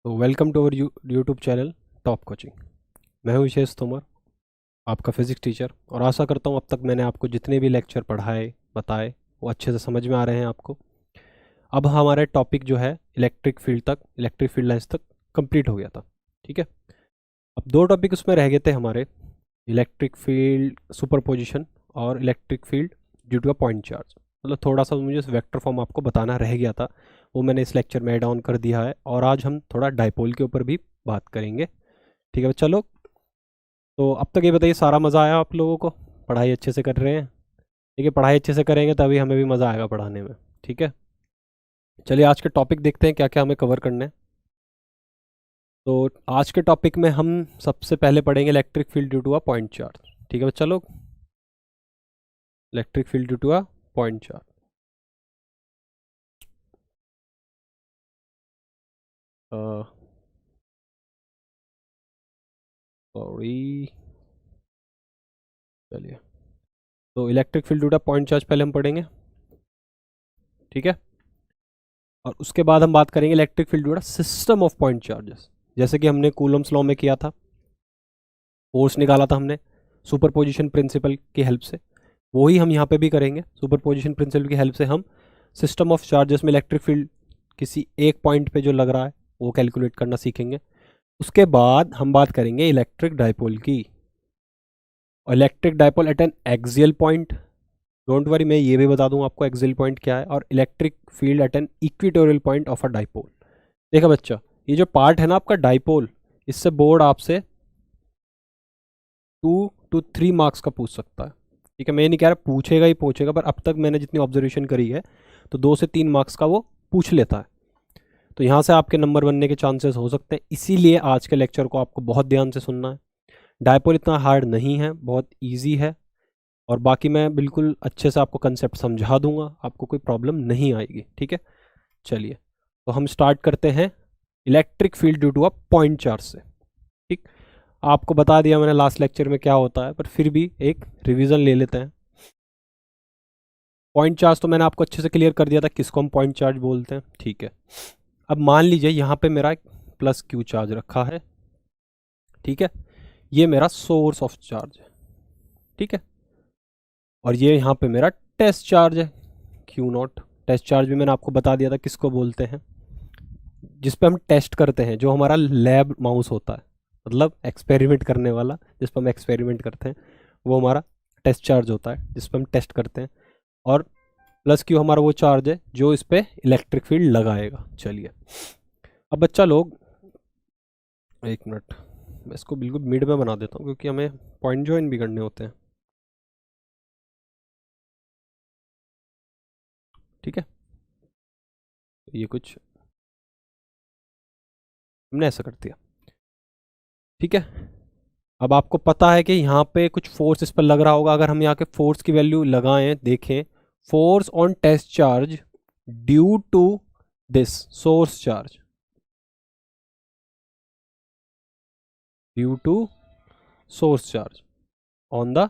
तो welcome to our YouTube channel top coaching. मैं हूं विशेष तोमर, आपका फिज़िक्स टीचर, और आशा करता हूं अब तक मैंने आपको जितने भी लेक्चर पढ़ाए बताए वो अच्छे से समझ में आ रहे हैं आपको। अब हमारा टॉपिक जो है इलेक्ट्रिक फील्ड लाइंस तक कंप्लीट हो गया था। ठीक है, अब दो टॉपिक उसमें रह गए थे हमारे, इलेक्ट्रिक फील्ड सुपरपोजिशन और electric field due to a point charge. मतलब थोड़ा सा मुझे वेक्टर फॉर्म आपको बताना रह गया था, वो मैंने इस लेक्चर में ऐड ऑन कर दिया है। और आज हम थोड़ा डाइपोल के ऊपर भी बात करेंगे। ठीक है चलो, तो अब तक ये बताइए, सारा मज़ा आया आप लोगों को? पढ़ाई अच्छे से कर रहे हैं? ठीक है, पढ़ाई अच्छे से करेंगे तभी हमें भी मज़ा आएगा पढ़ाने में। ठीक है, चलिए आज के टॉपिक देखते हैं क्या क्या हमें कवर करना है। तो आज के टॉपिक में हम सबसे पहले पढ़ेंगे electric field due to a point charge. ठीक है चलो, electric field due to a point charge. Sorry, चलिए, तो electric field due to a point charge पहले हम पढ़ेंगे। ठीक है, और उसके बाद हम बात करेंगे electric field due to system of point charges, जैसे कि हमने कूलम्स लॉ में किया था, फोर्स निकाला था हमने सुपरपोजिशन प्रिंसिपल की हेल्प से। वही हम यहाँ पे भी करेंगे, सुपरपोजिशन प्रिंसिपल की हेल्प से हम सिस्टम ऑफ चार्जेस में इलेक्ट्रिक फील्ड किसी एक पॉइंट पे जो लग रहा है वो कैलकुलेट करना सीखेंगे। उसके बाद हम बात करेंगे इलेक्ट्रिक डाइपोल की, और electric dipole at N axial point. Don't worry, मैं ये भी बता दूं आपको एक्सियल पॉइंट क्या है, और electric field at an equatorial point of a dipole. देखा बच्चा, ये जो पार्ट है ना आपका डाइपोल, इससे बोर्ड आपसे 2 to 3 मार्क्स का पूछ सकता है। ठीक है, मैं ये नहीं कह रहा पूछेगा ही पूछेगा, पर अब तक मैंने जितनी ऑब्जर्वेशन करी है तो 2 से 3 मार्क्स का वो पूछ लेता है। तो यहाँ से आपके नंबर बनने के चांसेस हो सकते हैं, इसीलिए आज के लेक्चर को आपको बहुत ध्यान से सुनना है। डायपोल इतना हार्ड नहीं है, बहुत ईजी है, और बाकी मैं बिल्कुल अच्छे से आपको कंसेप्ट समझा दूंगा, आपको कोई प्रॉब्लम नहीं आएगी। ठीक है, चलिए तो हम स्टार्ट करते हैं electric field due to a point charge से। ठीक, आपको बता दिया मैंने लास्ट लेक्चर में क्या होता है, पर फिर भी एक रिवीजन ले लेते हैं। पॉइंट चार्ज तो मैंने आपको अच्छे से क्लियर कर दिया था किसको हम पॉइंट चार्ज बोलते हैं। ठीक है, अब मान लीजिए यहाँ पे मेरा एक प्लस क्यू चार्ज रखा है। ठीक है, ये मेरा सोर्स ऑफ चार्ज है। ठीक है, और ये यहाँ पे मेरा टेस्ट चार्ज है, क्यू नॉट। टेस्ट चार्ज भी मैंने आपको बता दिया था किसको बोलते हैं, जिस पे हम टेस्ट करते हैं, जो हमारा लैब माउस होता है, मतलब एक्सपेरिमेंट करने वाला, जिस पर हम एक्सपेरिमेंट करते हैं, वो हमारा टेस्ट चार्ज होता है जिस पर हम टेस्ट करते हैं। और प्लस क्यू हमारा वो चार्ज है जो इस पे इलेक्ट्रिक फील्ड लगाएगा। चलिए, अब बच्चा लोग, एक मिनट, मैं इसको बिल्कुल मिड में बना देता हूँ क्योंकि हमें पॉइंट ज्वाइन भी करने होते हैं। ठीक है, ये कुछ हमने ऐसा कर दिया। ठीक है, अब आपको पता है कि यहाँ पे कुछ फोर्स इस पर लग रहा होगा। अगर हम यहाँ के फोर्स की वैल्यू लगाएं, देखें, force on test charge due to this source charge, due to source charge on the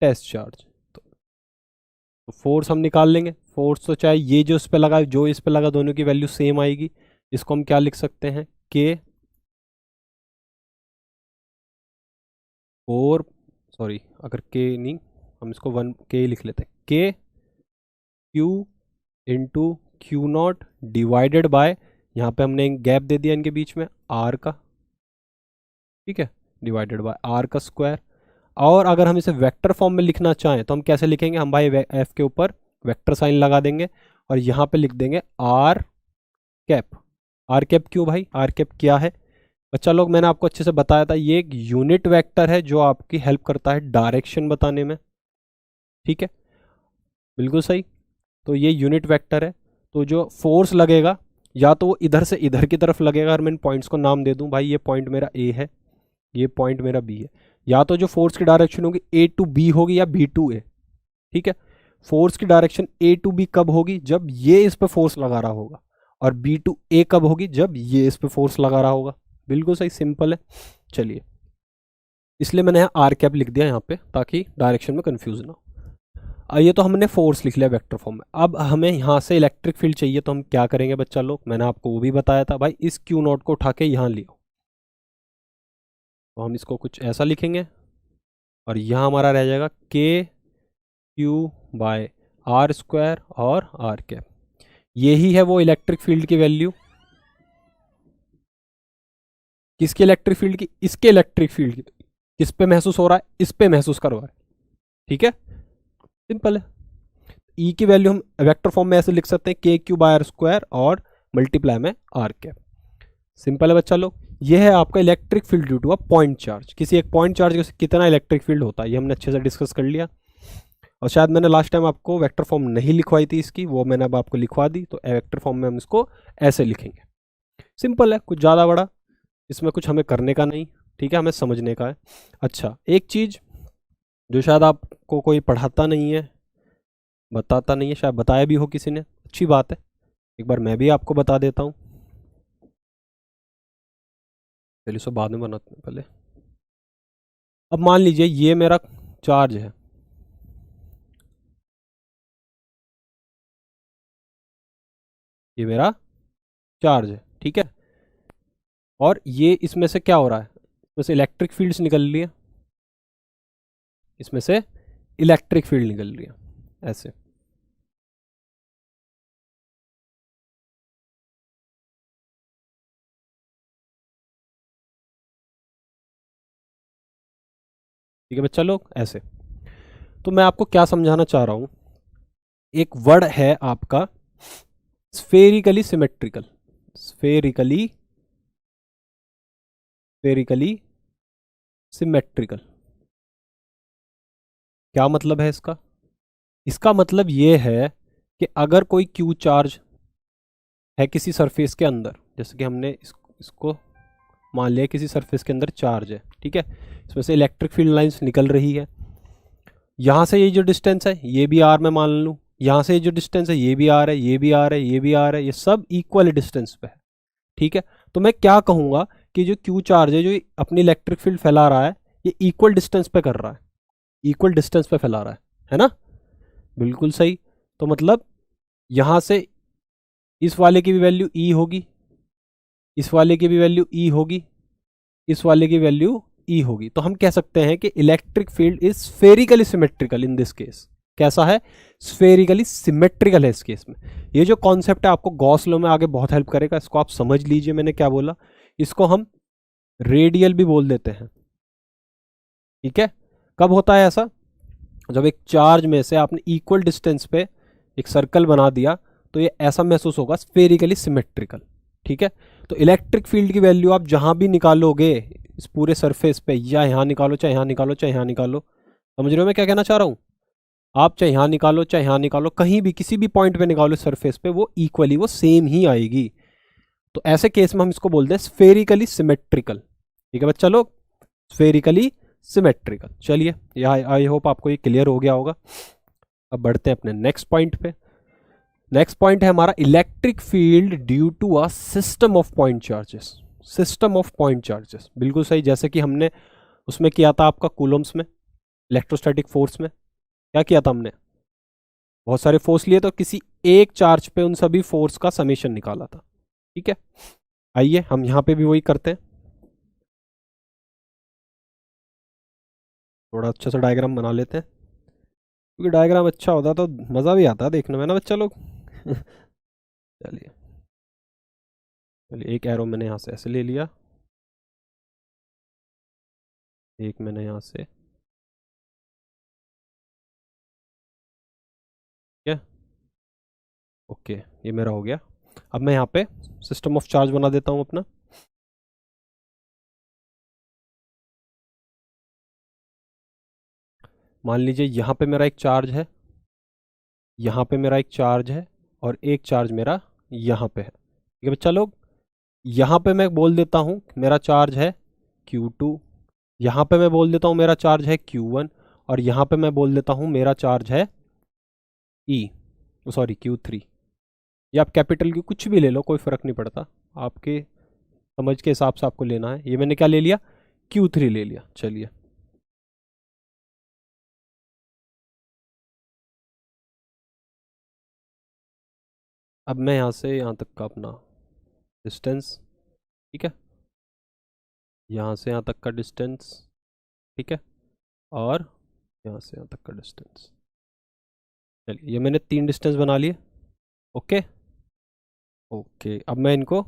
test charge. तो फोर्स हम निकाल लेंगे। फोर्स तो चाहे ये जो इस पे लगा, जो इस पे लगा, दोनों की वैल्यू सेम आएगी। इसको हम क्या लिख सकते हैं, के और, सॉरी, अगर के नहीं, हम इसको 1 के लिख लेते हैं, k Q into Q not divided by, यहाँ पे हमने एक गैप दे दिया इनके बीच में, आर का। ठीक है, डिवाइडेड बाय आर का स्क्वायर। और अगर हम इसे वेक्टर फॉर्म में लिखना चाहें तो हम कैसे लिखेंगे, हम भाई एफ के ऊपर वेक्टर साइन लगा देंगे और यहाँ पे लिख देंगे आर कैप। आर कैप क्यों भाई, आर कैप क्या है बच्चा लोग, मैंने आपको अच्छे से बताया था, ये एक यूनिट वेक्टर है जो आपकी हेल्प करता है डायरेक्शन बताने में। ठीक है, बिल्कुल सही। तो ये यूनिट वेक्टर है, तो जो फोर्स लगेगा या तो वो इधर से इधर की तरफ लगेगा, और मैं इन पॉइंट्स को नाम दे दूं, भाई ये पॉइंट मेरा ए है, ये पॉइंट मेरा बी है। या तो जो फोर्स की डायरेक्शन होगी ए टू बी होगी या बी टू ए। ठीक है, फोर्स की डायरेक्शन ए टू बी कब होगी, जब ये इस पे फोर्स लगा रहा होगा, और बी टू ए कब होगी, जब ये इस पे फोर्स लगा रहा होगा। बिल्कुल सही, सिंपल है। चलिए, इसलिए मैंने यहाँ आर कैप लिख दिया यहाँ पे ताकि डायरेक्शन में कंफ्यूज ना हो। ये तो हमने फोर्स लिख लिया वेक्टर फॉर्म में। अब हमें यहाँ से इलेक्ट्रिक फील्ड चाहिए, तो हम क्या करेंगे बच्चा लोग, मैंने आपको वो भी बताया था भाई, इस क्यू नॉट को उठा के यहाँ लियो, तो हम इसको कुछ ऐसा लिखेंगे और यहाँ हमारा रह जाएगा के क्यू बाय आर स्क्वायर और आर कैप। यही है वो इलेक्ट्रिक फील्ड की वैल्यू। किसकी इलेक्ट्रिक फील्ड की? इसके इलेक्ट्रिक फील्ड की। किस पे महसूस हो रहा है? इस पे महसूस करवा रहा है। ठीक है, सिंपल है। ई की वैल्यू हम वेक्टर फॉर्म में ऐसे लिख सकते हैं, k q by r square और मल्टीप्लाई में आर कैप। सिंपल है बच्चा लोग। ये है आपका electric field due to a point charge. किसी एक पॉइंट चार्ज से कितना इलेक्ट्रिक फील्ड होता है ये हमने अच्छे से डिस्कस कर लिया। और शायद मैंने लास्ट टाइम आपको वेक्टर फॉर्म नहीं लिखवाई थी इसकी, वो मैंने अब आपको लिखवा दी। तो वेक्टर फॉर्म में हम इसको ऐसे लिखेंगे। सिंपल है, कुछ ज़्यादा बड़ा इसमें कुछ हमें करने का नहीं। ठीक है, हमें समझने का है। अच्छा, एक चीज़ जो शायद आपको कोई पढ़ाता नहीं है, बताता नहीं है, शायद बताया भी हो किसी ने, अच्छी बात है, एक बार मैं भी आपको बता देता हूँ। चलिए इसको बाद में बनाते हैं पहले। अब मान लीजिए ये मेरा चार्ज है, ये मेरा चार्ज है, ठीक है। और ये इसमें से क्या हो रहा है, इसमें से इलेक्ट्रिक फील्ड्स निकल रही है, इसमें से इलेक्ट्रिक फील्ड निकल रही है ऐसे। ठीक है बच्चा लोग, ऐसे। तो मैं आपको क्या समझाना चाह रहा हूं, एक वर्ड है आपका spherically symmetrical. Spherically spherically symmetrical, क्या मतलब है इसका? इसका मतलब ये है कि अगर कोई क्यू चार्ज है किसी सरफेस के अंदर, जैसे कि हमने इसको मान लिया किसी सरफेस के अंदर चार्ज है, ठीक है, इसमें से इलेक्ट्रिक फील्ड लाइंस निकल रही है। यहाँ से ये जो डिस्टेंस है ये भी आर में मान लूँ, यहाँ से ये जो डिस्टेंस है ये भी आर है, ये भी आर है, ये भी आर है, ये सब इक्वल डिस्टेंस पे है। ठीक है, तो मैं क्या कहूँगा कि जो क्यू चार्ज है जो अपनी इलेक्ट्रिक फील्ड फैला रहा है, ये इक्वल डिस्टेंस पे कर रहा है, इक्वल डिस्टेंस पे फैला रहा है ना? बिल्कुल सही। तो मतलब यहाँ से इस वाले की भी वैल्यू ई होगी, इस वाले की भी वैल्यू ई होगी, इस वाले की वैल्यू ई होगी। तो हम कह सकते हैं कि electric field is spherically symmetrical in this case. कैसा है? स्फेरिकली सिमेट्रिकल है इस केस में। ये जो कॉन्सेप्ट है आपको गॉस लॉ में आगे बहुत हेल्प करेगा, इसको आप समझ लीजिए मैंने क्या बोला। इसको हम रेडियल भी बोल देते हैं। ठीक है, कब होता है ऐसा? जब एक चार्ज में से आपने इक्वल डिस्टेंस पे एक सर्कल बना दिया तो ये ऐसा महसूस होगा, स्फेरिकली सिमेट्रिकल। ठीक है, तो इलेक्ट्रिक फील्ड की वैल्यू आप जहां भी निकालोगे इस पूरे सरफेस पे, या यहाँ निकालो, चाहे यहाँ निकालो, चाहे यहाँ निकालो, समझ रहे हो मैं क्या कहना चाह रहा हूँ? आप चाहे यहाँ निकालो, चाहे यहाँ निकालो, कहीं भी किसी भी पॉइंट पे निकालो सरफेस पे, वो इक्वली वो सेम ही आएगी। तो ऐसे केस में हम इसको बोलते हैं स्फेरिकली सिमेट्रिकल। ठीक है बच्चा लोग, स्फेरिकली सिमेट्रिकल। चलिए, यह आई होप आपको ये क्लियर हो गया होगा। अब बढ़ते हैं अपने नेक्स्ट पॉइंट पे। नेक्स्ट पॉइंट है हमारा electric field due to a system of point charges. System of point charges, बिल्कुल सही, जैसे कि हमने उसमें किया था आपका कूलम्स में, इलेक्ट्रोस्टैटिक फोर्स में क्या किया था हमने, बहुत सारे फोर्स लिए तो किसी एक चार्ज पे उन सभी फोर्स का समेशन निकाला था। ठीक है, आइए हम यहाँ पे भी वही करते हैं। थोड़ा अच्छा सा डायग्राम बना लेते हैं, क्योंकि डायग्राम अच्छा होता तो मज़ा भी आता है देखने में ना बच्चा लोग। चलिए चलिए, एक एरो मैंने यहाँ से ऐसे ले लिया, एक मैंने यहाँ से, ठीक है, ओके, ये मेरा हो गया। अब मैं यहाँ पे सिस्टम ऑफ चार्ज बना देता हूँ अपना। मान लीजिए यहाँ पे मेरा एक चार्ज है, यहाँ पे मेरा एक चार्ज है, और एक चार्ज मेरा यहाँ पे है। ठीक है बच्चा लोग, यहाँ पे मैं बोल देता हूँ मेरा चार्ज है Q2, यहाँ पे मैं बोल देता हूँ मेरा चार्ज है Q1, और यहाँ पे मैं बोल देता हूँ मेरा चार्ज है सॉरी Q3। या आप कैपिटल की कुछ भी ले लो, कोई फ़र्क नहीं पड़ता, आपके समझ के हिसाब से आपको लेना है। ये मैंने क्या ले लिया, Q3 ले लिया। चलिए अब मैं यहाँ से यहाँ तक का अपना डिस्टेंस, ठीक है, यहाँ से यहाँ तक का डिस्टेंस, ठीक है, और यहाँ से यहाँ तक का डिस्टेंस। चलिए ये मैंने 3 डिस्टेंस बना लिए। ओके ओके, अब मैं इनको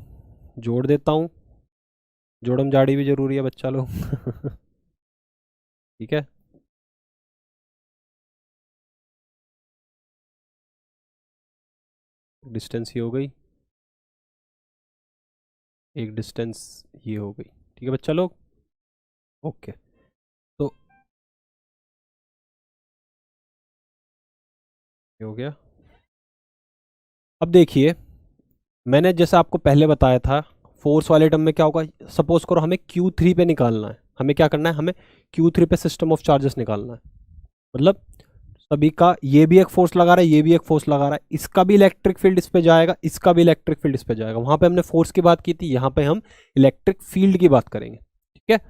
जोड़ देता हूँ। जोड़म जाड़ी भी ज़रूरी है बच्चा लोग। ठीक है, डिस्टेंस ये हो गई, एक डिस्टेंस ये हो गई। ठीक है बच्चा लोग, ओके। तो ये हो गया। अब देखिए, मैंने जैसे आपको पहले बताया था, फोर्स वाले टर्म में क्या होगा, सपोज करो हमें Q3 पे निकालना है। हमें क्या करना है, हमें Q3 पे सिस्टम ऑफ चार्जेस निकालना है। मतलब सभी का, ये भी एक फोर्स लगा रहा है, ये भी एक फोर्स लगा रहा है, इसका भी इलेक्ट्रिक फील्ड इस पे जाएगा, इसका भी इलेक्ट्रिक फील्ड इस पे जाएगा। वहां पे हमने फोर्स की बात की थी, यहाँ पे हम इलेक्ट्रिक फील्ड की बात करेंगे। ठीक है,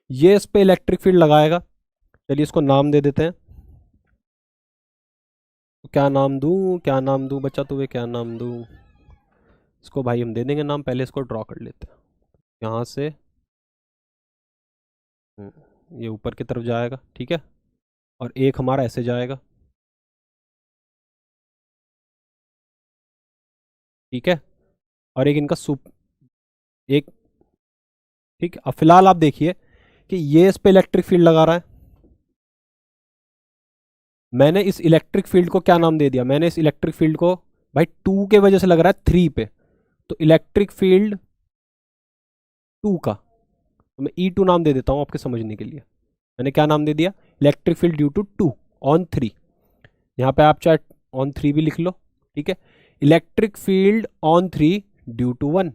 ये इस पे इलेक्ट्रिक फील्ड लगाएगा। चलिए इसको नाम दे देते हैं। क्या नाम दूं, क्या नाम दूं बच्चा, तुम्हें क्या नाम दूं? इसको भाई हम दे देंगे नाम, पहले इसको ड्रॉ कर लेते हैं। यहाँ से ये ऊपर की तरफ जाएगा, ठीक है, और एक हमारा ऐसे जाएगा, ठीक है, और एक इनका एक, ठीक है। अब फिलहाल आप देखिए कि ये इस पे इलेक्ट्रिक फील्ड लगा रहा है। मैंने इस इलेक्ट्रिक फील्ड को क्या नाम दे दिया, मैंने इस इलेक्ट्रिक फील्ड को, भाई 2 के वजह से लग रहा है 3 पे, तो इलेक्ट्रिक फील्ड 2 का, तो मैं E2 नाम दे देता हूं आपके समझने के लिए। मैंने क्या नाम दे दिया, electric field due to 2 on 3। यहाँ पे आप चाहे ऑन 3 भी लिख लो, ठीक है। Electric field on 3 due to 1,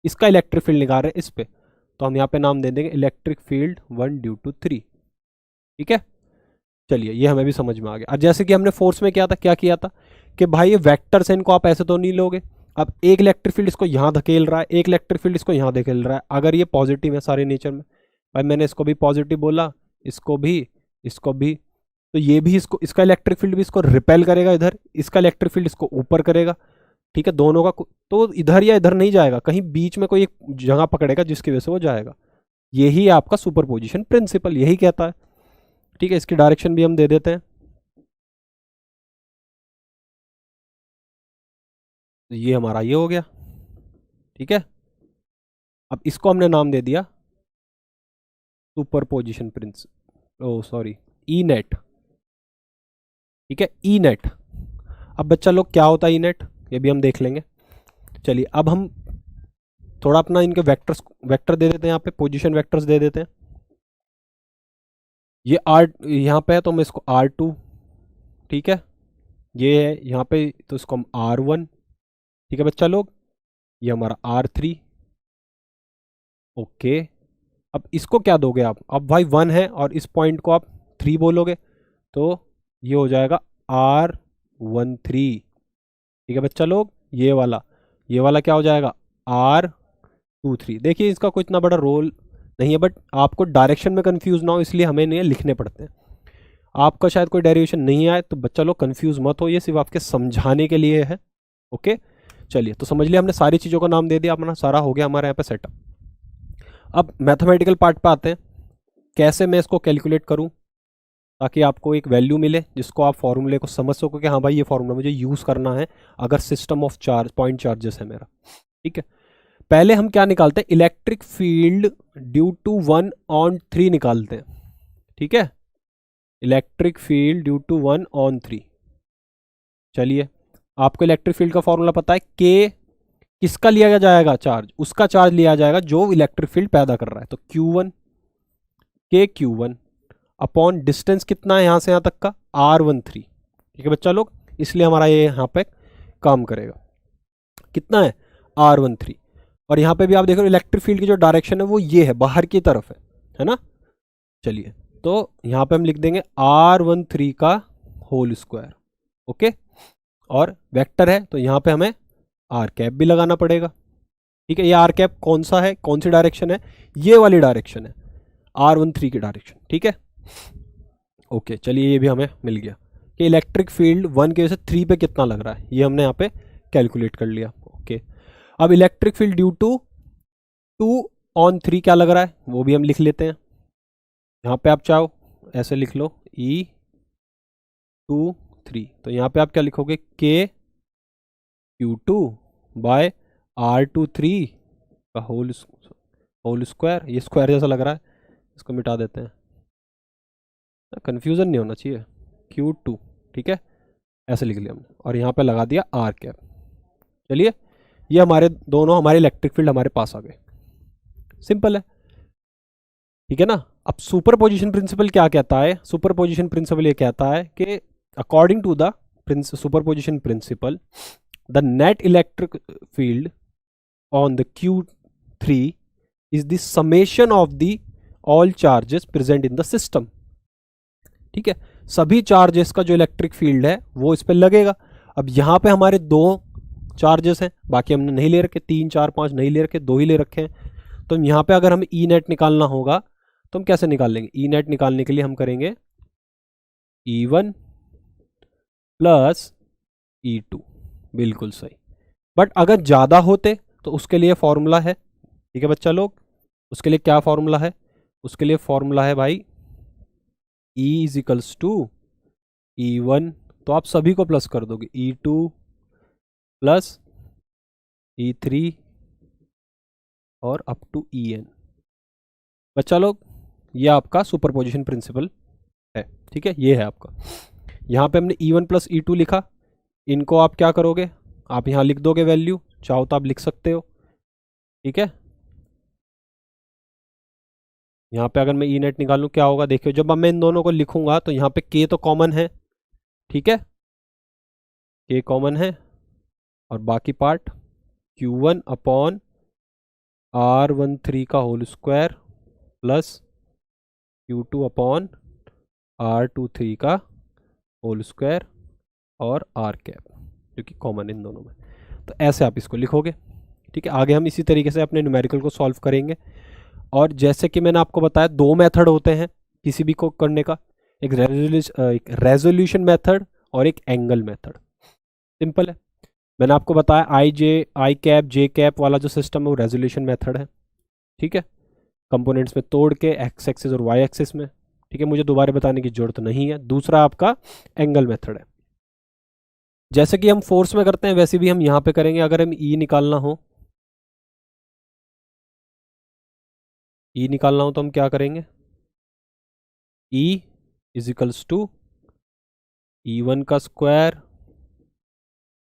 इसका इलेक्ट्रिक फील्ड निकाल रहे हैं इस पे, तो हम यहाँ पे नाम दे देंगे इलेक्ट्रिक फील्ड 1 ड्यू टू 3। ठीक है, चलिए ये हमें भी समझ में आ गया। और जैसे कि हमने फोर्स में किया था, क्या किया था कि भाई ये वेक्टर्स हैं, इनको आप ऐसे तो नहीं लोगे। अब एक इलेक्ट्रिक फील्ड इसको यहाँ धकेल रहा है, एक इलेक्ट्रिक फील्ड इसको यहाँ धकेल रहा है। अगर ये पॉजिटिव है सारे नेचर में, भाई मैंने इसको भी पॉजिटिव बोला, इसको भी, इसको भी, तो ये भी इसको, इसका इलेक्ट्रिक फील्ड भी इसको रिपेल करेगा इधर, इसका इलेक्ट्रिक फील्ड इसको ऊपर करेगा। ठीक है, दोनों का तो इधर या इधर नहीं जाएगा, कहीं बीच में कोई एक जगह पकड़ेगा जिसकी वजह से वो जाएगा। यही आपका सुपरपोजिशन प्रिंसिपल यही कहता है। ठीक है, इसकी डायरेक्शन भी हम दे देते हैं। तो ये हमारा ये हो गया, ठीक है। अब इसको हमने नाम दे दिया सुपरपोजिशन प्रिंसिपल, ओ सॉरी, ई नेट। ठीक है, ई नेट। अब बच्चा लोग क्या होता है ई नेट, ये भी हम देख लेंगे। चलिए अब हम थोड़ा अपना इनके वेक्टर्स, वेक्टर दे देते हैं, यहाँ पे पोजीशन वेक्टर्स दे देते हैं। ये आर यहाँ पे है तो मैं इसको R2, ठीक है, ये है यहाँ पे तो इसको हम R1, ठीक है बच्चा लोग, ये हमारा R3। ओके, अब इसको क्या दोगे आप, अब भाई 1 है और इस पॉइंट को आप 3 बोलोगे, तो ये हो जाएगा R13। ठीक है बच्चा लोग, ये वाला क्या हो जाएगा R23। देखिए इसका कोई इतना बड़ा रोल नहीं है, बट आपको डायरेक्शन में कंफ्यूज ना हो इसलिए हमें ये लिखने पड़ते हैं। आपका शायद कोई डेरिवेशन नहीं आए तो बच्चा लोग कंफ्यूज मत हो, ये सिर्फ आपके समझाने के लिए है। ओके, चलिए तो समझ लिया हमने, सारी चीज़ों का नाम दे दिया, अपना सारा हो गया हमारे यहाँ पे सेटअप। अब मैथमेटिकल पार्ट पे आते हैं, कैसे मैं इसको कैलकुलेट करूँ ताकि आपको एक वैल्यू मिले जिसको आप फॉर्मूले को समझ सको कि हाँ भाई ये फॉर्मूला मुझे यूज़ करना है अगर system of charge point charges है मेरा। ठीक है, पहले हम क्या निकालते हैं, electric field due to 1 on 3 निकालते हैं। ठीक है, electric field due to 1 on 3। चलिए, आपको इलेक्ट्रिक फील्ड का फॉर्मूला पता है, के किसका लिया जाएगा चार्ज, उसका चार्ज लिया जाएगा जो इलेक्ट्रिक फील्ड पैदा कर रहा है, तो Q1, के Q1 अपॉन डिस्टेंस कितना है यहाँ से यहाँ तक का R13। ठीक है बच्चा लोग, इसलिए हमारा ये यहाँ पे काम करेगा, कितना है R13। और यहाँ पे भी आप देखो इलेक्ट्रिक फील्ड की जो डायरेक्शन है वो ये है, बाहर की तरफ है ना। चलिए तो यहाँ पे हम लिख देंगे R13 का होल स्क्वायर। ओके, और वेक्टर है तो यहाँ पे हमें आर कैप भी लगाना पड़ेगा। ठीक है, ये आर कैप कौन सा है, कौन सी डायरेक्शन है, ये वाली डायरेक्शन है, R13 की डायरेक्शन। ठीक है, ओके, चलिए ये भी हमें मिल गया कि इलेक्ट्रिक फील्ड 1 की वजह से 3 पे कितना लग रहा है, ये हमने यहाँ पे कैलकुलेट कर लिया। ओके, अब इलेक्ट्रिक फील्ड ड्यू टू 2/3 क्या लग रहा है वो भी हम लिख लेते हैं। यहाँ पे आप चाहो ऐसे लिख लो E2/3, तो यहाँ पे आप क्या लिखोगे K/Q2 बाय R23 का होल स्क्वायर। ये स्क्वायर जैसा लग रहा है, इसको मिटा देते हैं, कंफ्यूजन नहीं होना चाहिए। Q2, ठीक है, ऐसे लिख लिया हमने और यहाँ पे लगा दिया R कैप। चलिए, ये हमारे दोनों हमारे इलेक्ट्रिक फील्ड हमारे पास आ गए। सिंपल है, ठीक है ना। अब सुपरपोजिशन प्रिंसिपल क्या कहता है? सुपरपोजिशन प्रिंसिपल ये कहता है कि according to the superposition principle the net electric field on the Q3 is the summation of the all charges present in the system. ठीक है, सभी चार्जेस का जो इलेक्ट्रिक फील्ड है वो इस पर लगेगा। अब यहाँ पे हमारे दो चार्जेस हैं, बाकी हमने नहीं ले रखे, 3 4 5 नहीं ले रखे, 2 ही ले रखे हैं। तो यहाँ पे अगर हमें ई नेट निकालना होगा तो हम कैसे निकाल लेंगे? ई नेट निकालने के लिए हम करेंगे E1 प्लस E2, बिल्कुल सही। बट अगर ज़्यादा होते तो उसके लिए फॉर्मूला है, ठीक है बच्चा लोग, उसके लिए क्या फॉर्मूला है? उसके लिए फॉर्मूला है भाई E is equals to E1, तो आप सभी को प्लस कर दोगे, E2 प्लस E3 और अप टू En। बच्चा लोग, ये आपका सुपरपोजिशन प्रिंसिपल है, ठीक है, ये है आपका। यहाँ पे हमने E1 प्लस E2 लिखा, इनको आप क्या करोगे? आप यहाँ लिख दोगे वैल्यू, चाहो तो आप लिख सकते हो, ठीक है। यहाँ पे अगर मैं ई नेट निकालूँ क्या होगा देखियो, जब मैं इन दोनों को लिखूंगा तो यहाँ पे के तो कॉमन है, ठीक है, के कॉमन है, और बाकी पार्ट Q1 अपॉन R13 का whole square plus Q2 upon R23 का होल स्क्वायर और R कैप, जो कि कॉमन इन दोनों में। तो ऐसे आप इसको लिखोगे, ठीक है। आगे हम इसी तरीके से अपने न्यूमेरिकल को सॉल्व करेंगे। और जैसे कि मैंने आपको बताया, 2 मेथड होते हैं किसी भी को करने का, एक रेजोल्यूशन मेथड और एक एंगल मेथड। सिंपल है, मैंने आपको बताया आई कैप जे कैप वाला जो सिस्टम है वो रेजोल्यूशन मेथड है, ठीक है, कंपोनेंट्स में तोड़ के एक्स एक्सिस और वाई एक्सिस में, ठीक है, मुझे दोबारा बताने की जरूरत नहीं है। दूसरा आपका एंगल मेथड है, जैसे कि हम फोर्स में करते हैं वैसे भी हम यहाँ पे करेंगे। अगर हम ई निकालना हो तो हम क्या करेंगे? E is equals to E1 का स्क्वायर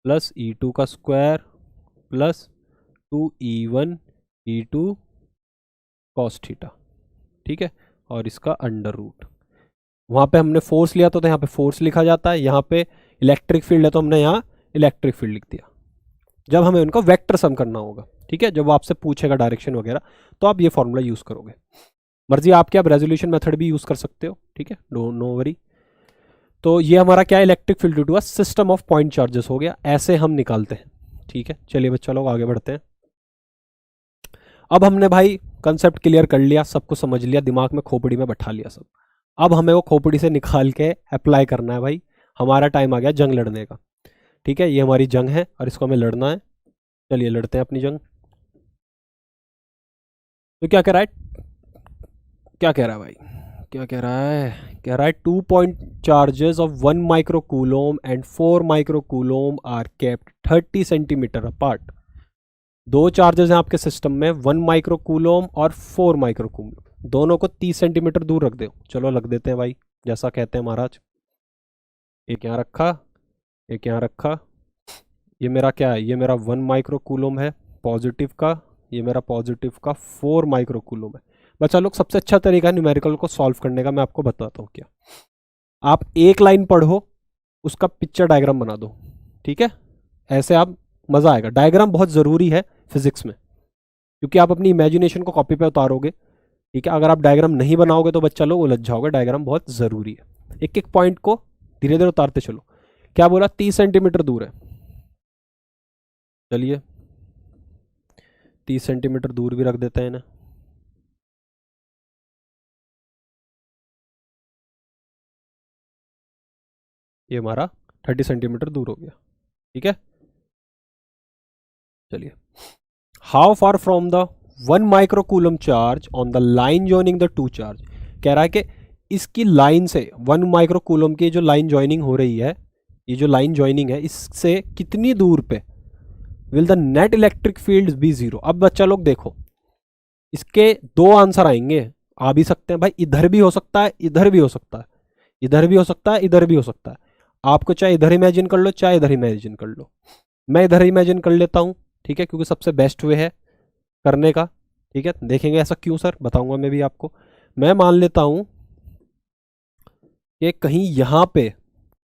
प्लस E2 का square plus 2E1 E2 cos theta, ठीक है, और इसका अंडर रूट। वहाँ पे हमने फोर्स लिया था तो यहाँ पे फोर्स लिखा जाता है, यहाँ पे इलेक्ट्रिक फील्ड है तो हमने यहाँ इलेक्ट्रिक फील्ड लिख दिया। जब हमें उनका वेक्टर सम करना होगा, ठीक है, जब आपसे पूछेगा डायरेक्शन वगैरह, तो आप ये फॉर्मूला यूज़ करोगे। मर्जी आपकी, आप रेजोल्यूशन मेथड भी यूज़ कर सकते हो, ठीक है, नो वरी। तो ये हमारा क्या, electric field due to a system of point charges हो गया, ऐसे हम निकालते हैं, ठीक है। चलिए बच्चा लोग आगे बढ़ते हैं। अब हमने भाई कंसेप्ट क्लियर कर लिया, सबको समझ लिया, दिमाग में खोपड़ी में बैठा लिया सब। अब हमें वो खोपड़ी से निकाल के अप्लाई करना है भाई। हमारा टाइम आ गया जंग लड़ने का, ठीक है, ये हमारी जंग है और इसको हमें लड़ना है। चलिए लड़ते हैं अपनी जंग। तो क्या कह रहा है, क्या कह रहा है भाई, क्या कह रहा है? कह रहा है 2 point charges of 1 microcoulomb and 4 microcoulomb are kept 30 centimetre apart. 2 charges हैं आपके सिस्टम में, 1 माइक्रोकूलोम और 4 माइक्रोकूलोम, दोनों को 30 सेंटीमीटर दूर रख दो। चलो रख देते हैं भाई, जैसा कहते हैं महाराज। एक यहाँ रखा, एक यहाँ रखा। ये मेरा क्या है? ये मेरा 1 माइक्रोकूलोम है पॉजिटिव का, ये मेरा पॉजिटिव का 4 माइक्रोकूलोम है। बच्चा लोग, सबसे अच्छा तरीका न्यूमेरिकल को सॉल्व करने का मैं आपको बताता हूँ क्या। आप एक लाइन पढ़ो, उसका पिक्चर डायग्राम बना दो, ठीक है, ऐसे आप, मज़ा आएगा। डायग्राम बहुत ज़रूरी है फिजिक्स में, क्योंकि आप अपनी इमेजिनेशन को कॉपी पे उतारोगे, ठीक है। अगर आप डायग्राम नहीं बनाओगे तो बच्चा लोग उलझ जाओगे, डायग्राम बहुत ज़रूरी है। एक एक पॉइंट को धीरे धीरे उतारते चलो। क्या बोला? 30 सेंटीमीटर दूर है, चलिए 30 सेंटीमीटर दूर भी रख देते हैं ना। ये हमारा 30 सेंटीमीटर दूर हो गया, ठीक है। चलिए, how far from the 1 microcoulomb charge on the line joining the two charge. कह रहा है कि इसकी लाइन से 1 माइक्रोकूलम की जो लाइन ज्वाइनिंग हो रही है, ये जो लाइन ज्वाइनिंग है, इससे कितनी दूर पे will the net electric field be zero. अब बच्चा लोग देखो, इसके दो आंसर आएंगे, आ भी सकते हैं भाई, इधर भी हो सकता है, इधर भी हो सकता है, इधर भी हो सकता है, इधर भी हो सकता है। आपको चाहे इधर इमेजिन कर लो, चाहे इधर इमेजिन कर लो। मैं इधर इमेजिन कर लेता हूँ, ठीक है, क्योंकि सबसे बेस्ट वे है करने का। ठीक है, देखेंगे ऐसा क्यों सर, बताऊंगा मैं भी आपको। मैं मान लेता हूं कि कहीं यहां पे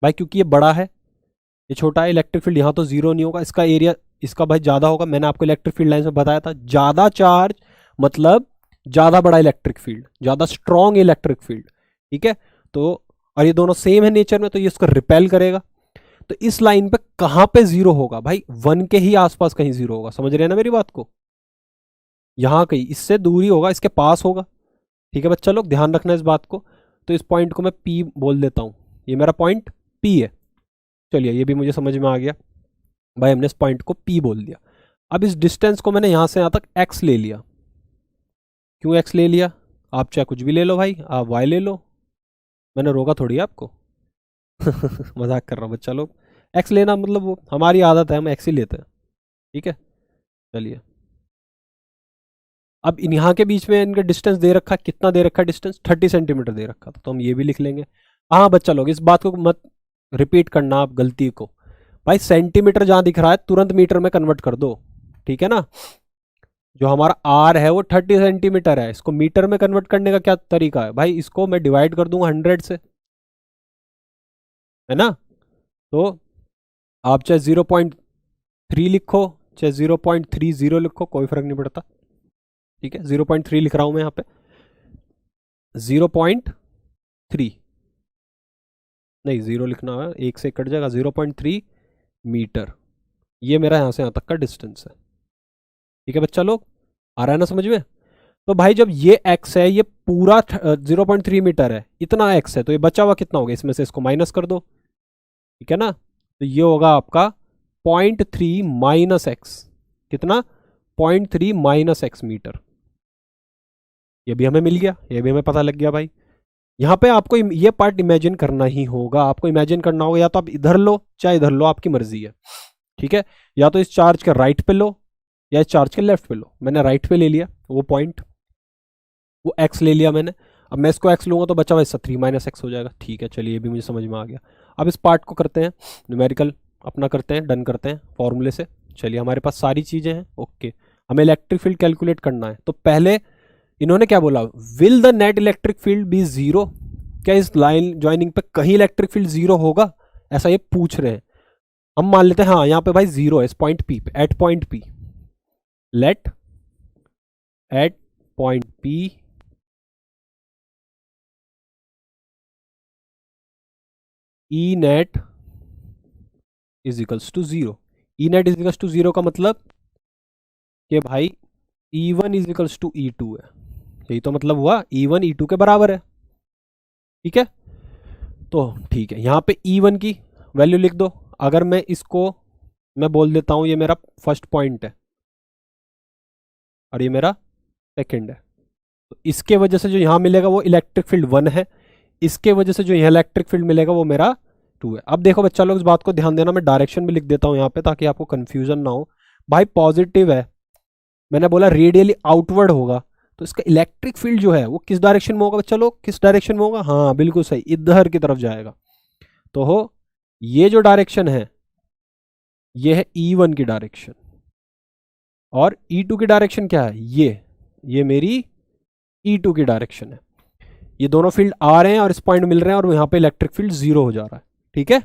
भाई, क्योंकि ये बड़ा है, ये छोटा है, इलेक्ट्रिक फील्ड यहां तो जीरो नहीं होगा, इसका एरिया इसका भाई ज्यादा होगा। मैंने आपको इलेक्ट्रिक फील्ड लाइन में बताया था, ज्यादा चार्ज मतलब ज्यादा बड़ा इलेक्ट्रिक फील्ड, ज्यादा स्ट्रॉन्ग इलेक्ट्रिक फील्ड। ठीक है, तो और ये दोनों सेम है नेचर में, तो ये इसको रिपेल करेगा। तो इस लाइन पे कहां पे जीरो होगा भाई, 1 के ही आसपास कहीं जीरो होगा। समझ रहे हैं ना मेरी बात को, यहां कहीं इससे दूरी होगा, इसके पास होगा। ठीक है बच्चा लोग, ध्यान रखना इस बात को। तो इस पॉइंट को मैं पी बोल देता हूं, ये मेरा पॉइंट पी है। चलिए, ये भी मुझे समझ में आ गया भाई, हमने इस पॉइंट को पी बोल दिया। अब इस डिस्टेंस को मैंने यहां से यहां तक एक्स ले लिया। क्यों एक्स ले लिया, आप चाहे कुछ भी ले लो भाई, आप वाई ले लो, मैंने रोका थोड़ी है आपको। मजाक कर रहा हूँ बच्चा लोग, एक्स लेना मतलब वो हमारी आदत है, हम एक्स ही लेते हैं। ठीक है, चलिए, अब यहाँ के बीच में इनका डिस्टेंस दे रखा, कितना दे रखा डिस्टेंस, 30 सेंटीमीटर दे रखा था, तो हम ये भी लिख लेंगे। हाँ बच्चा लोग, इस बात को मत रिपीट करना आप गलती को, भाई सेंटीमीटर जहां दिख रहा है तुरंत मीटर में कन्वर्ट कर दो। ठीक है ना, जो हमारा आर है वो 30 सेंटीमीटर है, इसको मीटर में कन्वर्ट करने का क्या तरीका है भाई, इसको मैं डिवाइड कर दूंगा 100 से, है ना। तो आप चाहे 0.3 लिखो, चाहे 0.30 लिखो, कोई फर्क नहीं पड़ता। ठीक है, 0.3 लिख रहा हूं मैं यहाँ पे, 0.3 नहीं, जीरो लिखना है, एक से कट जाएगा, 0.3 मीटर, ये मेरा यहां से यहां तक का डिस्टेंस है। ठीक है बच्चा लोग, आ रहा है ना समझ में। तो भाई जब ये x है, ये पूरा 0.3 मीटर है, इतना x है, तो ये बचा हुआ कितना होगा, इसमें से इसको माइनस कर दो। ठीक है ना, तो ये होगा आपका 0.3 माइनस एक्स, कितना, 0.3 माइनस एक्स मीटर। ये भी हमें मिल गया, ये भी हमें पता लग गया भाई। यहाँ पे आपको ये पार्ट इमेजिन करना ही होगा, आपको इमेजिन करना होगा, या तो आप इधर लो चाहे इधर लो, आपकी मर्जी है। ठीक है, या तो इस चार्ज के राइट पे लो या इस चार्ज के लेफ्ट पे लो। मैंने राइट पे ले लिया वो पॉइंट, वो एक्स ले लिया मैंने। अब मैं इसको एक्स लूंगा तो बचा हुआ इससे 3 माइनस एक्स हो जाएगा। ठीक है, चलिए, ये भी मुझे समझ में आ गया। अब इस पार्ट को करते हैं न्यूमेरिकल, अपना करते हैं, डन करते हैं फॉर्मूले से। चलिए, हमारे पास सारी चीज़ें हैं, ओके। हमें इलेक्ट्रिक फील्ड कैलकुलेट करना है, तो पहले इन्होंने क्या बोला, will the net electric field be zero. क्या इस लाइन ज्वाइनिंग पे कहीं इलेक्ट्रिक फील्ड जीरो होगा, ऐसा ये पूछ रहे हैं। हम मान लेते हैं हाँ, यहाँ पे भाई जीरो है, इस पॉइंट पी पे, at point p, let at point p e net is equals to zero. E net is equals to zero का मतलब कि भाई e one is equals to e two है, यही तो मतलब हुआ, ई वन ई टू के बराबर है। ठीक है, तो ठीक है, यहाँ पे ई वन की वैल्यू लिख दो। अगर मैं इसको मैं बोल देता हूँ, ये मेरा फर्स्ट पॉइंट है और ये मेरा सेकंड है, तो इसके वजह से जो यहाँ मिलेगा वो इलेक्ट्रिक फील्ड 1 है, इसके वजह से जो यहाँ इलेक्ट्रिक फील्ड मिलेगा वो मेरा 2 है। अब देखो बच्चा लोग, इस बात को ध्यान देना, मैं डायरेक्शन भी लिख देता हूँ यहाँ पे ताकि आपको कंफ्यूजन ना हो। भाई पॉजिटिव है, मैंने बोला रेडियली आउटवर्ड होगा, तो इसका इलेक्ट्रिक फील्ड जो है वो किस डायरेक्शन में होगा बच्चा लोग, किस डायरेक्शन में होगा, हाँ बिल्कुल सही, इधर की तरफ जाएगा। तो हो, ये जो डायरेक्शन है ये है E1 की डायरेक्शन, और E2 की डायरेक्शन क्या है, ये मेरी E2 की डायरेक्शन है। ये दोनों फील्ड आ रहे हैं और इस पॉइंट मिल रहे हैं, और यहाँ पे इलेक्ट्रिक फील्ड जीरो हो जा रहा है। ठीक है,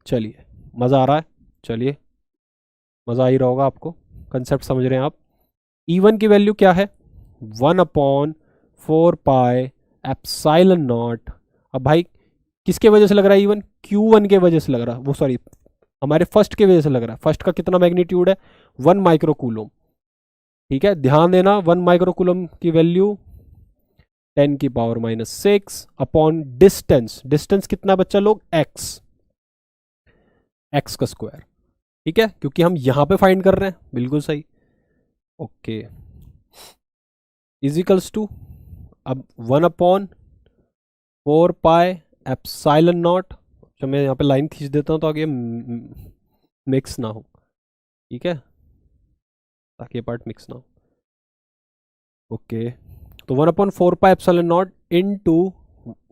चलिए, मज़ा आ रहा है, चलिए, मज़ा आ ही रहा होगा आपको, कंसेप्ट समझ रहे हैं आप। E1 की वैल्यू क्या है, 1/4 पाई एप्सिलॉन नॉट। अब भाई किसके वजह से लग रहा है E1, Q1 के वजह से लग रहा है, वो सॉरी हमारे फर्स्ट के वजह से लग रहा है। फर्स्ट का कितना मैग्नीट्यूड है, 1 माइक्रोकूलम। ठीक है, ध्यान देना, 1 माइक्रोकूलम की वैल्यू 10⁻⁻6 अपॉन डिस्टेंस, डिस्टेंस कितना बच्चा लोग, x, x का स्क्वायर। ठीक है, क्योंकि हम यहाँ पे फाइंड कर रहे हैं, बिल्कुल सही। ओके, इजिकल्स टू, अब 1/4 पाई एप्साइलन नॉट। तो मैं यहाँ पे लाइन खींच देता हूँ तो आगे मिक्स ना हो, ठीक है, ताकि ये पार्ट मिक्स ना हो। ओके, तो 1/4 pi epsilon naught into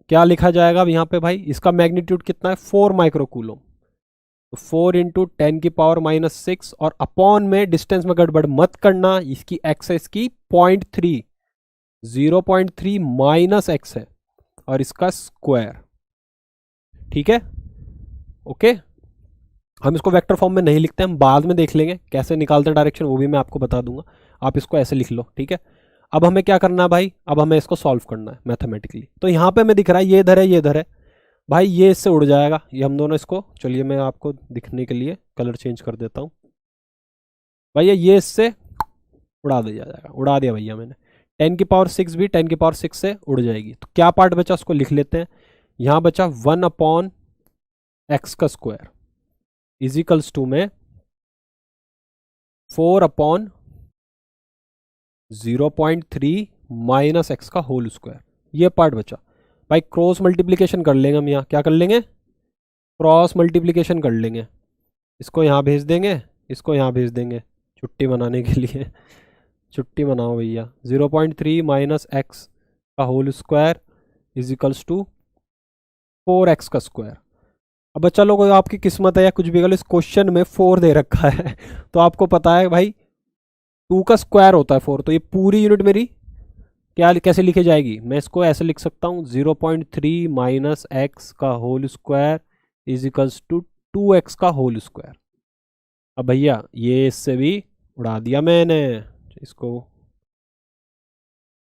क्या लिखा जाएगा अब यहाँ पे भाई, इसका मैग्नीट्यूड कितना है 4 माइक्रोकूलम, तो 4 इंटू 10⁻⁻⁶, और अपॉन में डिस्टेंस में गड़बड़ मत करना, इसकी एक्स है इसकी 0.3, 0.3 माइनस एक्स है और इसका स्क्वायर, ठीक है। ओके, हम इसको वेक्टर फॉर्म में नहीं लिखते, हम बाद में देख लेंगे कैसे निकालते हैं डायरेक्शन, वो भी मैं आपको बता दूंगा। आप इसको ऐसे लिख लो, ठीक है। अब हमें क्या करना है भाई, अब हमें इसको सॉल्व करना है मैथमेटिकली। तो यहाँ पे हमें दिख रहा है ये इधर है, ये इधर है भाई, ये इससे उड़ जाएगा, ये हम दोनों इसको, चलिए मैं आपको दिखने के लिए कलर चेंज कर देता हूँ भैया, ये इससे उड़ा दिया जाएगा, उड़ा दिया भैया मैंने। 10⁶ भी 10⁶ से उड़ जाएगी, तो क्या पार्ट बचा उसको लिख लेते हैं। यहाँ बचा 1/x का स्क्वायर इजिकल्स टू में 4/0.3 माइनस एक्स का होल स्क्वायर, ये पार्ट बचा भाई। क्रॉस मल्टीप्लीकेशन कर लेंगे हम, यहाँ क्या कर लेंगे, क्रॉस मल्टीप्लीकेशन कर लेंगे, इसको यहाँ भेज देंगे, इसको यहाँ भेज देंगे छुट्टी मनाने के लिए छुट्टी मनाओ भैया। 0.3 माइनस एक्स का whole square is equals to 4x का स्क्वायर। अब बच्चा लोगों, आपकी किस्मत है या कुछ भी, अगर इस क्वेश्चन में 4 दे रखा है तो आपको पता है भाई 2 का स्क्वायर होता है 4, तो ये पूरी यूनिट मेरी क्या कैसे लिखी जाएगी, मैं इसको ऐसे लिख सकता हूँ 0.3 माइनस एक्स का whole square is equals to 2x का होल स्क्वायर। अब भैया ये इससे भी उड़ा दिया मैंने इसको,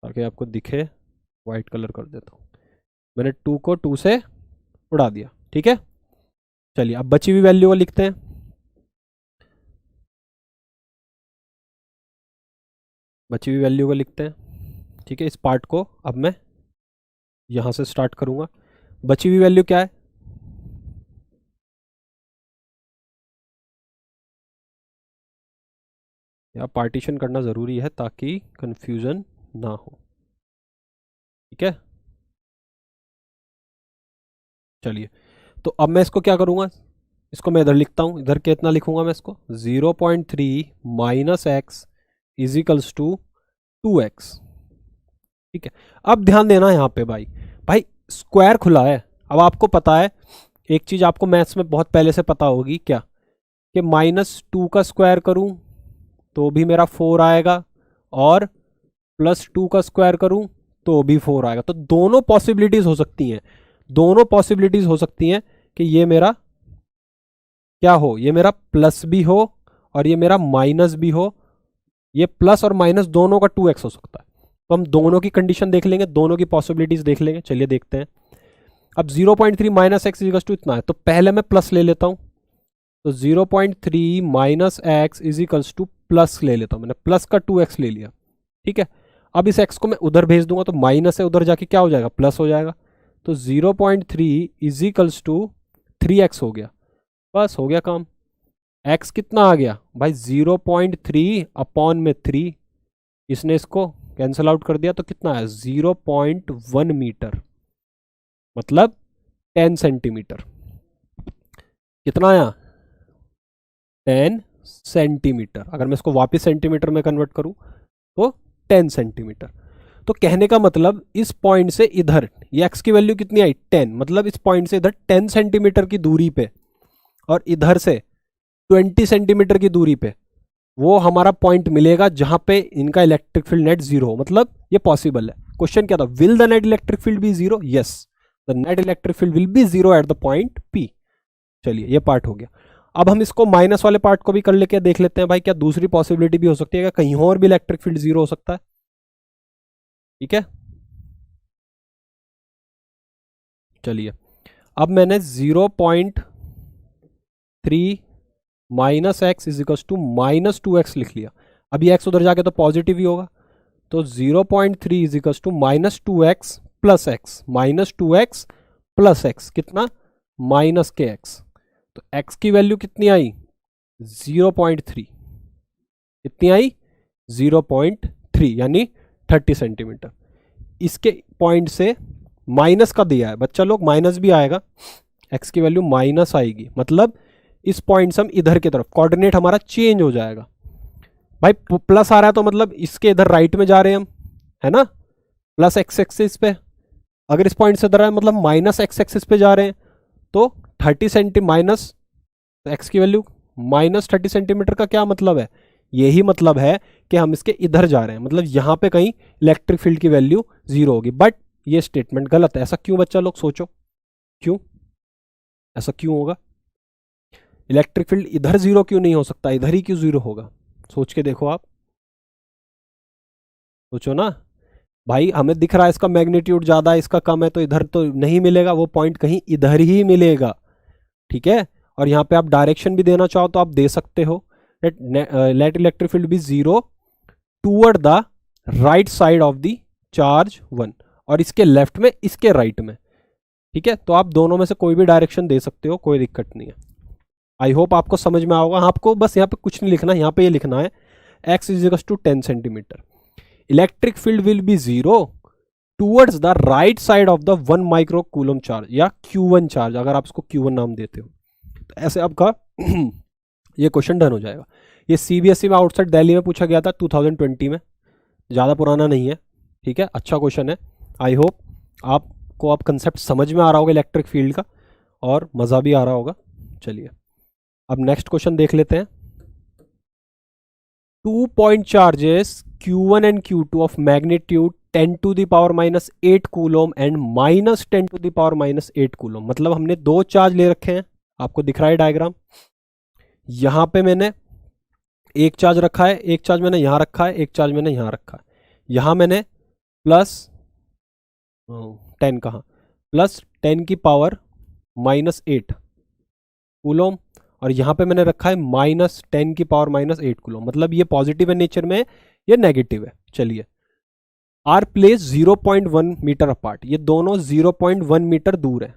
ताकि आपको दिखे, वाइट कलर कर देता हूँ, मैंने 2 को 2 से उड़ा दिया, ठीक है। चलिए अब बची हुई वैल्यू को लिखते हैं, बची हुई वैल्यू को लिखते हैं, ठीक है। इस पार्ट को अब मैं यहां से स्टार्ट करूंगा। बची हुई वैल्यू क्या है, या पार्टीशन करना ज़रूरी है ताकि कंफ्यूजन ना हो, ठीक है। चलिए, तो अब मैं इसको क्या करूंगा, इसको मैं इधर लिखता हूं, इधर कितना लिखूंगा मैं इसको 0.3 minus x equals to 2x, ठीक है। अब ध्यान देना यहाँ पे भाई, भाई स्क्वायर खुला है। अब आपको पता है एक चीज़, आपको मैथ्स में बहुत पहले से पता होगी क्या, कि -2 का स्क्वायर करूं तो भी मेरा 4 आएगा, और +2 का स्क्वायर करूं तो भी 4 आएगा। तो दोनों पॉसिबिलिटीज हो सकती हैं, दोनों पॉसिबिलिटीज हो सकती हैं कि ये मेरा क्या हो, ये मेरा प्लस भी हो और ये मेरा माइनस भी हो, ये प्लस और माइनस दोनों का 2x हो सकता है। तो हम दोनों की कंडीशन देख लेंगे, दोनों की पॉसिबिलिटीज देख लेंगे, चलिए देखते हैं। अब 0.3 माइनस एक्स इजिकल्स टू इतना है, तो पहले मैं प्लस ले लेता हूं, तो 0.3 minus x equals two plus ले लेता हूं, मैंने प्लस का 2x ले लिया, ठीक है। अब इस x को मैं उधर भेज दूंगा तो माइनस है, उधर जाके क्या हो जाएगा, प्लस हो जाएगा, तो 0.3 इजिकल्स टू 3x हो गया, बस हो गया काम। x कितना आ गया भाई 0.3 अपॉन में 3, इसने इसको कैंसिल आउट कर दिया, तो कितना है 0.1 मीटर, मतलब 10 सेंटीमीटर। कितना आया 10 सेंटीमीटर। अगर मैं इसको वापस सेंटीमीटर में कन्वर्ट करूं तो 10 सेंटीमीटर। तो कहने का मतलब इस पॉइंट से इधर ये x की वैल्यू कितनी आई 10, मतलब इस पॉइंट से इधर 10 सेंटीमीटर की दूरी पे और इधर से 20 सेंटीमीटर की दूरी पे वो हमारा पॉइंट मिलेगा जहां पे इनका इलेक्ट्रिक फील्ड नेट जीरो हो, मतलब ये पॉसिबल है। क्वेश्चन क्या था, will the net electric field be zero, yes the net electric field will be zero at the point P। चलिए ये पार्ट हो गया। अब हम इसको माइनस वाले पार्ट को भी कर लेके देख लेते हैं भाई, क्या दूसरी पॉसिबिलिटी भी हो सकती है, क्या कहीं और भी इलेक्ट्रिक फील्ड जीरो हो सकता है, ठीक है। चलिए अब मैंने 0.3 minus x equals to -2x लिख लिया। अब ये x उधर जाके तो पॉजिटिव ही होगा, तो 0.3 is equals to -2x plus x, -2x plus x कितना -kx। तो x की वैल्यू कितनी आई 0.3, कितनी आई 0.3 यानी 30 सेंटीमीटर। इसके पॉइंट से माइनस का दिया है बच्चा लोग, माइनस भी आएगा, x की वैल्यू माइनस आएगी, मतलब इस पॉइंट से हम इधर की तरफ कोऑर्डिनेट हमारा चेंज हो जाएगा। भाई प्लस आ रहा है तो मतलब इसके इधर राइट में जा रहे हैं हम, है ना, प्लस एक्स एक्सिस पे। अगर इस पॉइंट से इधर है मतलब माइनस एक्स एक्सिस पे जा रहे हैं, तो 30 सेंटी माइनस एक्स की वैल्यू माइनस 30 सेंटीमीटर का क्या मतलब है, यही मतलब है कि हम इसके इधर जा रहे हैं, मतलब यहाँ पे कहीं इलेक्ट्रिक फील्ड की वैल्यू 0 होगी। बट ये स्टेटमेंट गलत है। ऐसा क्यों बच्चा लोग, सोचो क्यों, ऐसा क्यों होगा? इलेक्ट्रिक फील्ड इधर 0 क्यों नहीं हो सकता, इधर ही क्यों 0 होगा? सोच के देखो आप, सोचो ना। भाई हमें दिख रहा है इसका मैग्नीट्यूड ज़्यादा है, इसका कम है, तो इधर तो नहीं मिलेगा, वो पॉइंट कहीं इधर ही मिलेगा, ठीक है। और यहाँ पे आप डायरेक्शन भी देना चाहो तो आप दे सकते हो, let electric field be 0 toward the right side of the charge 1, और इसके लेफ्ट में, इसके राइट में, ठीक है। तो आप दोनों में से कोई भी डायरेक्शन दे सकते हो, कोई दिक्कत नहीं है। आई होप आपको समझ में आओगा। आपको बस यहाँ पे कुछ नहीं लिखना, यहाँ पे ये लिखना है x is to 10 centimetre, electric field will be 0 towards the right side of the 1 micro coulomb charge या Q1 चार्ज, अगर आप इसको Q1 नाम देते हो तो ऐसे आपका ये क्वेश्चन डन हो जाएगा। ये CBSE में आउटसाइड दिल्ली में पूछा गया था 2020 में, ज़्यादा पुराना नहीं है, ठीक है, अच्छा क्वेश्चन है। आई होप आपको अब कंसेप्ट समझ में आ रहा होगा इलेक्ट्रिक फील्ड का, और मज़ा भी आ रहा होगा। चलिए अब नेक्स्ट क्वेश्चन देख लेते हैं। 2 point charges Q1 and Q2 of magnitude 10 to the power minus 8 coulomb and minus 10 to the power minus 8 coulomb, मतलब हमने दो चार्ज ले रखे हैं, आपको दिख रहा है डायग्राम। यहाँ पे मैंने एक चार्ज रखा है, एक चार्ज मैंने यहाँ रखा है, एक चार्ज मैंने यहाँ रखा है। यहाँ मैंने प्लस 10 कहाँ, प्लस 10 की पावर माइनस 8 कूलोम, और यहाँ पे मैंने रखा है माइनस 10 की पावर माइनस 8 कूलोम, मतलब ये पॉजिटिव है नेचर में, ये नेगेटिव है। चलिए आर प्लेस 0.1 मीटर अपार्ट, ये दोनों 0.1 मीटर दूर है,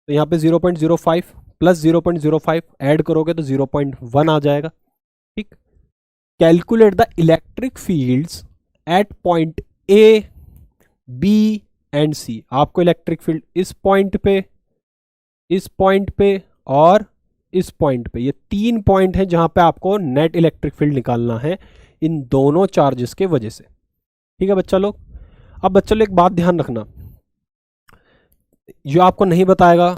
तो यहाँ पे 0.05 प्लस 0.05 ऐड करोगे तो 0.1 आ जाएगा, ठीक। Calculate the electric fields at point A B and C, आपको इलेक्ट्रिक फील्ड इस पॉइंट पे, इस पॉइंट पे और इस पॉइंट पे, ये 3 पॉइंट है जहां पे आपको नेट इलेक्ट्रिक फील्ड निकालना है इन दोनों चार्जेस के वजह से, ठीक है बच्चा लोग। अब बच्चा लोग एक बात ध्यान रखना, जो आपको नहीं बताएगा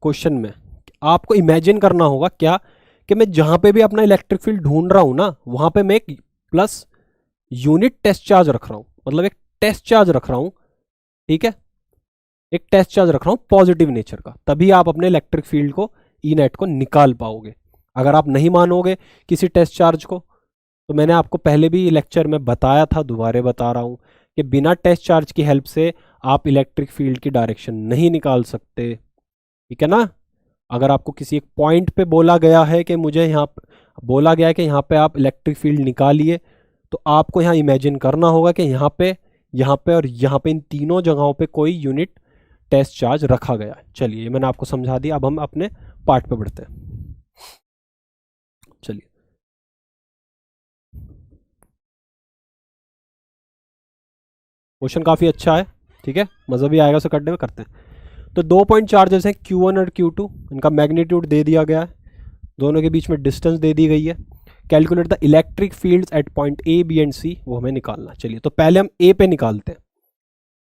क्वेश्चन में, आपको इमेजिन करना होगा क्या, कि मैं जहां पे भी अपना इलेक्ट्रिक फील्ड ढूंढ रहा हूं ना, वहां पे मैं एक प्लस यूनिट टेस्ट चार्ज रख रहा हूं, मतलब एक टेस्ट चार्ज रख रहा हूं, ठीक है, एक टेस्ट चार्ज रख रहा हूं पॉजिटिव नेचर का, तभी आप अपने इलेक्ट्रिक फील्ड को, ई नेट को निकाल पाओगे। अगर आप नहीं मानोगे किसी टेस्ट चार्ज को, तो मैंने आपको पहले भी लेक्चर में बताया था, दोबारा बता रहा हूं कि बिना टेस्ट चार्ज की हेल्प से आप इलेक्ट्रिक फील्ड की डायरेक्शन नहीं निकाल सकते, ठीक है ना। अगर आपको किसी एक पॉइंट पे बोला गया है कि मुझे यहाँ बोला गया है कि यहाँ पे आप इलेक्ट्रिक फील्ड निकालिए, तो आपको यहाँ इमेजिन करना होगा कि यहाँ पे और यहाँ पे, इन तीनों जगहों पे कोई यूनिट टेस्ट चार्ज रखा गया है। चलिए ये मैंने आपको समझा दिया, अब हम अपने पार्ट पे बढ़ते हैं। चलिए क्वेश्चन काफ़ी अच्छा है, ठीक है, मज़ा भी आएगा उसे करने में, करते हैं। तो 2 पॉइंट चार्जेस हैं Q1 और Q2, इनका मैग्नीट्यूड दे दिया गया है, दोनों के बीच में डिस्टेंस दे दी गई है। Calculate the electric fields at point A B and C, वो हमें निकालना। चलिए तो पहले हम ए पे निकालते हैं।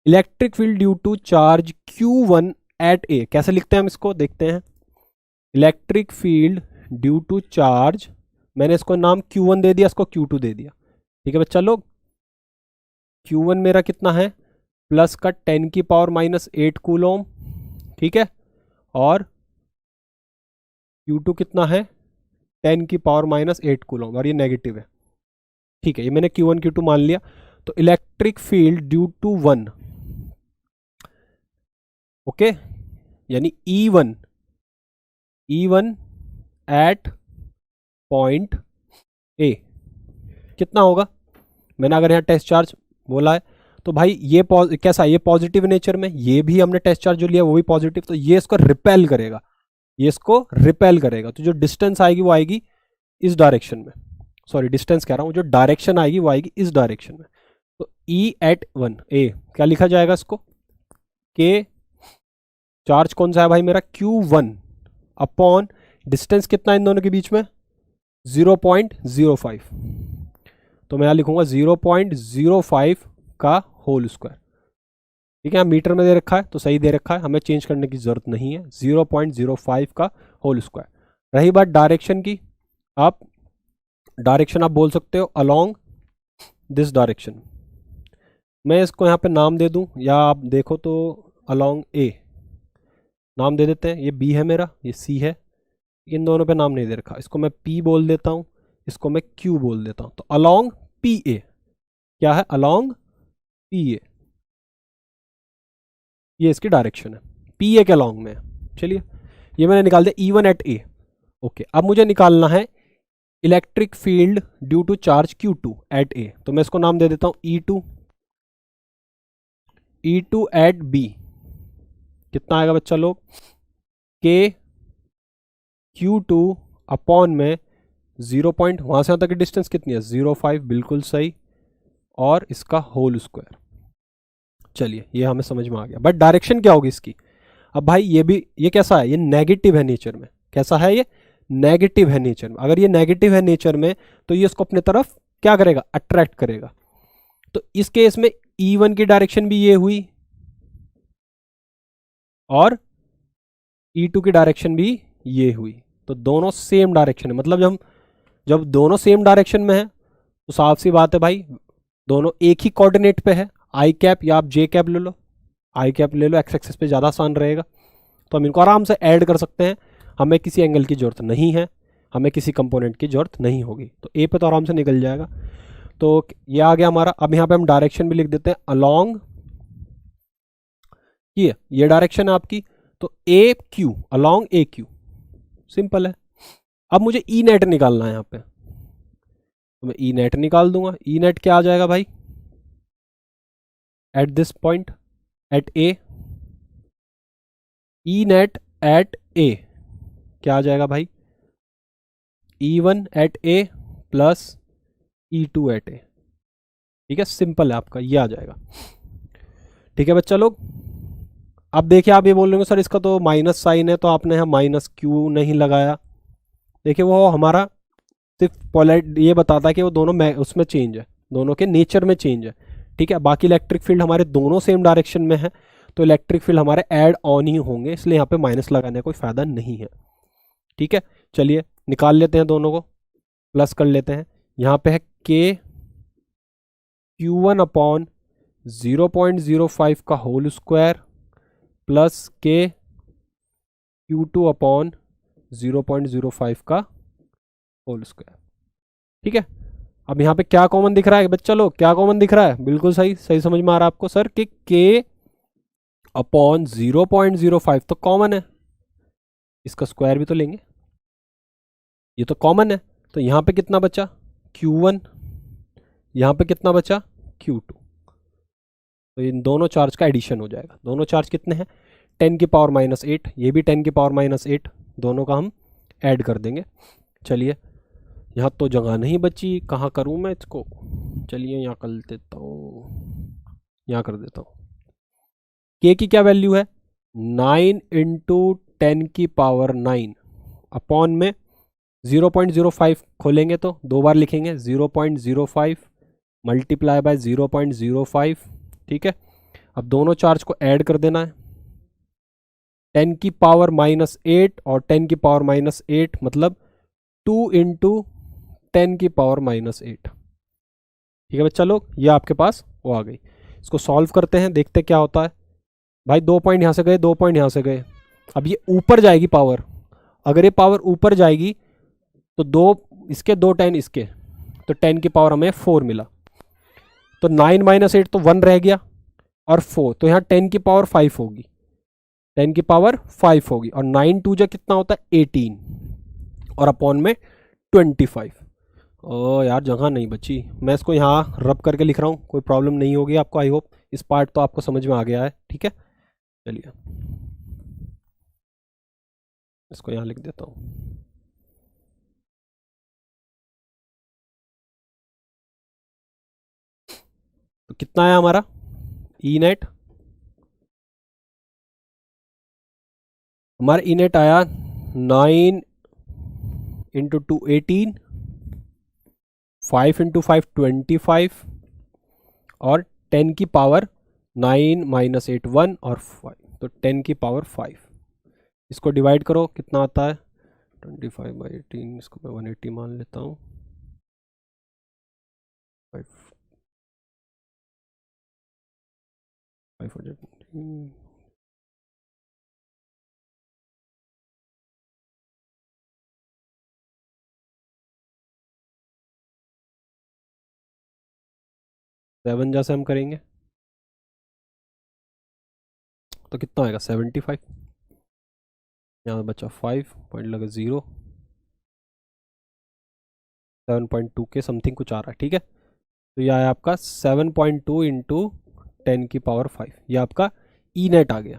Electric field due to charge Q1 at A, कैसे लिखते हैं हम इसको, देखते हैं। Electric field due to charge, मैंने इसको नाम Q1 दे दिया, इसको Q2 दे दिया, ठीक है बच्चा लोग। Q1 मेरा कितना है, प्लस का 10 की पावर माइनस 8 कूलोम, ठीक है, और Q2 कितना है, 10 की पावर माइनस 8 कूलोम, और ये नेगेटिव है, ठीक है, ये मैंने Q1 Q2 मान लिया। तो electric field due to 1, okay, यानी E1 एट पॉइंट ए कितना होगा, मैंने अगर यहाँ टेस्ट चार्ज बोला है तो भाई ये कैसा, ये पॉजिटिव नेचर में, ये भी हमने टेस्ट चार्ज जो लिया वो भी पॉजिटिव, तो ये इसको रिपेल करेगा, ये इसको रिपेल करेगा, तो जो डिस्टेंस आएगी वो आएगी इस डायरेक्शन में, सॉरी डिस्टेंस कह रहा हूँ, जो डायरेक्शन आएगी वो आएगी इस डायरेक्शन में। तो ई एट वन ए क्या लिखा जाएगा इसको, के चार्ज कौन सा है भाई मेरा, Q1 अपॉन डिस्टेंस कितना इन दोनों के बीच में 0.05, तो मैं यहाँ लिखूंगा 0.05 का होल स्क्वायर। ठीक है, यहाँ मीटर में दे रखा है तो सही दे रखा है, हमें चेंज करने की जरूरत नहीं है, 0.05 का होल स्क्वायर। रही बात डायरेक्शन की, आप डायरेक्शन आप बोल सकते हो अलोंग दिस डायरेक्शन, मैं इसको यहाँ पे नाम दे दूँ, या आप देखो तो अलोंग ए नाम दे देते हैं, ये बी है मेरा, ये सी है, इन दोनों पे नाम नहीं दे रखा, इसको मैं पी बोल देता हूँ, इसको मैं क्यू बोल देता हूँ। तो अलोंग पी ए, क्या है अलोंग पी ए, ये इसकी डायरेक्शन है, पी ए के अलोंग में है। चलिए ये मैंने निकाल दिया E1 एट ए। ओके, अब मुझे निकालना है electric field due to charge Q2 at A, तो मैं इसको नाम दे देता हूँ E2 एट बी। कितना आएगा बच्चा लोग, के Q2 अपॉन में 0 पॉइंट, वहां से यहाँ तक की डिस्टेंस कितनी है 0.5, बिल्कुल सही, और इसका होल स्क्वायर। चलिए ये हमें समझ में आ गया, बट डायरेक्शन क्या होगी इसकी। अब भाई ये भी, ये कैसा है, ये नेगेटिव है नेचर में, कैसा है ये नेगेटिव है नेचर में। अगर ये नेगेटिव है नेचर में तो ये इसको अपने तरफ क्या करेगा, अट्रैक्ट करेगा। तो इस केस में E1 की डायरेक्शन भी ये हुई और E2 की डायरेक्शन भी ये हुई, तो दोनों सेम डायरेक्शन है। मतलब जब दोनों सेम डायरेक्शन में है तो साफ सी बात है भाई, दोनों एक ही कोऑर्डिनेट पे है, आई कैप या आप जे कैप ले लो, आई कैप ले लो, एक्स एक्सिस पे ज़्यादा आसान रहेगा। तो हम इनको आराम से ऐड कर सकते हैं, हमें किसी एंगल की ज़रूरत नहीं है, हमें किसी कंपोनेंट की ज़रूरत नहीं होगी, तो ए पे तो आराम से निकल जाएगा। तो ये आ गया हमारा। अब यहाँ पे हम डायरेक्शन भी लिख देते हैं अलोंग, ये डायरेक्शन है आपकी, तो ए क्यू, अलोंग ए क्यू, सिंपल है। अब मुझे ई नेट निकालना है यहाँ पे, तो मैं ई नेट निकाल दूंगा। ई नेट क्या आ जाएगा भाई, at this point at A, E net at A क्या आ जाएगा भाई, E1 at A plus E2 at A. ठीक है, सिंपल है आपका, ये आ जाएगा। ठीक है बच्चा लोग, अब देखिए आप ये बोल रहे हो सर इसका तो माइनस साइन है, तो आपने यहाँ माइनस क्यू नहीं लगाया। देखिए वो हमारा सिर्फ पोलैरिटी ये बताता है कि वो दोनों उसमें चेंज है, दोनों के नेचर में चेंज है। ठीक है, बाकी इलेक्ट्रिक फील्ड हमारे दोनों सेम डायरेक्शन में है, तो इलेक्ट्रिक फील्ड हमारे ऐड ऑन ही होंगे, इसलिए यहाँ पे माइनस लगाने का कोई फ़ायदा नहीं है। ठीक है, चलिए निकाल लेते हैं, दोनों को प्लस कर लेते हैं। यहाँ पे है के Q1 अपॉन 0.05 का होल स्क्वायर प्लस के Q2 अपॉन 0.05 का होल स्क्वायर। ठीक है, अब यहाँ पे क्या कॉमन दिख रहा है बच्चा लोग, क्या कॉमन दिख रहा है, बिल्कुल सही सही समझ में आ रहा है आपको सर कि के अपॉन 0.05 तो कॉमन है, इसका स्क्वायर भी तो लेंगे, ये तो कॉमन है। तो यहाँ पे कितना बचा Q1, यहाँ पे कितना बचा Q2, तो इन दोनों चार्ज का एडिशन हो जाएगा। दोनों चार्ज कितने हैं 10 की पावर -8, ये भी 10 की पावर -8, दोनों का हम ऐड कर देंगे। चलिए यहाँ तो जगह नहीं बची, कहाँ करूँ मैं इसको, चलिए यहाँ कर देता हूँ, यहाँ कर देता हूँ। के की क्या वैल्यू है 9 × 10 की पावर 9 अपॉन में 0.05 खोलेंगे तो दो बार लिखेंगे 0.05 मल्टीप्लाई बाय 0.05। ठीक है, अब दोनों चार्ज को ऐड कर देना है, 10 की पावर -8 और 10 की पावर -8 मतलब 2 × 10 की पावर -8। ठीक है बच्चा लोग, ये आपके पास वो आ गई। इसको सॉल्व करते हैं, देखते क्या होता है। भाई 2 पॉइंट यहाँ से गए, 2 पॉइंट यहाँ से गए, अब ये ऊपर जाएगी पावर, अगर ये पावर ऊपर जाएगी तो 2 इसके 2 10 इसके, तो 10 की पावर हमें 4 मिला, तो 9 - 8 तो 1 रह गया और 4, तो यहाँ 10 की पावर 5 होगी, 10 की पावर 5 होगी, और 9 2 जा कितना होता है 18 और अपॉन में 25। ओ यार जगह नहीं बची, मैं इसको यहाँ रब करके लिख रहा हूँ, कोई प्रॉब्लम नहीं होगी आपको, आई होप इस पार्ट तो आपको समझ में आ गया है। ठीक है, चलिए इसको यहाँ लिख देता हूँ। तो कितना आया हमारा ई नेट? हमारा ई नेट आया 9 इंटू 2 18, 5 इंटू 5 25, और 10 की पावर 9 माइनस 8 1 और 5, तो 10 की पावर 5। इसको डिवाइड करो, कितना आता है 25/18, इसको मैं 180 मान लेता हूँ। 500 7 जैसे हम करेंगे तो कितना आएगा 75। यहाँ बचा 5 पॉइंट लगा 0, 7.2 के समथिंग कुछ आ रहा है, ठीक है। तो यह है आपका 7.2 इंटू 10 की पावर 5, ये आपका ई नेट आ गया,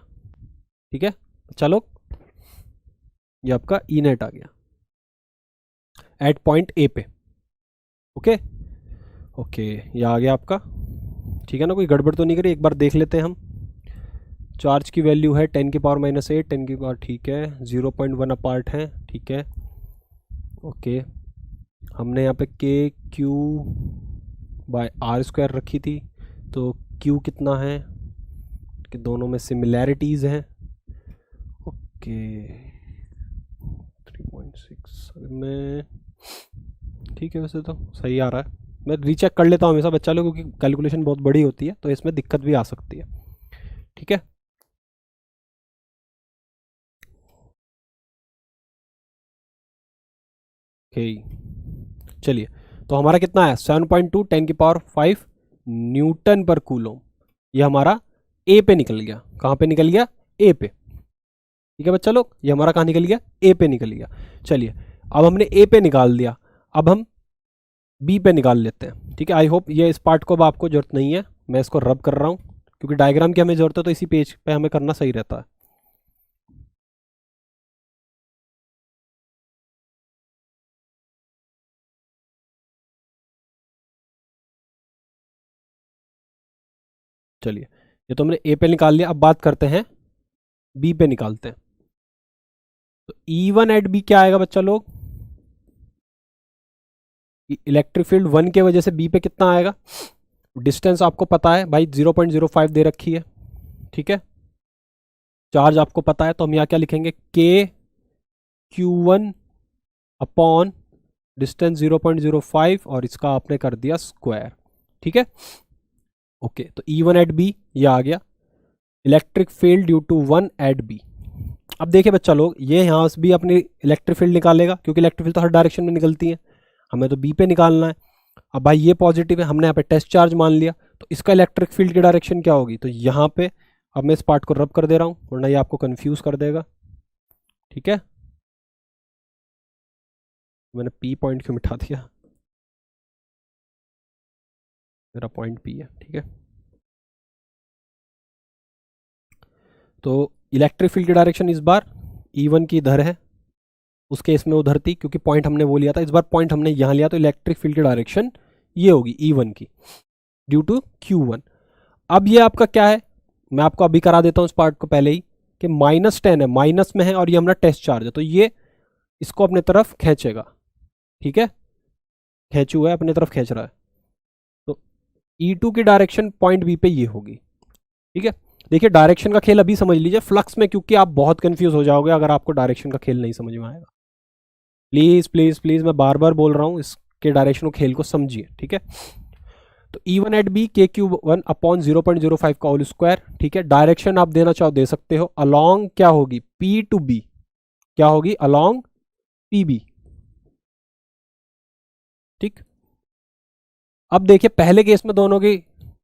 ठीक है। चलो ये आपका ई नेट आ गया एट पॉइंट ए पे। ओके ओके, ये आ गया आपका, ठीक है ना। कोई गड़बड़ तो नहीं करी, एक बार देख लेते हैं हम। चार्ज की वैल्यू है 10 की पावर माइनस 8, 10 की पावर, ठीक है, 0.1 अपार्ट है, ठीक है। ओके, हमने यहाँ पे के क्यू बाय आर स्क्वायर रखी थी, तो क्यू कितना है कि दोनों में सिमिलैरिटीज़ हैं। ओके 3.6 में, ठीक है, वैसे तो सही आ रहा है। मैं रीचेक कर लेता हूँ हमेशा बच्चा लोग, क्योंकि कैलकुलेशन बहुत बड़ी होती है तो इसमें दिक्कत भी आ सकती है, ठीक है। ओके चलिए, तो हमारा कितना है 7.2 10 की पावर 5 न्यूटन पर कूलोम। ये हमारा ए पे निकल गया। कहाँ पे निकल गया? ए पे, ठीक है बच्चा लोग। ये हमारा कहाँ निकल गया? ए पे निकल गया। चलिए, अब हमने ए पे निकाल दिया, अब हम बी पे निकाल लेते हैं, ठीक है। आई होप ये इस पार्ट को अब आपको जरूरत नहीं है, मैं इसको रब कर रहा हूँ, क्योंकि डायग्राम की हमें जरूरत है तो इसी पेज पे हमें करना सही रहता है। चलिए, ये तो हमने ए पे निकाल लिया, अब बात करते हैं बी पे निकालते हैं। तो E1 एट बी क्या आएगा बच्चा लोग? इलेक्ट्रिक फील्ड 1 के वजह से बी पे कितना आएगा? डिस्टेंस आपको पता है भाई, 0.05 दे रखी है, ठीक है। चार्ज आपको पता है, तो हम यहाँ क्या लिखेंगे? के Q1 अपॉन डिस्टेंस 0.05, और इसका आपने कर दिया स्क्वायर, ठीक है। ओके, तो E1 एट बी ये आ गया, electric field due to 1 at b. अब देखिए बच्चा लोग, ये यहाँ से भी अपनी इलेक्ट्रिक फील्ड निकालेगा, क्योंकि इलेक्ट्रिक फील्ड तो हर डायरेक्शन में निकलती है, हमें तो बी पे निकालना है। अब भाई ये पॉजिटिव है, हमने यहाँ पे टेस्ट चार्ज मान लिया, तो इसका इलेक्ट्रिक फील्ड की डायरेक्शन क्या होगी? तो यहाँ पे अब मैं इस पार्ट को रब कर दे रहा हूँ, वरना ये आपको कंफ्यूज कर देगा, ठीक है। मैंने पी पॉइंट क्यों मिटा दिया? मेरा पॉइंट पी है, ठीक है। तो इलेक्ट्रिक फील्ड की डायरेक्शन इस बार E1 की इधर है, उस केस में उधर थी, क्योंकि पॉइंट हमने वो लिया था। इस बार पॉइंट हमने यहाँ लिया, तो इलेक्ट्रिक फील्ड की डायरेक्शन ये होगी E1 की, ड्यू टू Q1। अब ये आपका क्या है, मैं आपको अभी करा देता हूँ इस पार्ट को पहले ही, कि -10 है, माइनस में है, और ये हमारा टेस्ट चार्ज है, तो ये इसको अपने तरफ खींचेगा, ठीक है। खींचू हुआ है, अपने तरफ खींच रहा है, तो E2 की डायरेक्शन पॉइंट बी पे ये होगी, ठीक है। देखिए, डायरेक्शन का खेल अभी समझ लीजिए, फ्लक्स में क्योंकि आप बहुत कंफ्यूज हो जाओगे अगर आपको डायरेक्शन का खेल नहीं समझ में आएगा। प्लीज प्लीज प्लीज, मैं बार बार बोल रहा हूँ, इसके डायरेक्शन खेल को समझिए, ठीक है। तो E1 eight B KQ1 upon 0.05 का होल स्क्वायर, ठीक है। डायरेक्शन आप देना चाहो दे सकते हो, अलोंग क्या होगी? P टू B, क्या होगी? अलोंग PB, ठीक। अब देखिए, पहले केस में दोनों की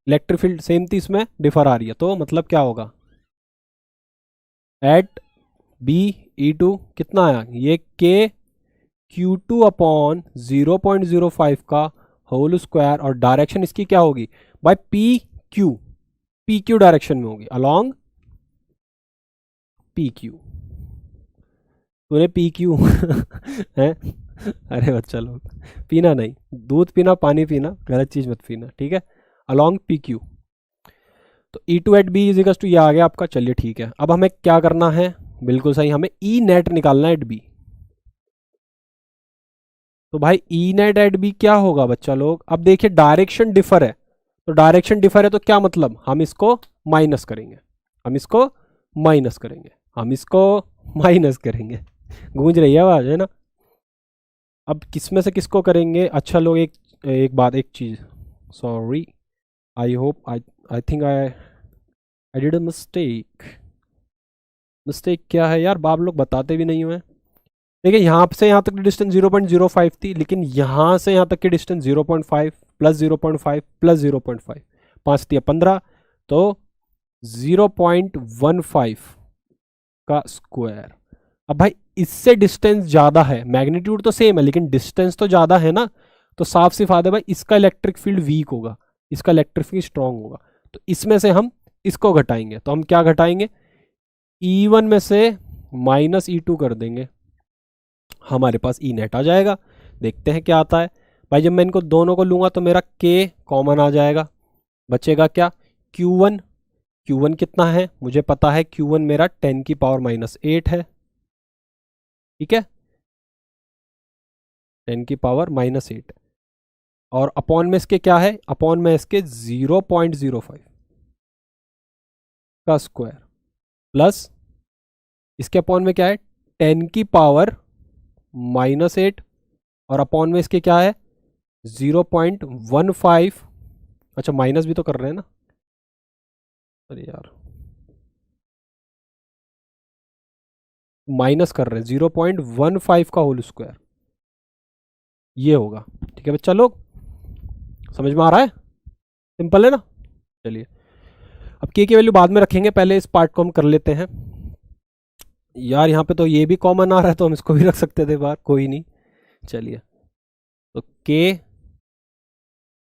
इलेक्ट्रिक फील्ड सेम थी, इसमें डिफर आ रही है, तो मतलब क्या होगा? एट बी E2 कितना आया? ये KQ2 अपॉन 0.05 का होल स्क्वायर, और डायरेक्शन इसकी क्या होगी भाई? PQ डायरेक्शन में होगी, अलोंग PQ। तूने PQ है? अरे बच्चा लोग, पीना नहीं, दूध पीना, पानी पीना, गलत चीज मत पीना, ठीक है। Along P Q. तो E two at B is equal to ये आ गया आपका। चलिए ठीक है, अब हमें क्या करना है, बिल्कुल सही, हमें ई नेट निकालना है एट बी। तो भाई ई नेट एट बी क्या होगा बच्चा लोग, अब देखिए डायरेक्शन डिफर है, तो डायरेक्शन डिफर है तो क्या मतलब, हम इसको माइनस करेंगे, हम इसको माइनस करेंगे, हम इसको माइनस करेंगे। गूंज रही है आवाज है ना। अब किस में से किसको करेंगे, अच्छा लोग एक एक बात, एक चीज़, sorry, I hope I think I did a mistake. Mistake क्या है यार, बाप लोग बताते भी नहीं हुए। देखिए यहाँ से यहाँ तक की डिस्टेंस 0.05 थी, लेकिन यहाँ से यहाँ तक की डिस्टेंस 0.5 प्लस 0.5 प्लस 0.5, 5 दिया 15, तो 0.15 का स्क्वायर। अब भाई इससे डिस्टेंस ज़्यादा है, मैग्नीट्यूड तो सेम है लेकिन डिस्टेंस तो ज़्यादा है ना, तो साफ सी बात है भाई इसका इलेक्ट्रिक फील्ड वीक होगा, इसका इलेक्ट्रिक फील्ड स्ट्रांग होगा। तो इसमें से हम इसको घटाएंगे, तो हम क्या घटाएंगे, E1 में से माइनस E2 कर देंगे, हमारे पास ई नेट आ जाएगा। देखते हैं क्या आता है भाई, जब मैं इनको दोनों को लूँगा तो मेरा K कॉमन आ जाएगा, बचेगा क्या, Q1। Q1 कितना है मुझे पता है, Q1 मेरा 10 की पावर माइनस 8 है, ठीक है, 10 की पावर माइनस 8, और अपॉन में इसके क्या है, अपॉन में इसके 0.05 का स्क्वायर, प्लस इसके अपॉन में क्या है 10 की पावर माइनस 8, और अपॉन में इसके क्या है 0.15, अच्छा माइनस भी तो कर रहे हैं ना, अरे यार माइनस कर रहे हैं 0.15 का होल स्क्वायर, ये होगा। ठीक है बच्चा लोग, समझ में आ रहा है, सिंपल है ना। चलिए अब के की वैल्यू बाद में रखेंगे, पहले इस पार्ट को हम कर लेते हैं। यार यहाँ पे तो ये भी कॉमन आ रहा है, तो हम इसको भी रख सकते थे बाहर, कोई नहीं। चलिए तो के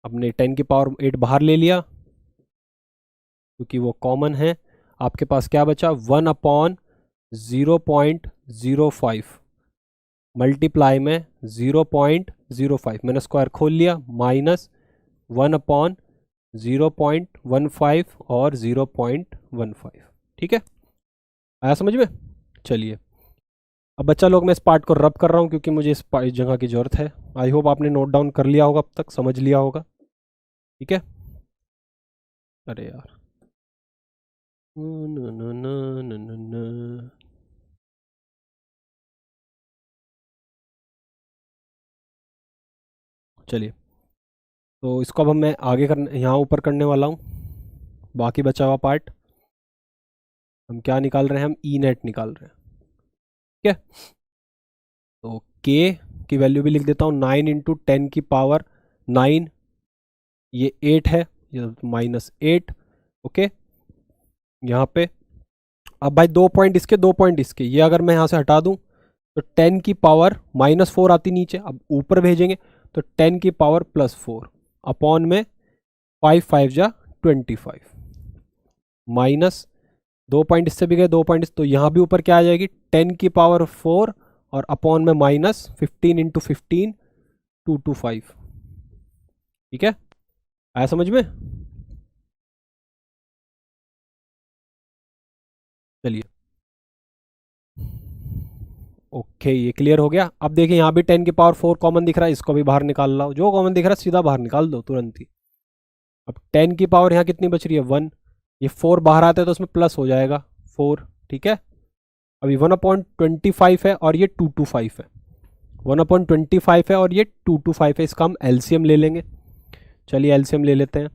अपने 10 की पावर 8 बाहर ले लिया क्योंकि वो कॉमन है। आपके पास क्या बचा, 1/0.05 मल्टीप्लाई में 0.05, मैंने स्क्वायर खोल लिया, माइनस 1/0.15 और 0.15, ठीक है, आया समझ में। चलिए अब बच्चा लोग मैं इस पार्ट को रब कर रहा हूँ क्योंकि मुझे इस जगह की ज़रूरत है। आई होप आपने नोट डाउन कर लिया होगा, अब तक समझ लिया होगा, ठीक है। अरे यार न, न, न, न, न, न। चलिए तो इसको अब मैं आगे करने, यहाँ ऊपर करने वाला हूँ, बाकी बचा हुआ पार्ट हम क्या निकाल रहे हैं, हम ई नेट निकाल रहे हैं, ठीक है। तो के की वैल्यू भी लिख देता हूँ, 9 इंटू 10 की पावर 9, ये 8 है, ये माइनस 8, ओके। यहाँ पे अब भाई 2 पॉइंट इसके, 2 पॉइंट इसके, ये अगर मैं यहाँ से हटा दूँ तो 10 की पावर -4 आती नीचे, अब ऊपर भेजेंगे तो 10 की पावर +4 अपॉन में 5 5 जा 25, माइनस 2 पॉइंट इससे भी गए, 2 पॉइंट, तो यहाँ भी ऊपर क्या आ जाएगी 10 की पावर 4 और अपॉन में माइनस 15 इंटू 15 225, ठीक है, आया समझ में। चलिए ओके ये क्लियर हो गया। अब देखिए यहाँ भी 10 की पावर 4 कॉमन दिख रहा है, इसको भी बाहर निकाल लो, जो कॉमन दिख रहा है सीधा बाहर निकाल दो तुरंत ही। अब 10 की पावर यहाँ कितनी बच रही है 1, ये 4 बाहर आता है तो उसमें प्लस हो जाएगा 4, ठीक है। अभी 1/25 है और ये 225 है, 1/25 है और ये 225 है, इसका हम एलसीएम ले लेंगे। चलिए एलसीएम ले लेते हैं,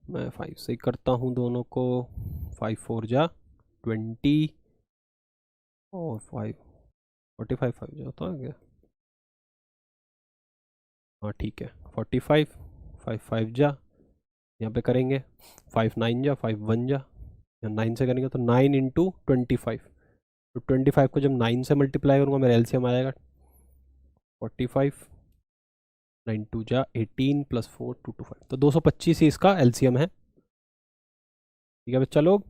मैं 5 से करता हूँ दोनों को, 5 4 जा 20 और 5 45 5 जा होता है क्या, हाँ ठीक है 45 5 5 जा, यहाँ पे करेंगे 5 9 जा 5 1 जा, यहाँ 9 से करेंगे तो 9 इंटू 25, तो 25 को जब 9 से मल्टीप्लाई करूँगा मेरा एलसीएम आ जाएगा 45, 9 2 जा 18 + 4 225, तो 225 ही इसका एलसीएम है, ठीक है बच्चा लोग।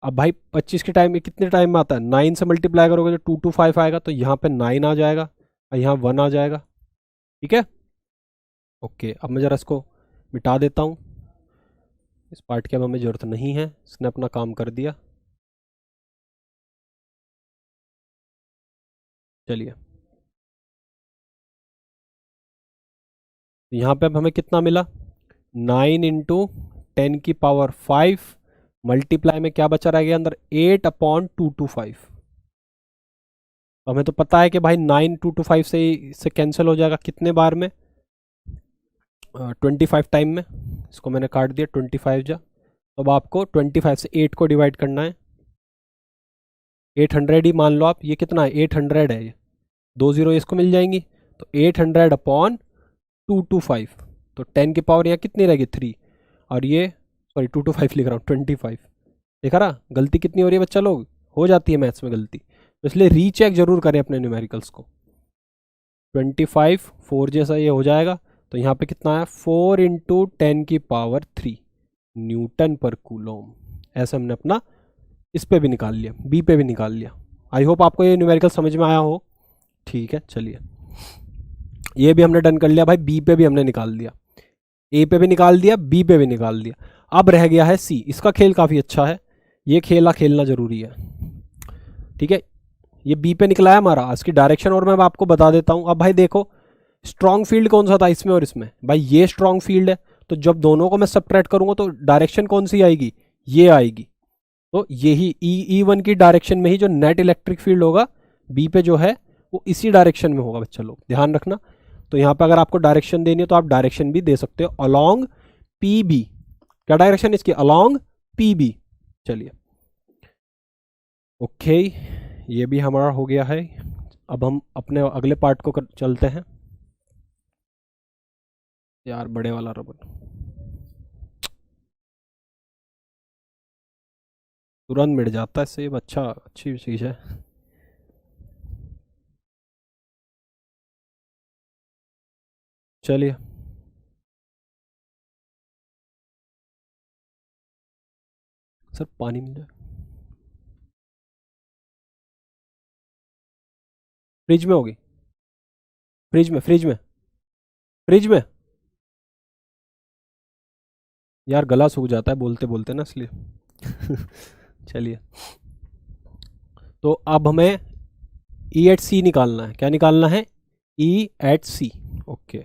अब भाई 25 के टाइम में कितने टाइम में आता है, 9 से मल्टीप्लाई करोगे तो 225 आएगा, तो यहाँ पे 9 आ जाएगा और यहाँ 1 आ जाएगा, ठीक है। ओके, अब मैं ज़रा इसको मिटा देता हूँ। इस पार्ट की अब हमें ज़रूरत नहीं है, इसने अपना काम कर दिया। चलिए, यहाँ पे अब हमें कितना मिला, 9 × 10⁵ मल्टीप्लाई में क्या बचा रह गया अंदर, 8/225। हमें तो पता है कि भाई 9 2 to 5 से इससे कैंसिल हो जाएगा कितने बार में, 25 टाइम में। इसको मैंने काट दिया 25 जा। अब आपको 25 से 8 को डिवाइड करना है। 800 ही मान लो आप, ये कितना है, 800 है, ये 2 0 इसको मिल जाएंगी। तो 800/225, तो 10 की पावर यहाँ कितनी रहेगी, 3। और ये सॉरी 2 to 5 लिख रहा हूँ, 25। देखा रहा गलती कितनी हो रही है बच्चा लोग, हो जाती है मैथ्स में गलती, तो इसलिए रीचेक जरूर करें अपने न्यूमेरिकल्स को। 25 4 जैसा ये हो जाएगा, तो यहाँ पे कितना है, 4 × 10⁻³ न्यूटन पर कूलोम। ऐसे हमने अपना इस पे भी निकाल लिया, बी पे भी निकाल लिया। आई होप आपको ये न्यूमेरिकल समझ में आया हो। ठीक है, चलिए ये भी हमने डन कर लिया भाई, बी पे भी हमने निकाल दिया, ए पे भी निकाल दिया, बी पे भी निकाल दिया। अब रह गया है सी। इसका खेल काफ़ी अच्छा है, ये खेला खेलना ज़रूरी है। ठीक है, ये बी पे निकला है हमारा। इसकी डायरेक्शन और मैं आपको बता देता हूँ। अब भाई देखो, स्ट्रॉन्ग फील्ड कौन सा था इसमें और इसमें, भाई ये स्ट्रॉन्ग फील्ड है, तो जब दोनों को मैं सब्ट्रैक्ट करूँगा तो डायरेक्शन कौन सी आएगी, ये आएगी। तो यही E1 की डायरेक्शन में ही जो नेट इलेक्ट्रिक फील्ड होगा बी पे जो है वो इसी डायरेक्शन में होगा बच्चा लोग, ध्यान रखना। तो यहाँ पे अगर आपको डायरेक्शन देनी है तो आप डायरेक्शन भी दे सकते हो, अलोंग PB। क्या डायरेक्शन इसकी, अलोंग PB। चलिए ओके, ये भी हमारा हो गया है। अब हम अपने अगले पार्ट को चलते हैं। यार बड़े वाला रबड़ तुरंत मिट जाता है, इससे अच्छा अच्छी चीज़ है। चलिए सर पानी मिल जाए, फ्रिज में होगी, फ्रिज में फ्रिज में फ्रिज में। यार गला सूख जाता है बोलते बोलते ना, इसलिए चलिए, तो अब हमें E@C निकालना है। क्या निकालना है, E@C। ओके,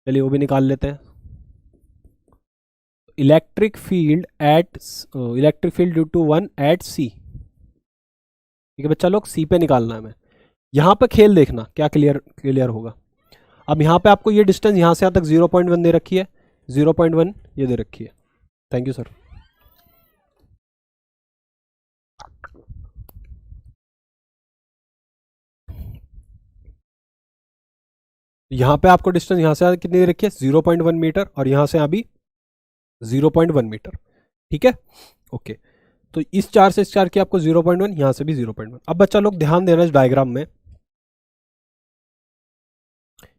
चलिए वो भी निकाल लेते हैं। Electric field due to 1 at C. ठीक है बच्चा लोग, सी पे निकालना है हमें। यहाँ पे खेल देखना क्या क्लियर क्लियर होगा। अब यहाँ पे आपको ये डिस्टेंस यहाँ से यहाँ तक 0.1 दे रखी है, 0.1 ये दे रखी है। Thank you sir. यहाँ पे आपको डिस्टेंस यहाँ से कितनी दे रखी है, 0.1 मीटर, और यहाँ से यहाँ भी 0.1 मीटर। ठीक है ओके, तो इस चार से इस चार की आपको 0.1, यहाँ से भी 0.1। अब बच्चा लोग ध्यान देना इस डायग्राम में,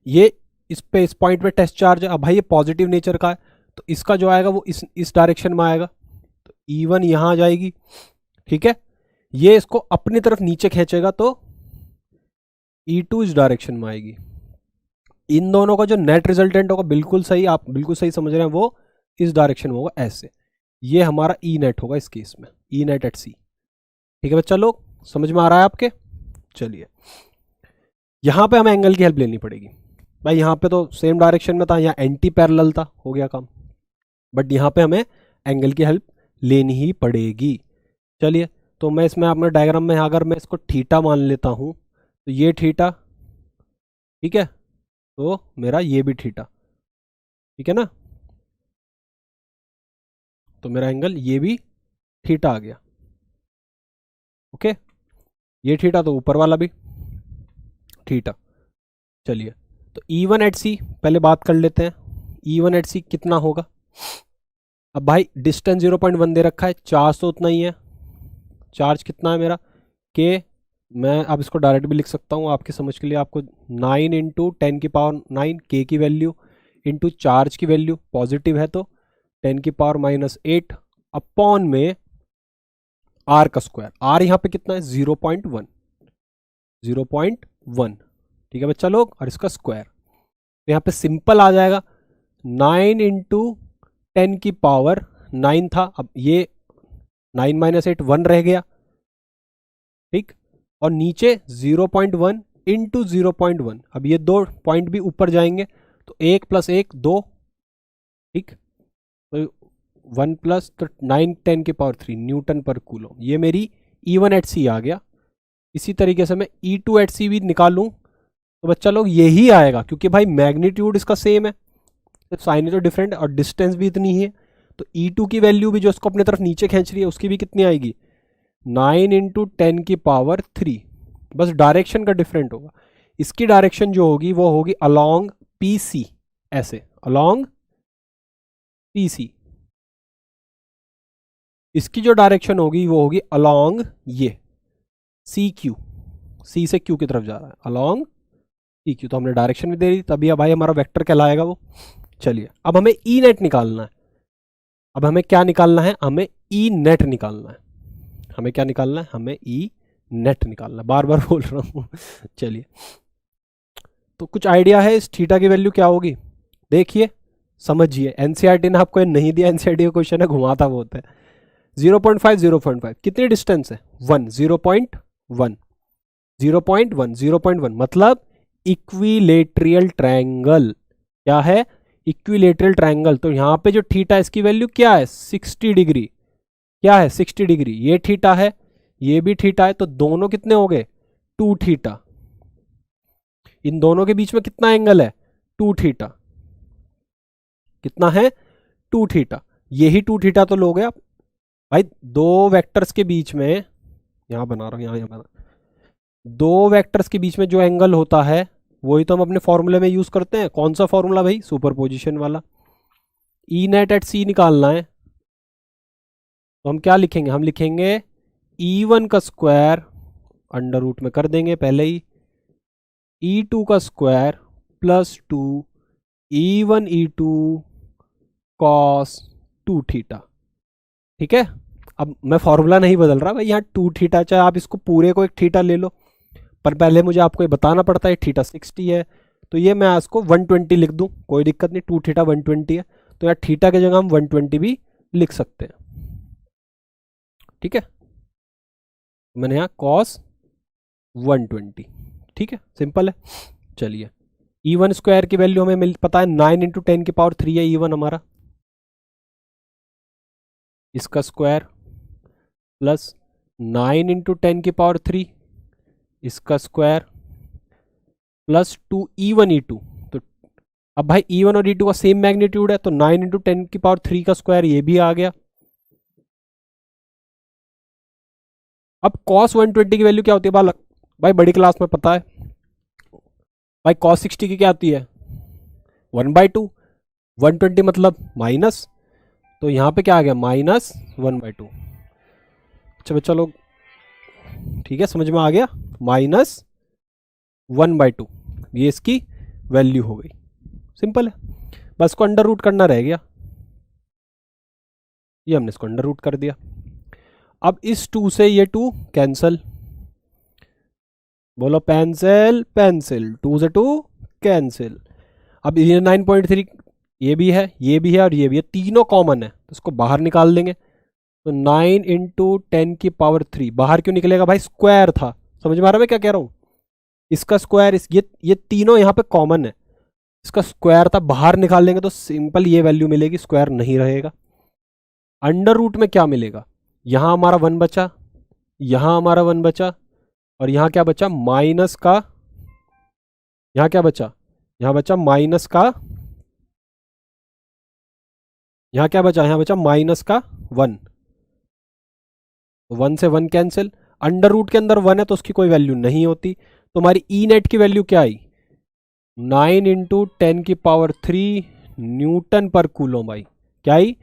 ये इस पे इस पॉइंट पे टेस्ट चार्ज है। अब भाई ये पॉजिटिव नेचर का है, तो इसका जो आएगा वो इस डायरेक्शन में आएगा, तो E1 यहाँ आ जाएगी। ठीक है, ये इसको अपनी तरफ नीचे खींचेगा तो E2 इस डायरेक्शन में आएगी। इन दोनों का जो नेट रिजल्टेंट होगा, बिल्कुल सही, आप बिल्कुल सही समझ रहे हैं, वो इस डायरेक्शन में होगा ऐसे। ये हमारा ई नेट होगा इस केस में, ई नेट एट सी। ठीक है बच्चा लोग, समझ में आ रहा है आपके। चलिए यहाँ पे हमें एंगल की हेल्प लेनी पड़ेगी। भाई यहाँ पे तो सेम डायरेक्शन में था, यहाँ एंटी पैरेलल था, हो गया काम। बट यहाँ पे हमें एंगल की हेल्प लेनी ही पड़ेगी। चलिए, तो मैं इसमें अपने डायग्राम में अगर मैं इसको थीटा मान लेता हूँ, तो ये थीटा, ठीक है, तो मेरा ये भी थीटा, ठीक है ना, तो मेरा एंगल ये भी थीटा आ गया। ओके, ये थीटा तो ऊपर वाला भी थीटा। चलिए, तो E1 एट सी पहले बात कर लेते हैं। E1 एट सी कितना होगा। अब भाई डिस्टेंस 0.1 दे रखा है, चार्ज तो उतना ही है। चार्ज कितना है मेरा, के, मैं अब इसको डायरेक्ट भी लिख सकता हूँ आपकी समझ के लिए। आपको 9 × 10⁻⁹ के की वैल्यू इंटू चार्ज की वैल्यू पॉजिटिव है तो 10⁻⁻8 अपॉन में आर का स्क्वायर। आर यहाँ पे कितना है, 0.1, 0.1। ठीक है बच्चा लोग, और इसका स्क्वायर, तो यहाँ पे सिंपल आ जाएगा 9 इंटू 10 की पावर 9 था, अब ये 9 माइनस 8 1 रह गया, ठीक। और नीचे 0.1 इंटू 0.1, अब ये दो पॉइंट भी ऊपर जाएंगे तो 1 प्लस 1 2, ठीक। तो 1 प्लस तो 9 10 की पावर 3 न्यूटन पर कूलम, ये मेरी E1 एट सी आ गया। इसी तरीके से मैं E2 एट सी भी निकालूं तो बच्चा लोग यही आएगा, क्योंकि भाई मैग्नीट्यूड इसका सेम है, सिर्फ साइन ही तो डिफरेंट और डिस्टेंस भी इतनी ही है। तो E2 की वैल्यू भी जो इसको अपनी तरफ नीचे खींच रही है उसकी भी कितनी आएगी, 9 इंटू 10 की पावर 3, बस डायरेक्शन का डिफरेंट होगा। इसकी डायरेक्शन जो होगी वो होगी अलोंग PC, ऐसे अलोंग PC। इसकी जो डायरेक्शन होगी वो होगी अलोंग ये CQ, C से Q की तरफ जा रहा है, अलोंग CQ। तो हमने डायरेक्शन भी दे दी, तभी अब भाई हमारा वेक्टर कहलाएगा वो। चलिए अब हमें E नेट निकालना है। अब हमें क्या निकालना है, हमें E नेट निकालना है। हमें क्या निकालना है, हमें E नेट निकालना है, बार बार बोल रहा हूँ। चलिए, तो कुछ आइडिया है इस थीटा की वैल्यू क्या होगी, देखिए समझिए। एनसीईआरटी ने आपको ये नहीं दिया, एनसीईआरटी का क्वेश्चन है, घुमाता बहुत है। 0.5 0.5 कितनी डिस्टेंस है, 1 0.1 0.1 0.1 मतलब इक्विलेटरल ट्रायंगल। क्या है, इक्विलेटरल ट्रायंगल। तो यहाँ पे जो थीटा इसकी वैल्यू क्या है, 60 डिग्री। क्या है, 60 डिग्री। ये थीटा है, ये भी थीटा है, तो दोनों कितने हो गए, 2 थीटा। इन दोनों के बीच में कितना एंगल है, 2 थीटा। कितना है, 2 थीटा। यही 2 थीटा तो लोगे आप भाई। दो वेक्टर्स के बीच में, यहां बना रहा हूं, यहां बना, दो वेक्टर्स के बीच में जो एंगल होता है वही तो हम अपने फॉर्मूले में यूज करते हैं। कौन सा फॉर्मूला भाई, सुपरपोजिशन वाला। ई नेट एट सी निकालना है तो हम क्या लिखेंगे, हम लिखेंगे E1 का स्क्वायर अंडर रूट में कर देंगे पहले ही, E2 का square plus 2 E1 E2 cos 2 theta. ठीक है, अब मैं फॉर्मूला नहीं बदल रहा भाई, यहाँ 2 थीटा, चाहे आप इसको पूरे को एक थीटा ले लो, पर पहले मुझे आपको ये बताना पड़ता है थीटा 60 है, तो ये मैं इसको 120 लिख दूं, कोई दिक्कत नहीं। 2 थीटा 120 है, तो यार थीटा की जगह हम 120 भी लिख सकते हैं। ठीक है, मैंने यहाँ कॉस 120, ठीक है, सिंपल है। चलिए, E1 स्क्वायर की वैल्यू हमें मिल पता है 9 इंटू 10 की पावर 3 है E1 हमारा, इसका स्क्वायर प्लस 9 इंटू 10 की पावर 3 इसका स्क्वायर प्लस 2 E1 E2। तो अब भाई E1 और E2 का सेम मैग्नीट्यूड है, तो 9 इंटू 10 की पावर 3 का स्क्वायर ये भी आ गया। अब cos 120 की वैल्यू क्या होती है भाई, बड़ी क्लास में पता है भाई, cos 60 की क्या आती है 1/2, 120 मतलब माइनस, तो यहाँ पे क्या आ गया माइनस 1/2। अच्छा बच्चा लोग, ठीक है, समझ में आ गया, माइनस 1/2 ये इसकी वैल्यू हो गई। सिंपल है, बस को अंडर रूट करना रह गया, ये हमने इसको अंडर रूट कर दिया। अब इस 2 से ये 2 कैंसल, बोलो पेंसिल पेंसिल, 2 से 2 कैंसिल। अब ये 9.3 ये भी है, ये भी है और ये भी है, तीनों कॉमन है तो इसको बाहर निकाल देंगे। तो 9 इंटू 10 की पावर 3 बाहर क्यों निकलेगा भाई, स्क्वायर था। समझ में आ रहा है मैं क्या कह रहा हूँ, इसका स्क्वायर ये तीनों यहाँ पे कॉमन है, इसका स्क्वायर था, बाहर निकाल लेंगे तो सिंपल ये वैल्यू मिलेगी, स्क्वायर नहीं रहेगा। अंडर रूट में क्या मिलेगा, यहाँ हमारा 1 बचा, यहाँ हमारा 1 बचा, और यहाँ क्या बचा माइनस का, यहाँ क्या बचा, यहाँ बचा माइनस का, यहाँ क्या बचा, यहाँ बचा माइनस का 1, 1 से 1 कैंसिल। अंडर रूट के अंदर 1 है तो उसकी कोई वैल्यू नहीं होती, तो हमारी ई नेट की वैल्यू क्या आई, 9 इंटू 10 की पावर 3 न्यूटन पर कूलोम भाई। क्या आई,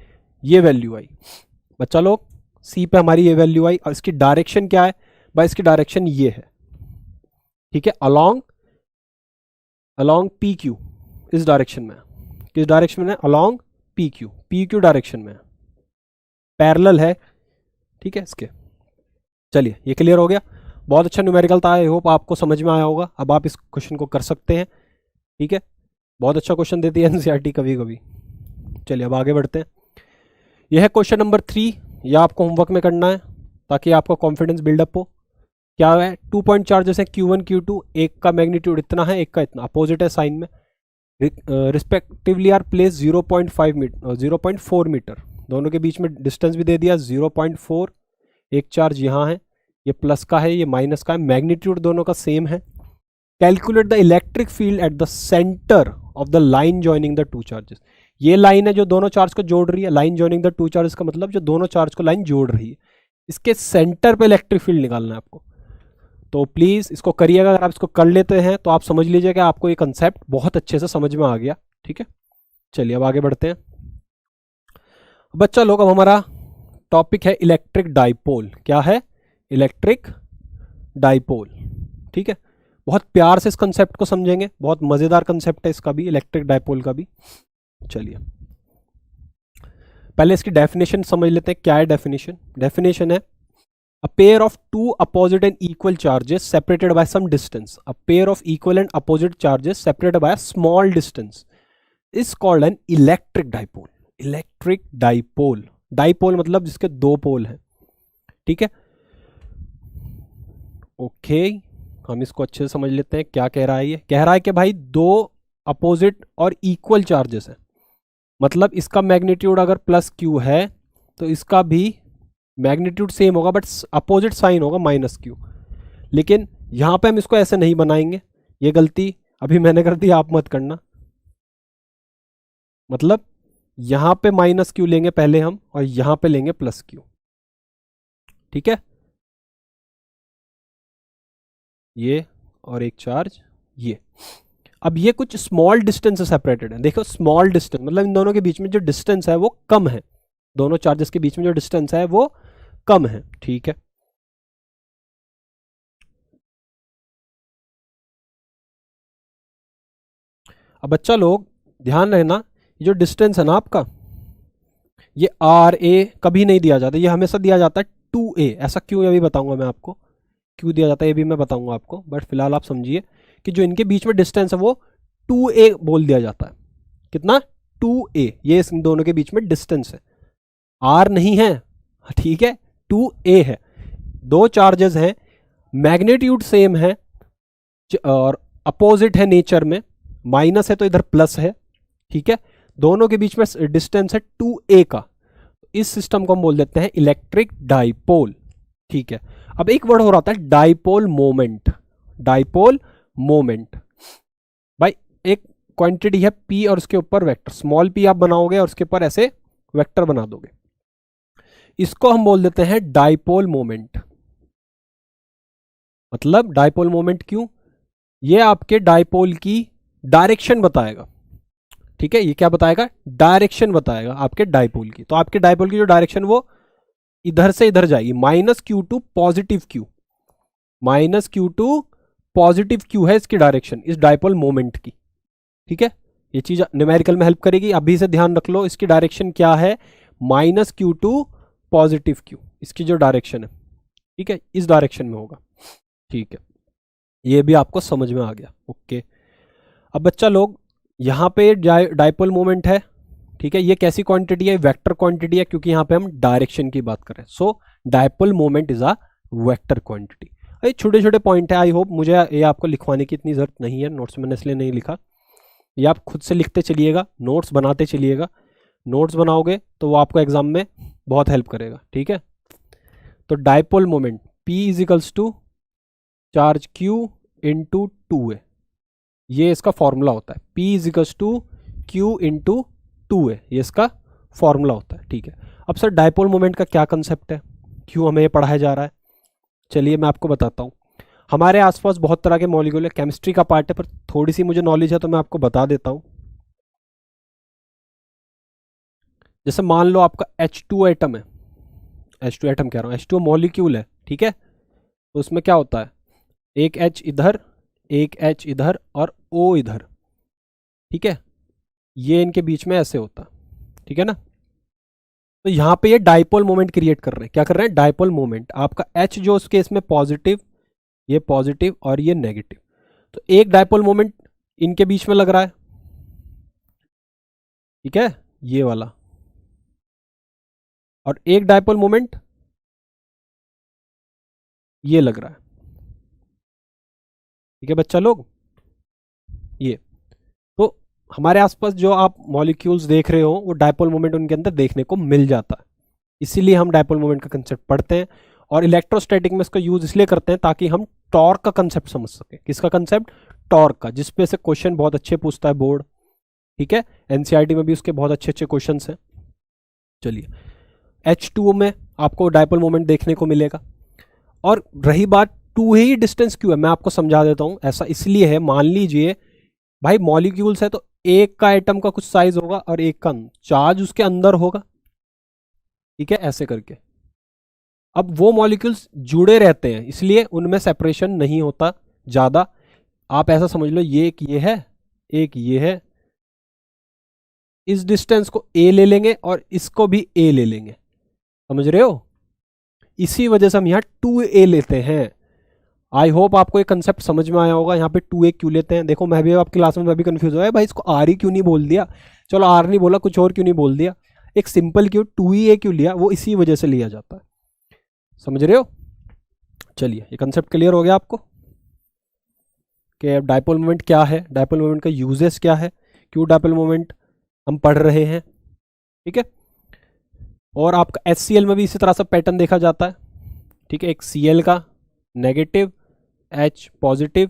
ये वैल्यू आई। बच्चा लोग, सी पे हमारी ये वैल्यू आई, और इसकी डायरेक्शन क्या है भाई, इसकी डायरेक्शन ये है, ठीक है, अलोंग अलोंग पी क्यू, इस डायरेक्शन में। किस डायरेक्शन में है, अलोंग पी क्यू डायरेक्शन में, पैरेलल है, ठीक है इसके। चलिए, ये क्लियर हो गया, बहुत अच्छा न्यूमेरिकल था, आई होप आपको समझ में आया होगा। अब आप इस क्वेश्चन को कर सकते हैं, ठीक है। बहुत अच्छा क्वेश्चन देती है एनसीईआरटी कभी कभी। चलिए अब आगे बढ़ते हैं। यह है क्वेश्चन नंबर 3, यह आपको होमवर्क में करना है ताकि आपका कॉन्फिडेंस बिल्डअप हो। क्या है, 2 पॉइंट चार्जेस है Q1 Q2, एक का मैग्नीट्यूड इतना है, एक का इतना, अपोजिट है साइन में, respectively are place 0.5 metre 0.4 metre, दोनों के बीच में डिस्टेंस भी दे दिया 0.4। एक चार्ज यहाँ है, ये प्लस का है, ये माइनस का है, मैग्नीट्यूड दोनों का सेम है। Calculate the electric field at the centre of the line joining the two charges. ये लाइन है जो दोनों चार्ज को जोड़ रही है, line joining the two charges का मतलब जो दोनों चार्ज को लाइन जोड़ रही है, इसके सेंटर पे इलेक्ट्रिक फील्ड निकालना है आपको। तो प्लीज़ इसको करिएगा, अगर आप इसको कर लेते हैं तो आप समझ लीजिए कि आपको ये कंसेप्ट बहुत अच्छे से समझ में आ गया। ठीक है, चलिए अब आगे बढ़ते हैं। बच्चा लोग, अब हमारा टॉपिक है इलेक्ट्रिक डाइपोल। क्या है? Electric dipole. ठीक है, बहुत प्यार से इस कंसेप्ट को समझेंगे, बहुत मज़ेदार कंसेप्ट है इसका भी, इलेक्ट्रिक डाइपोल का भी। चलिए पहले इसकी डेफिनेशन समझ लेते हैं। क्या है डेफिनेशन? डेफिनेशन है a pair of two opposite and equal charges separated by some distance, a pair of equal and opposite charges separated by a small distance is called an electric dipole. Electric dipole, dipole मतलब जिसके दो पोल हैं। ठीक है, okay, हम इसको अच्छे से समझ लेते हैं। क्या कह रहा है? ये कह रहा है कि भाई दो अपोजिट और इक्वल चार्जेस हैं, मतलब इसका मैग्नीट्यूड अगर प्लस क्यू है तो इसका भी मैग्नीट्यूड सेम होगा, बट अपोजिट साइन होगा माइनस क्यू। लेकिन यहाँ पे हम इसको ऐसे नहीं बनाएंगे, ये गलती अभी मैंने कर दी, आप मत करना। मतलब यहाँ पे माइनस क्यू लेंगे पहले हम, और यहाँ पे लेंगे प्लस क्यू। ठीक है, ये और एक चार्ज ये। अब ये कुछ स्मॉल डिस्टेंस से सेपरेटेड है। देखो स्मॉल डिस्टेंस मतलब इन दोनों के बीच में जो डिस्टेंस है वो कम है, दोनों चार्जेस के बीच में जो डिस्टेंस है वो कम है। ठीक है, अब बच्चा लोग ध्यान रखना, ये जो डिस्टेंस है ना आपका, ये RA कभी नहीं दिया जाता, ये हमेशा दिया जाता है 2A। ऐसा क्यों, ये भी बताऊंगा मैं आपको, क्यों दिया जाता है ये भी मैं बताऊंगा आपको, बट फिलहाल आप समझिए कि जो इनके बीच में डिस्टेंस है वो 2A बोल दिया जाता है। कितना? 2A, ये इन दोनों के बीच में डिस्टेंस है, R नहीं है। ठीक है, 2A है। दो चार्जेस हैं, मैग्नीट्यूड सेम है और अपोजिट है नेचर में, माइनस है तो इधर प्लस है। ठीक है, दोनों के बीच में डिस्टेंस है 2A का, इस सिस्टम को हम बोल देते हैं इलेक्ट्रिक डाइपोल। ठीक है, अब एक वर्ड हो रहा था डाइपोल मोमेंट। डाइपोल मोमेंट भाई एक क्वांटिटी है P और उसके ऊपर वेक्टर स्मॉल p आप बनाओगे और उसके ऊपर ऐसे वेक्टर बना दोगे, इसको हम बोल देते हैं डाइपोल मोमेंट। मतलब डाइपोल मोमेंट क्यों? ये आपके डाइपोल की डायरेक्शन बताएगा। ठीक है, ये क्या बताएगा? डायरेक्शन बताएगा आपके डाइपोल की। तो आपके डाइपोल की जो डायरेक्शन वो इधर से इधर जाएगी, -q to positive q, -q to positive q है इसकी डायरेक्शन, इस डाइपोल मोमेंट की। ठीक है, ये चीज न्यूमेरिकल में हेल्प करेगी, अभी से ध्यान रख लो। इसकी डायरेक्शन क्या है? -q टू पॉजिटिव q, इसकी जो डायरेक्शन है। ठीक है, इस डायरेक्शन में होगा। ठीक है, ये भी आपको समझ में आ गया। ओके, अब बच्चा लोग यहाँ पे डाइपोल मोमेंट है। ठीक है, ये कैसी क्वांटिटी है? वेक्टर क्वांटिटी है, क्योंकि यहाँ पे हम डायरेक्शन की बात कर रहे हैं। So dipole moment is a vector quantity. ये छोटे छोटे पॉइंट है, आई होप मुझे ये आपको लिखवाने की इतनी जरूरत नहीं है, नोट्स मैंने इसलिए नहीं लिखा। ये आप खुद से लिखते चलिएगा, नोट्स बनाते चलिएगा। नोट्स बनाओगे तो वो आपको एग्जाम में बहुत हेल्प करेगा। ठीक है, तो dipole moment P is equals to charge Q into 2A, ये इसका फॉर्मूला होता है। P is equals to Q into 2A, ये इसका फॉर्मूला होता है। ठीक है, अब सर डाइपोल मोमेंट का क्या कंसेप्ट है, क्यों हमें ये पढ़ाया जा रहा है? चलिए मैं आपको बताता हूँ। हमारे आसपास बहुत तरह के मॉलिक्यूल है, केमिस्ट्री का पार्ट है, पर थोड़ी सी मुझे नॉलेज है तो मैं आपको बता देता हूँ। जैसे मान लो आपका H2 एटम है, H2 एटम कह रहा हूँ, H2 मॉलिक्यूल है। ठीक है, तो उसमें क्या होता है? एक H इधर, एक H इधर और O इधर। ठीक है, ये इनके बीच में ऐसे होता है। ठीक है ना, तो यहाँ पे ये डाइपोल मोमेंट क्रिएट कर रहे हैं। क्या कर रहे हैं? Dipole moment. आपका H जो उस केस में पॉजिटिव, ये पॉजिटिव और ये नेगेटिव, तो एक डाइपोल मोमेंट इनके बीच में लग रहा है। ठीक है, ये वाला, और एक डायपोल मोमेंट ये लग रहा है। ठीक है बच्चा लोग, ये तो हमारे आसपास जो आप मॉलिक्यूल्स देख रहे हो वो डायपोल मोमेंट उनके अंदर देखने को मिल जाता है, इसीलिए हम डायपोल मोमेंट का कंसेप्ट पढ़ते हैं। और इलेक्ट्रोस्टैटिक में इसका यूज इसलिए करते हैं ताकि हम टॉर्क का कंसेप्ट समझ सके। किसका कंसेप्ट? टॉर्क का, जिसपे से क्वेश्चन बहुत अच्छे पूछता है बोर्ड। ठीक है, एनसीईआरटी में भी उसके बहुत अच्छे अच्छे क्वेश्चन हैं। चलिए, H2O में आपको डायपोल मोमेंट देखने को मिलेगा। और रही बात टू ही डिस्टेंस क्यों है, मैं आपको समझा देता हूं। ऐसा इसलिए है, मान लीजिए भाई मॉलिक्यूल्स है तो एक का एटम का कुछ साइज होगा और एक का चार्ज उसके अंदर होगा। ठीक है, ऐसे करके अब वो मॉलिक्यूल्स जुड़े रहते हैं इसलिए उनमें सेपरेशन नहीं होता ज़्यादा। आप ऐसा समझ लो, ये एक ये है, एक ये है, इस डिस्टेंस को A ले लेंगे और इसको भी A ले लेंगे, समझ रहे हो? इसी वजह से हम यहाँ 2A लेते हैं। आई होप आपको ये कंसेप्ट समझ में आया होगा। यहाँ पे 2A क्यों लेते हैं? देखो मैं भी आपकी क्लास में मैं भी कंफ्यूज हुआ है, भाई इसको R ही क्यों नहीं बोल दिया, चलो R नहीं बोला, कुछ और क्यों नहीं बोल दिया, एक सिंपल क्यों 2A क्यों लिया, वो इसी वजह से लिया जाता है। समझ रहे हो? चलिए, ये कंसेप्ट क्लियर हो गया आपको कि डायपोल मोमेंट क्या है, डायपोल मोमेंट का यूजेस क्या है, क्यों डायपोल मोमेंट हम पढ़ रहे हैं। ठीक है, और आपका HCl में भी इसी तरह से पैटर्न देखा जाता है। ठीक है, एक Cl का नेगेटिव, H पॉजिटिव,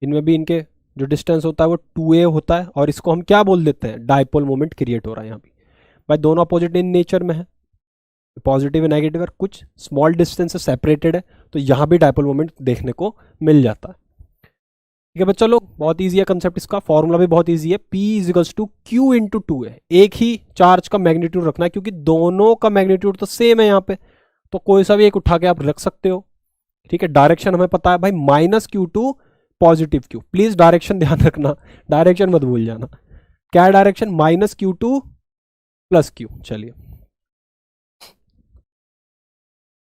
इनमें भी इनके जो डिस्टेंस होता है वो 2A होता है, और इसको हम क्या बोल देते हैं? डायपोल मोमेंट क्रिएट हो रहा है यहाँ पे। भाई दोनों अपोजिट इन नेचर में है, पॉजिटिव नेगेटिव, और कुछ स्मॉल डिस्टेंस से सेपरेटेड है, तो यहाँ भी डायपोल मोमेंट देखने को मिल जाता है। ठीक है बच्चा लोग, बहुत ईजी है कंसेप्ट, इसका फॉर्मूला भी बहुत ईजी है। P is equals to Q into two है, एक ही चार्ज का मैग्नीट्यूड रखना है क्योंकि दोनों का मैग्नीट्यूड तो सेम है यहाँ पे, तो कोई सा भी एक उठा के आप रख सकते हो। ठीक है, डायरेक्शन हमें पता है भाई, minus Q to positive Q, please direction ध्यान रखना, डायरेक्शन मत भूल जाना। क्या है direction? Minus Q to plus Q. चलिए,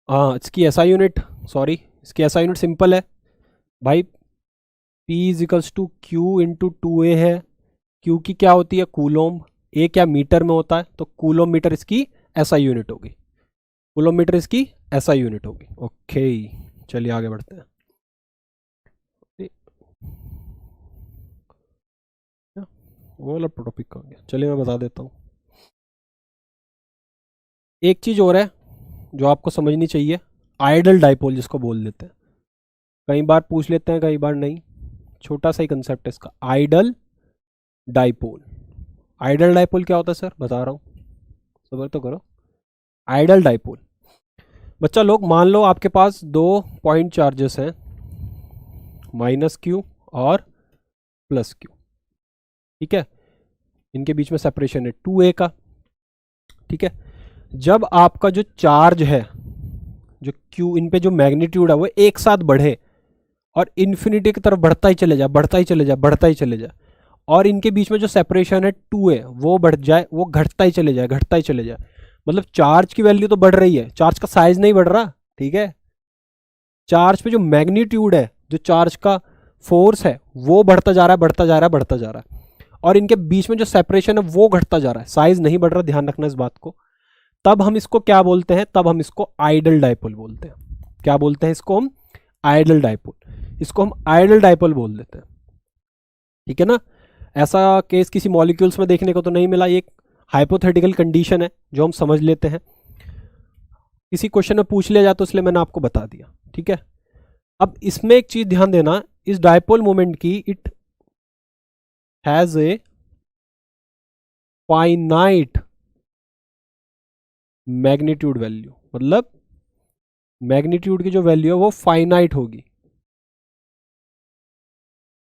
हाँ इसकी एसआई यूनिट, सॉरी इसकी एसआई यूनिट सिंपल है भाई, P is equals to Q into two A है। क्यू की क्या होती है? कूलोम। ए क्या मीटर में होता है, तो कूलोम मीटर इसकी एसआई यूनिट होगी, कूलोम मीटर इसकी एसआई यूनिट होगी। ओके, चलिए आगे बढ़ते हैं। वो वाला टॉपिक कहाँ गया? चलिए मैं बता देता हूँ। एक चीज़ और है जो आपको समझनी चाहिए, आइडल डाइपोल जिसको बोल देते हैं, कई बार पूछ लेते हैं कई बार नहीं, छोटा सा ही कंसेप्ट है इसका, आइडल डाइपोल। आइडल डाइपोल क्या होता है सर? बता रहा हूँ, सबर तो करो। आइडल डाइपोल बच्चा लोग, मान लो आपके पास दो पॉइंट चार्जेस हैं, माइनस क्यू और प्लस क्यू। ठीक है, इनके बीच में सेपरेशन है 2A का। ठीक है, जब आपका जो चार्ज है, जो क्यू, इन पे जो मैग्नीट्यूड है वो एक साथ बढ़े और इन्फिनिटी की तरफ बढ़ता ही चले जाए, बढ़ता ही चले जाए, बढ़ता ही चले जाए, और इनके बीच में जो सेपरेशन है 2A वो बढ़ जाए, वो घटता ही चले जाए, घटता ही चले जाए, मतलब चार्ज की वैल्यू तो बढ़ रही है, चार्ज का साइज नहीं बढ़ रहा। ठीक है, चार्ज पे जो मैग्नीट्यूड है, जो चार्ज का फोर्स है वो बढ़ता जा रहा है, बढ़ता जा रहा है, बढ़ता जा रहा है, और इनके बीच में जो सेपरेशन है वो घटता जा रहा है, साइज नहीं बढ़ रहा, ध्यान रखना इस बात को। तब हम इसको क्या बोलते हैं? तब हम इसको आइडल डाइपोल बोलते हैं। क्या बोलते हैं इसको? हम आइडल डाइपोल, इसको हम आइडल डाइपोल बोल देते हैं। ठीक है ना, ऐसा केस किसी मॉलिक्यूल्स में देखने को तो नहीं मिला, ये एक हाइपोथेटिकल कंडीशन है जो हम समझ लेते हैं, किसी क्वेश्चन में पूछ लिया जाए तो इसलिए मैंने आपको बता दिया। ठीक है, अब इसमें एक चीज ध्यान देना, इस डाइपोल मोमेंट की, it has a finite magnitude value, मतलब मैग्नीट्यूड की जो वैल्यू है वो फाइनाइट होगी,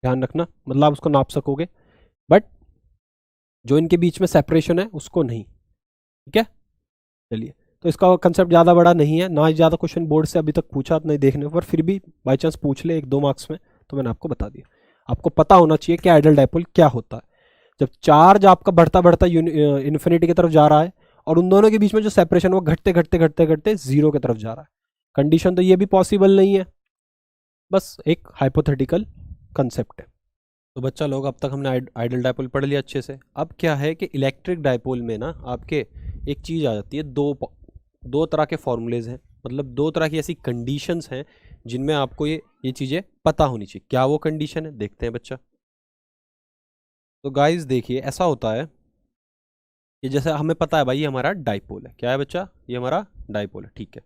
ध्यान रखना, मतलब आप उसको नाप सकोगे, बट जो इनके बीच में सेपरेशन है उसको नहीं। ठीक है, चलिए, तो इसका कंसेप्ट ज़्यादा बड़ा नहीं है, ना ही ज़्यादा क्वेश्चन बोर्ड से अभी तक पूछा नहीं देखने पर, फिर भी बाई चांस पूछ ले 1-2 मार्क्स में तो मैंने आपको बता दिया। आपको पता होना चाहिए कि आइडल डाइपोल क्या होता है। जब चार्ज आपका बढ़ता बढ़ता इन्फिनिटी की तरफ जा रहा है और उन दोनों के बीच में जो सेपरेशन वो घटते घटते घटते घटते जीरो की तरफ जा रहा है, कंडीशन तो ये भी पॉसिबल नहीं है, बस एक हाइपोथेटिकल कंसेप्ट है। तो बच्चा लोग अब तक हमने आइडल डायपोल पढ़ लिया अच्छे से। अब क्या है कि इलेक्ट्रिक डायपोल में ना आपके एक चीज़ आ जाती है, दो तरह के फॉर्मूलेज हैं, मतलब दो तरह की ऐसी कंडीशंस हैं जिनमें आपको ये चीज़ें पता होनी चाहिए। क्या वो कंडीशन है देखते हैं बच्चा। तो गाइस देखिए ऐसा होता है कि जैसे हमें पता है भाई ये हमारा डायपोल है, क्या है बच्चा, ये हमारा डायपोल है, ठीक है।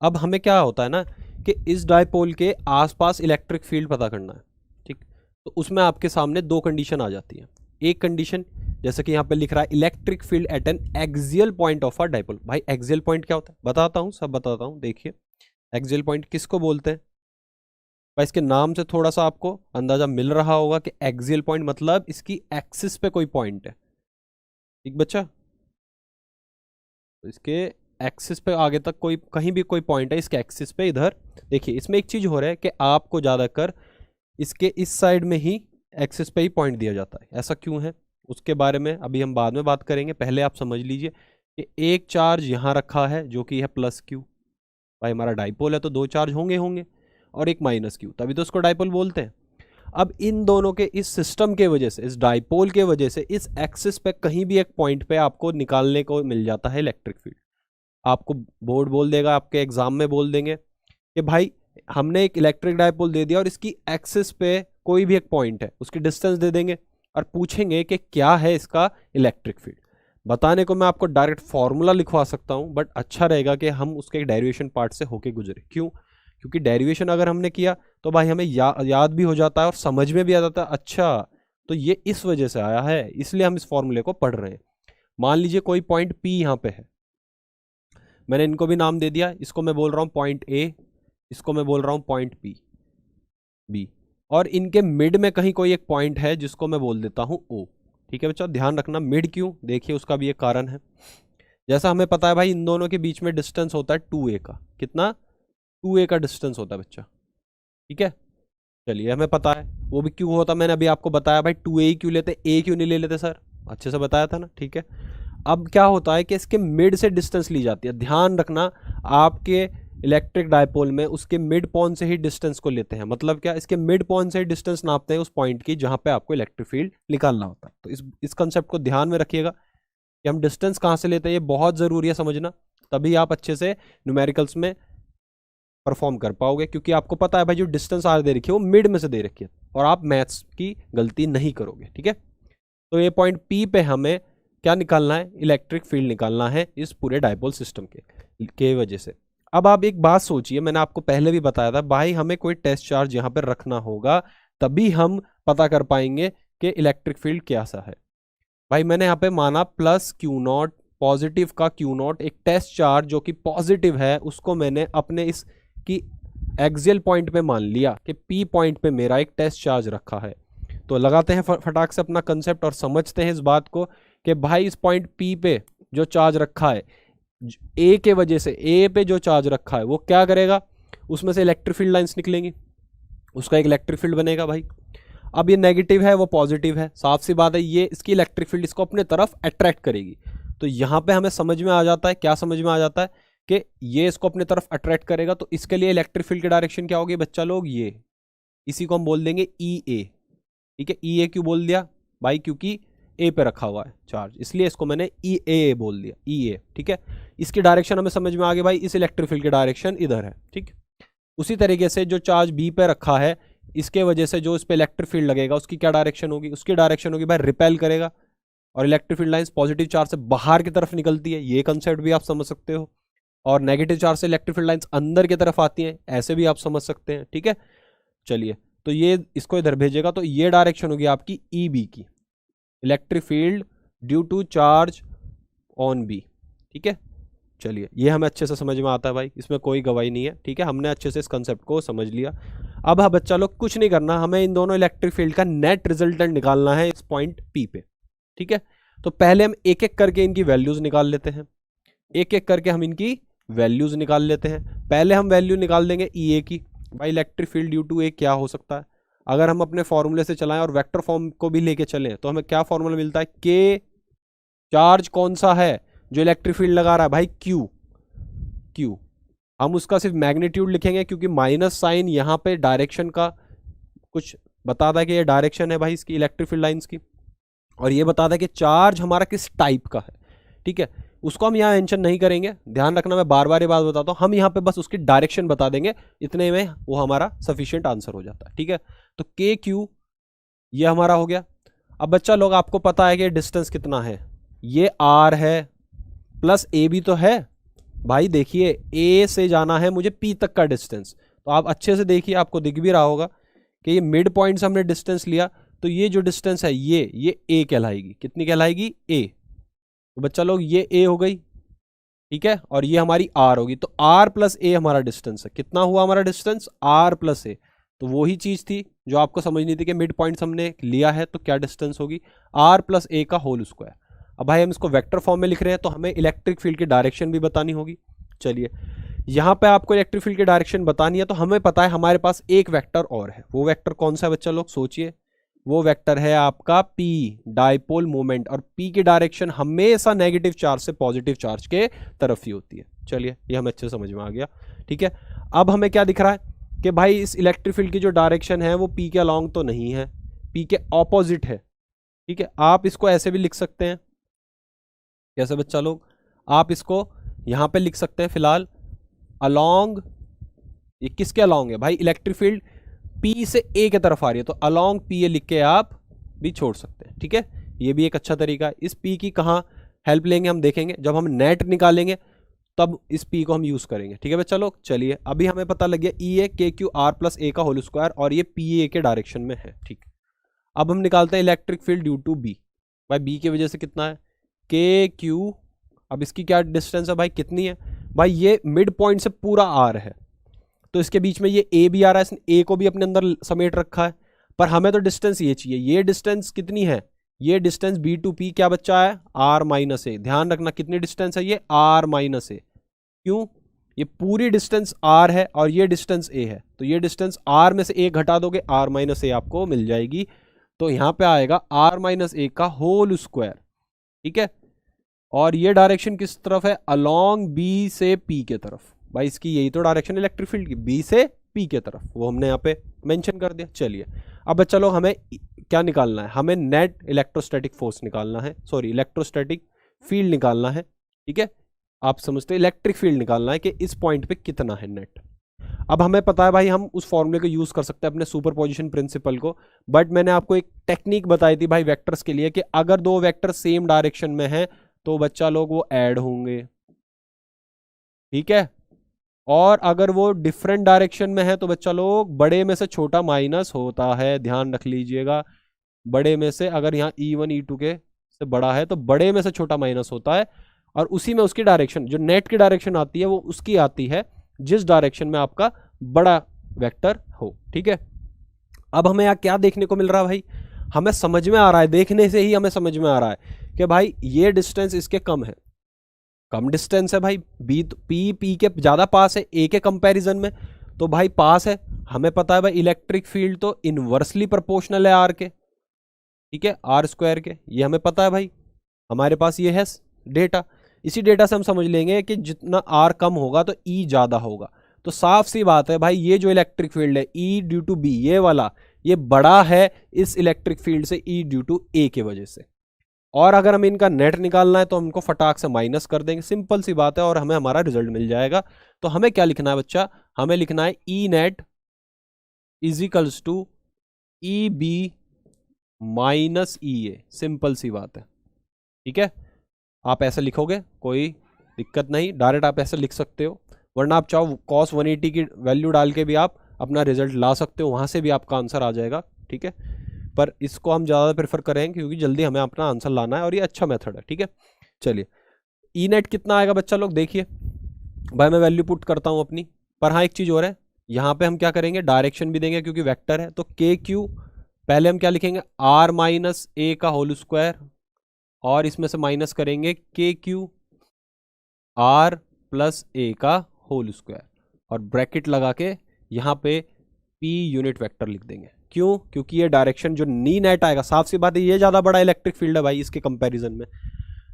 अब हमें क्या होता है ना कि इस डायपोल के आसपास इलेक्ट्रिक फील्ड पता करना है, ठीक। तो उसमें आपके सामने दो कंडीशन आ जाती है। एक कंडीशन जैसे कि यहाँ पे लिख रहा है electric field at N axial point of a dipole. भाई एक्सियल पॉइंट क्या होता है बताता हूँ, सब बताता हूँ। देखिए एक्सियल पॉइंट किसको बोलते हैं भाई, इसके नाम से थोड़ा सा आपको अंदाजा मिल रहा होगा कि एक्सियल पॉइंट मतलब इसकी एक्सिस पे कोई पॉइंट है, ठीक बच्चा। तो इसके एक्सिस पे आगे तक कोई कहीं भी कोई पॉइंट है इसके एक्सिस पे इधर। देखिए इसमें एक चीज हो रहा है कि आपको ज्यादातर इसके इस साइड में ही एक्सिस पे ही पॉइंट दिया जाता है। ऐसा क्यों है उसके बारे में अभी हम बाद में बात करेंगे, पहले आप समझ लीजिए कि एक चार्ज यहाँ रखा है जो कि है प्लस क्यू। भाई हमारा डाइपोल है तो दो चार्ज होंगे होंगे, और एक माइनस क्यू, तभी तो उसको डाइपोल बोलते हैं। अब इन दोनों के इस सिस्टम के वजह से, इस डाइपोल के वजह से इस एक्सिस पे कहीं भी एक पॉइंट पे आपको निकालने को मिल जाता है इलेक्ट्रिक फील्ड। आपको बोर्ड बोल देगा, आपके एग्जाम में बोल देंगे कि भाई हमने एक इलेक्ट्रिक डायपोल दे दिया और इसकी एक्सिस पे कोई भी एक पॉइंट है, उसकी डिस्टेंस दे देंगे और पूछेंगे कि क्या है इसका इलेक्ट्रिक फील्ड। बताने को मैं आपको डायरेक्ट फॉर्मूला लिखवा सकता हूं, बट अच्छा रहेगा कि हम उसके डेरिवेशन पार्ट से होके गुजरे। क्यों? क्योंकि डेरिवेशन अगर हमने किया तो भाई हमें याद भी हो जाता है और समझ में भी आ जाता है, अच्छा तो ये इस वजह से आया है, इसलिए हम इस फॉर्मूले को पढ़ रहे हैं। मान लीजिए कोई पॉइंट पी यहाँ पे है, मैंने इनको भी नाम दे दिया, इसको मैं बोल रहा हूँ पॉइंट ए, इसको मैं बोल रहा हूँ पॉइंट पी बी, और इनके मिड में कहीं कोई एक पॉइंट है जिसको मैं बोल देता हूँ ओ। ठीक है बच्चा, ध्यान रखना मिड क्यों, देखिए उसका भी एक कारण है। जैसा हमें पता है भाई इन दोनों के बीच में डिस्टेंस होता है 2a का, कितना, 2a का डिस्टेंस होता है बच्चा, ठीक है। चलिए हमें पता है वो भी क्यों होता, मैंने अभी आपको बताया भाई 2a ही क्यों लेते, a क्यों नहीं ले लेते सर, अच्छे से बताया था ना, ठीक है। अब क्या होता है कि इसके मिड से डिस्टेंस ली जाती है, ध्यान रखना आपके इलेक्ट्रिक डायपोल में उसके मिड पॉइंट से ही डिस्टेंस को लेते हैं। मतलब क्या, इसके मिड पॉइंट से ही डिस्टेंस नापते हैं उस पॉइंट की जहां पे आपको इलेक्ट्रिक फील्ड निकालना होता है। तो इस कंसेप्ट को ध्यान में रखिएगा कि हम डिस्टेंस कहां से लेते हैं, ये बहुत जरूरी है समझना, तभी आप अच्छे से न्यूमेरिकल्स में परफॉर्म कर पाओगे। क्योंकि आपको पता है भाई जो डिस्टेंस आर दे रखी है वो मिड में से दे रखी है और आप मैथ्स की गलती नहीं करोगे, ठीक है। तो ये पॉइंट पी पे हमें क्या निकालना है, इलेक्ट्रिक फील्ड निकालना है इस पूरे डायपोल सिस्टम के वजह से। अब आप एक बात सोचिए, मैंने आपको पहले भी बताया था भाई हमें कोई टेस्ट चार्ज यहाँ पर रखना होगा तभी हम पता कर पाएंगे कि इलेक्ट्रिक फील्ड कैसा है। भाई मैंने यहाँ पे माना प्लस क्यू नॉट, पॉजिटिव का क्यू नॉट, एक टेस्ट चार्ज जो कि पॉजिटिव है उसको मैंने अपने इस की एक्सियल पॉइंट पे मान लिया कि पी पॉइंट पे मेरा एक टेस्ट चार्ज रखा है। तो लगाते हैं फटाक से अपना कंसेप्ट और समझते हैं इस बात को कि भाई इस पॉइंट पी पे जो चार्ज रखा है, ए के वजह से ए पे जो चार्ज रखा है वो क्या करेगा, उसमें से इलेक्ट्रिक फील्ड लाइंस निकलेंगी, उसका एक इलेक्ट्रिक फील्ड बनेगा भाई। अब ये नेगेटिव है वो पॉजिटिव है, साफ सी बात है ये इसकी इलेक्ट्रिक फील्ड इसको अपने तरफ अट्रैक्ट करेगी। तो यहाँ पे हमें समझ में आ जाता है, क्या समझ में आ जाता है कि ये इसको अपने तरफ अट्रैक्ट करेगा, तो इसके लिए इलेक्ट्रिक फील्ड की डायरेक्शन क्या होगी बच्चा लोग, ये इसी को हम बोल देंगे ई ए, ठीक है। ई ए क्यों बोल दिया भाई, क्योंकि ए पे रखा हुआ है चार्ज, इसलिए इसको मैंने ई ए बोल दिया, ई ए, ठीक है। इसकी डायरेक्शन हमें समझ में आ गई भाई, इस इलेक्ट्रिक फील्ड की डायरेक्शन इधर है, ठीक। उसी तरीके से जो चार्ज बी पे रखा है इसके वजह से जो इस पे इलेक्ट्रिक फील्ड लगेगा उसकी क्या डायरेक्शन होगी, उसकी डायरेक्शन होगी भाई रिपेल करेगा, और electric field lines positive charge से बाहर की तरफ निकलती है, ये कंसेप्ट भी आप समझ सकते हो। और नेगेटिव चार्ज से इलेक्ट्रिक फील्ड लाइंस अंदर की तरफ आती हैं, ऐसे भी आप समझ सकते हैं, ठीक है। चलिए तो ये इसको इधर भेजेगा, तो ये डायरेक्शन होगी आपकी ई बी की, electric field due to charge on b, ठीक है। चलिए ये हमें अच्छे से समझ में आता है भाई, इसमें कोई गवाही नहीं है, ठीक है। हमने अच्छे से इस कंसेप्ट को समझ लिया। अब हाँ बच्चा लोग कुछ नहीं करना, हमें इन दोनों इलेक्ट्रिक फील्ड का नेट रिजल्टेंट निकालना है इस पॉइंट पी पे, ठीक है। तो पहले हम एक एक करके इनकी वैल्यूज निकाल लेते हैं, एक एक करके हम इनकी वैल्यूज निकाल लेते हैं। पहले हम वैल्यू निकाल देंगे ई ए की, भाई इलेक्ट्रिक फील्ड ड्यू टू ए क्या हो सकता है, अगर हम अपने फॉर्मूले से चलाएं और वेक्टर फॉर्म को भी लेके चलें तो हमें क्या फॉर्मूला मिलता है, के चार्ज कौन सा है जो इलेक्ट्रिक फील्ड लगा रहा है भाई, क्यू, क्यू। हम उसका सिर्फ मैग्नीट्यूड लिखेंगे क्योंकि माइनस साइन यहाँ पे डायरेक्शन का कुछ बताता है कि ये डायरेक्शन है भाई इसकी इलेक्ट्रिक फील्ड लाइंस की, और ये बताता है कि चार्ज हमारा किस टाइप का है। ठीक है, उसको हम यहाँ मेंशन नहीं करेंगे, ध्यान रखना, मैं बार बार ये बात बताता हूँ, हम यहाँ पे बस उसकी डायरेक्शन बता देंगे, इतने में वो हमारा सफिशिएंट आंसर हो जाता है। ठीक है, तो के क्यू ये हमारा हो गया। अब बच्चा लोग आपको पता है कि डिस्टेंस कितना है, ये आर है प्लस ए भी तो है भाई। देखिए ए से जाना है मुझे पी तक का डिस्टेंस, तो आप अच्छे से देखिए, आपको दिख भी रहा होगा कि ये मिड पॉइंट से हमने डिस्टेंस लिया, तो ये जो डिस्टेंस है ये ए कहलाएगी। कितनी कहलाएगी? ए। तो बच्चा लोग ये ए हो गई, ठीक है, और ये हमारी आर होगी, तो आर प्लस ए हमारा डिस्टेंस है। कितना हुआ हमारा डिस्टेंस? आर प्लस ए। तो वही चीज थी जो आपको समझनी थी कि मिड पॉइंट्स हमने लिया है तो क्या डिस्टेंस होगी? आर प्लस ए का होल स्क्वायर। अब भाई हम इसको वेक्टर फॉर्म में लिख रहे हैं, तो हमें इलेक्ट्रिक फील्ड की डायरेक्शन भी बतानी होगी। चलिए यहाँ पे आपको इलेक्ट्रिक फील्ड की डायरेक्शन बतानी है, तो हमें पता है हमारे पास एक वेक्टर और है। वो वेक्टर कौन सा है बच्चा लोग? सोचिए, वो वेक्टर है आपका पी, डाइपोल मोमेंट, और पी की डायरेक्शन हमेशा नेगेटिव चार्ज से पॉजिटिव चार्ज के तरफ ही होती है। चलिए ये हमें अच्छे समझ में आ गया। ठीक है, अब हमें क्या दिख रहा है कि भाई इस इलेक्ट्रिक फील्ड की जो डायरेक्शन है वो पी के अलॉन्ग तो नहीं है, पी के ऑपोजिट है। ठीक है, आप इसको ऐसे भी लिख सकते हैं। कैसे बच्चा लोग? आप इसको यहां पे लिख सकते हैं फिलहाल अलॉन्ग, ये किसके अलॉन्ग है भाई? इलेक्ट्रिक फील्ड पी से ए की तरफ आ रही है, तो अलॉन्ग पी ए लिख के आप भी छोड़ सकते हैं। ठीक है, ये भी एक अच्छा तरीका है। इस पी की कहाँ हेल्प लेंगे हम देखेंगे, जब हम नेट निकालेंगे तब इस पी को हम यूज करेंगे। ठीक है बच्चा लोग, चलिए अभी हमें पता लग गया ई ए के क्यू आर प्लस ए का होल स्क्वायर, और ये पी ए के डायरेक्शन में है। ठीक, अब हम निकालते हैं electric field due to b. भाई बी की वजह से कितना है? K Q. अब इसकी क्या डिस्टेंस है भाई? कितनी है भाई? ये मिड पॉइंट से पूरा आर है, तो इसके बीच में ये ए भी आ रहा है, इसने ए को भी अपने अंदर समेट रखा है, पर हमें तो डिस्टेंस ये चाहिए। ये डिस्टेंस कितनी है? ये डिस्टेंस बी टू पी क्या बच्चा है? आर माइनस ए। ध्यान रखना कितनी डिस्टेंस है ये? आर माइनस ए। क्यों? ये पूरी डिस्टेंस आर है और ये डिस्टेंस ए है, तो ये डिस्टेंस आर में से ए घटा दोगे, आर माइनस ए आपको मिल जाएगी। तो यहां पे आएगा आर माइनस ए का होल स्क्वायर। ठीक है, और ये डायरेक्शन किस तरफ है? अलॉन्ग बी से पी के तरफ। भाई इसकी यही तो डायरेक्शन इलेक्ट्रिक फील्ड की, बी से पी के तरफ, वो हमने यहाँ पे मेंशन कर दिया। चलिए अब चलो हमें क्या निकालना है? हमें नेट इलेक्ट्रोस्टैटिक फोर्स निकालना है, सॉरी इलेक्ट्रोस्टैटिक फील्ड निकालना है। ठीक है, आप समझते हैं इलेक्ट्रिक फील्ड निकालना है कि इस पॉइंट पे कितना है नेट। अब हमें पता है भाई हम उस फॉर्मूले को यूज कर सकते हैं अपने सुपरपोजिशन प्रिंसिपल को, बट मैंने आपको एक टेक्निक बताई थी भाई वेक्टर्स के लिए कि अगर दो वेक्टर सेम डायरेक्शन में है तो बच्चा लोग वो ऐड होंगे। ठीक है, और अगर वो डिफरेंट डायरेक्शन में है तो बच्चा लोग बड़े में से छोटा माइनस होता है, ध्यान रख लीजिएगा। बड़े में से अगर यहाँ E1 E2 के से बड़ा है तो बड़े में से छोटा माइनस होता है, और उसी में उसकी डायरेक्शन जो नेट की डायरेक्शन आती है वो उसकी आती है जिस डायरेक्शन में आपका बड़ा वेक्टर हो। ठीक है, अब हमें यहाँ क्या देखने को मिल रहा है भाई? हमें समझ में आ रहा है, देखने से ही हमें समझ में आ रहा है कि भाई ये डिस्टेंस इसके कम है, कम डिस्टेंस है भाई। बी पी के ज्यादा पास है ए के कंपैरिजन में, तो भाई पास है। हमें पता है भाई इलेक्ट्रिक फील्ड तो इनवर्सली प्रोपोर्शनल है आर के, ठीक है, आर स्क्वायर के, ये हमें पता है भाई, हमारे पास ये है डेटा। इसी डेटा से हम समझ लेंगे कि जितना आर कम होगा तो ई ज्यादा होगा। तो साफ सी बात है भाई ये जो इलेक्ट्रिक फील्ड है ई ड्यू टू बी, ये वाला ये बड़ा है इस इलेक्ट्रिक फील्ड से ई ड्यू टू ए के वजह से। और अगर हमें इनका नेट निकालना है तो हमको फटाक से माइनस कर देंगे, सिंपल सी बात है, और हमें हमारा रिजल्ट मिल जाएगा। तो हमें क्या लिखना है बच्चा? हमें लिखना है E net is equals to E B minus E A, simple सी बात है। ठीक है, आप ऐसे लिखोगे कोई दिक्कत नहीं, डायरेक्ट आप ऐसे लिख सकते हो, वरना आप चाहो cos 180 की वैल्यू डाल के भी आप अपना रिजल्ट ला सकते हो, वहां से भी आपका आंसर आ जाएगा। ठीक है, पर इसको हम ज़्यादा प्रेफर करेंगे क्योंकि जल्दी हमें अपना आंसर लाना है और ये अच्छा मेथड है। ठीक है, चलिए ई नेट कितना आएगा बच्चा लोग? देखिए भाई मैं वैल्यू पुट करता हूँ अपनी, पर हाँ एक चीज़ और है, यहाँ पे हम क्या करेंगे? डायरेक्शन भी देंगे क्योंकि वेक्टर है। तो के क्यू पहले हम क्या लिखेंगे? आर माइनस ए का होल स्क्वायर, और इसमें से माइनस करेंगे के क्यू आर प्लस ए का होल स्क्वायर, और ब्रैकेट लगा के यहाँ पे पी यूनिट वेक्टर लिख देंगे। क्यों? क्योंकि ये डायरेक्शन जो नी नेट आएगा, साफ सी बात है ये ज़्यादा बड़ा इलेक्ट्रिक फील्ड है भाई इसके कंपैरिजन में,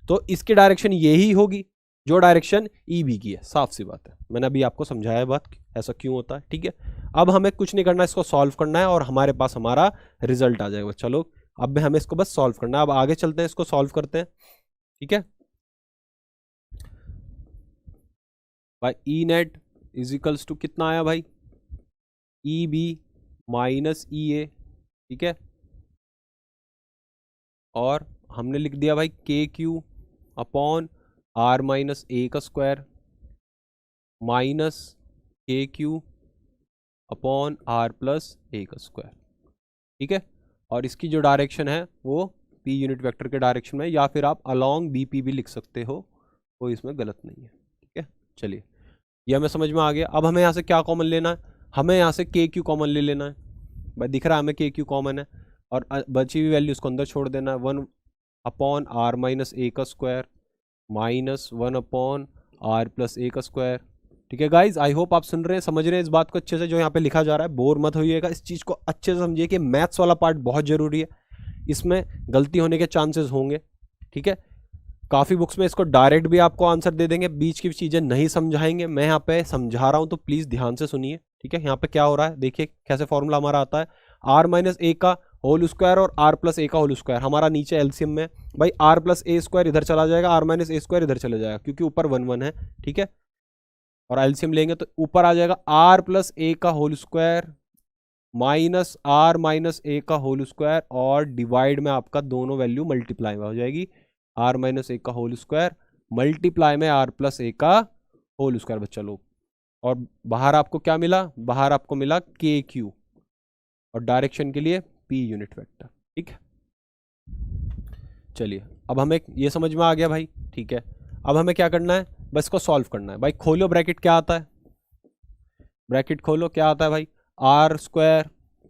तो इसकी डायरेक्शन यही होगी। जो डायरेक्शन ई बी की है, साफ सी बात है, मैंने अभी आपको समझाया है बात ऐसा क्यों होता है। ठीक है, अब हमें कुछ नहीं करना, इसको सॉल्व करना है और हमारे पास हमारा रिजल्ट आ जाएगा। चलो अब हमें इसको बस सॉल्व करना है। अब आगे चलते हैं, इसको सॉल्व करते हैं। ठीक है भाई, ई नेट इज इक्वल्स टू कितना आया भाई, ई बी माइनस ई ए। ठीक है, और हमने लिख दिया भाई के q upon are minus A का स्क्वायर माइनस के q upon R plus A का स्क्वायर। ठीक है, और इसकी जो डायरेक्शन है वो पी यूनिट वेक्टर के डायरेक्शन में, या फिर आप अलोंग बी पी भी लिख सकते हो, कोई इसमें गलत नहीं है। ठीक है, चलिए ये हमें समझ में आ गया। अब हमें यहाँ से क्या कॉमन लेना है, हमें यहाँ से के क्यू कॉमन ले लेना है। भाई दिख रहा है हमें के क्यू कॉमन है, और बची हुई वैल्यू उसको अंदर छोड़ देना है, 1 अपॉन आर माइनस ए का square minus 1 upon R plus A का स्क्वायर। ठीक है गाइज, आई होप आप सुन रहे हैं, समझ रहे हैं इस बात को अच्छे से, जो यहाँ पे लिखा जा रहा है। बोर मत होइएगा, इस चीज़ को अच्छे से समझिए कि मैथ्स वाला पार्ट बहुत ज़रूरी है, इसमें गलती होने के चांसेस होंगे। ठीक है, काफ़ी बुक्स में इसको डायरेक्ट भी आपको आंसर दे देंगे, बीच की चीज़ें नहीं समझाएंगे, मैं यहाँ पे समझा रहा हूँ तो प्लीज़ ध्यान से सुनिए। ठीक है, यहाँ पे क्या हो रहा है देखिए, कैसे फॉर्मूला हमारा आता है, आर माइनस ए का होल स्क्वायर और आर प्लस ए का होल स्क्वायर, हमारा नीचे एलसीएम में भाई आर प्लस ए स्क्वायर इधर चला जाएगा, आर माइनस ए स्क्वायर इधर चला जाएगा, क्योंकि ऊपर 1 1 है। ठीक है, और एलसीएम लेंगे तो ऊपर आ जाएगा आर प्लस ए का whole square minus R minus A का होल स्क्वायर, और डिवाइड में आपका दोनों वैल्यू मल्टीप्लाई में हो जाएगी, आर माइनस ए का होल स्क्वायर मल्टीप्लाई में आर प्लस ए का होल स्क्वायर बच्चा लोग। और बाहर आपको क्या मिला, बाहर आपको मिला के क्यू, और डायरेक्शन के लिए पी यूनिट वेक्टर। ठीक है, चलिए अब हमें ये समझ में आ गया भाई। ठीक है, अब हमें क्या करना है, बस इसको सॉल्व करना है। भाई खोलो ब्रैकेट, क्या आता है, ब्रैकेट खोलो, क्या आता है भाई, r square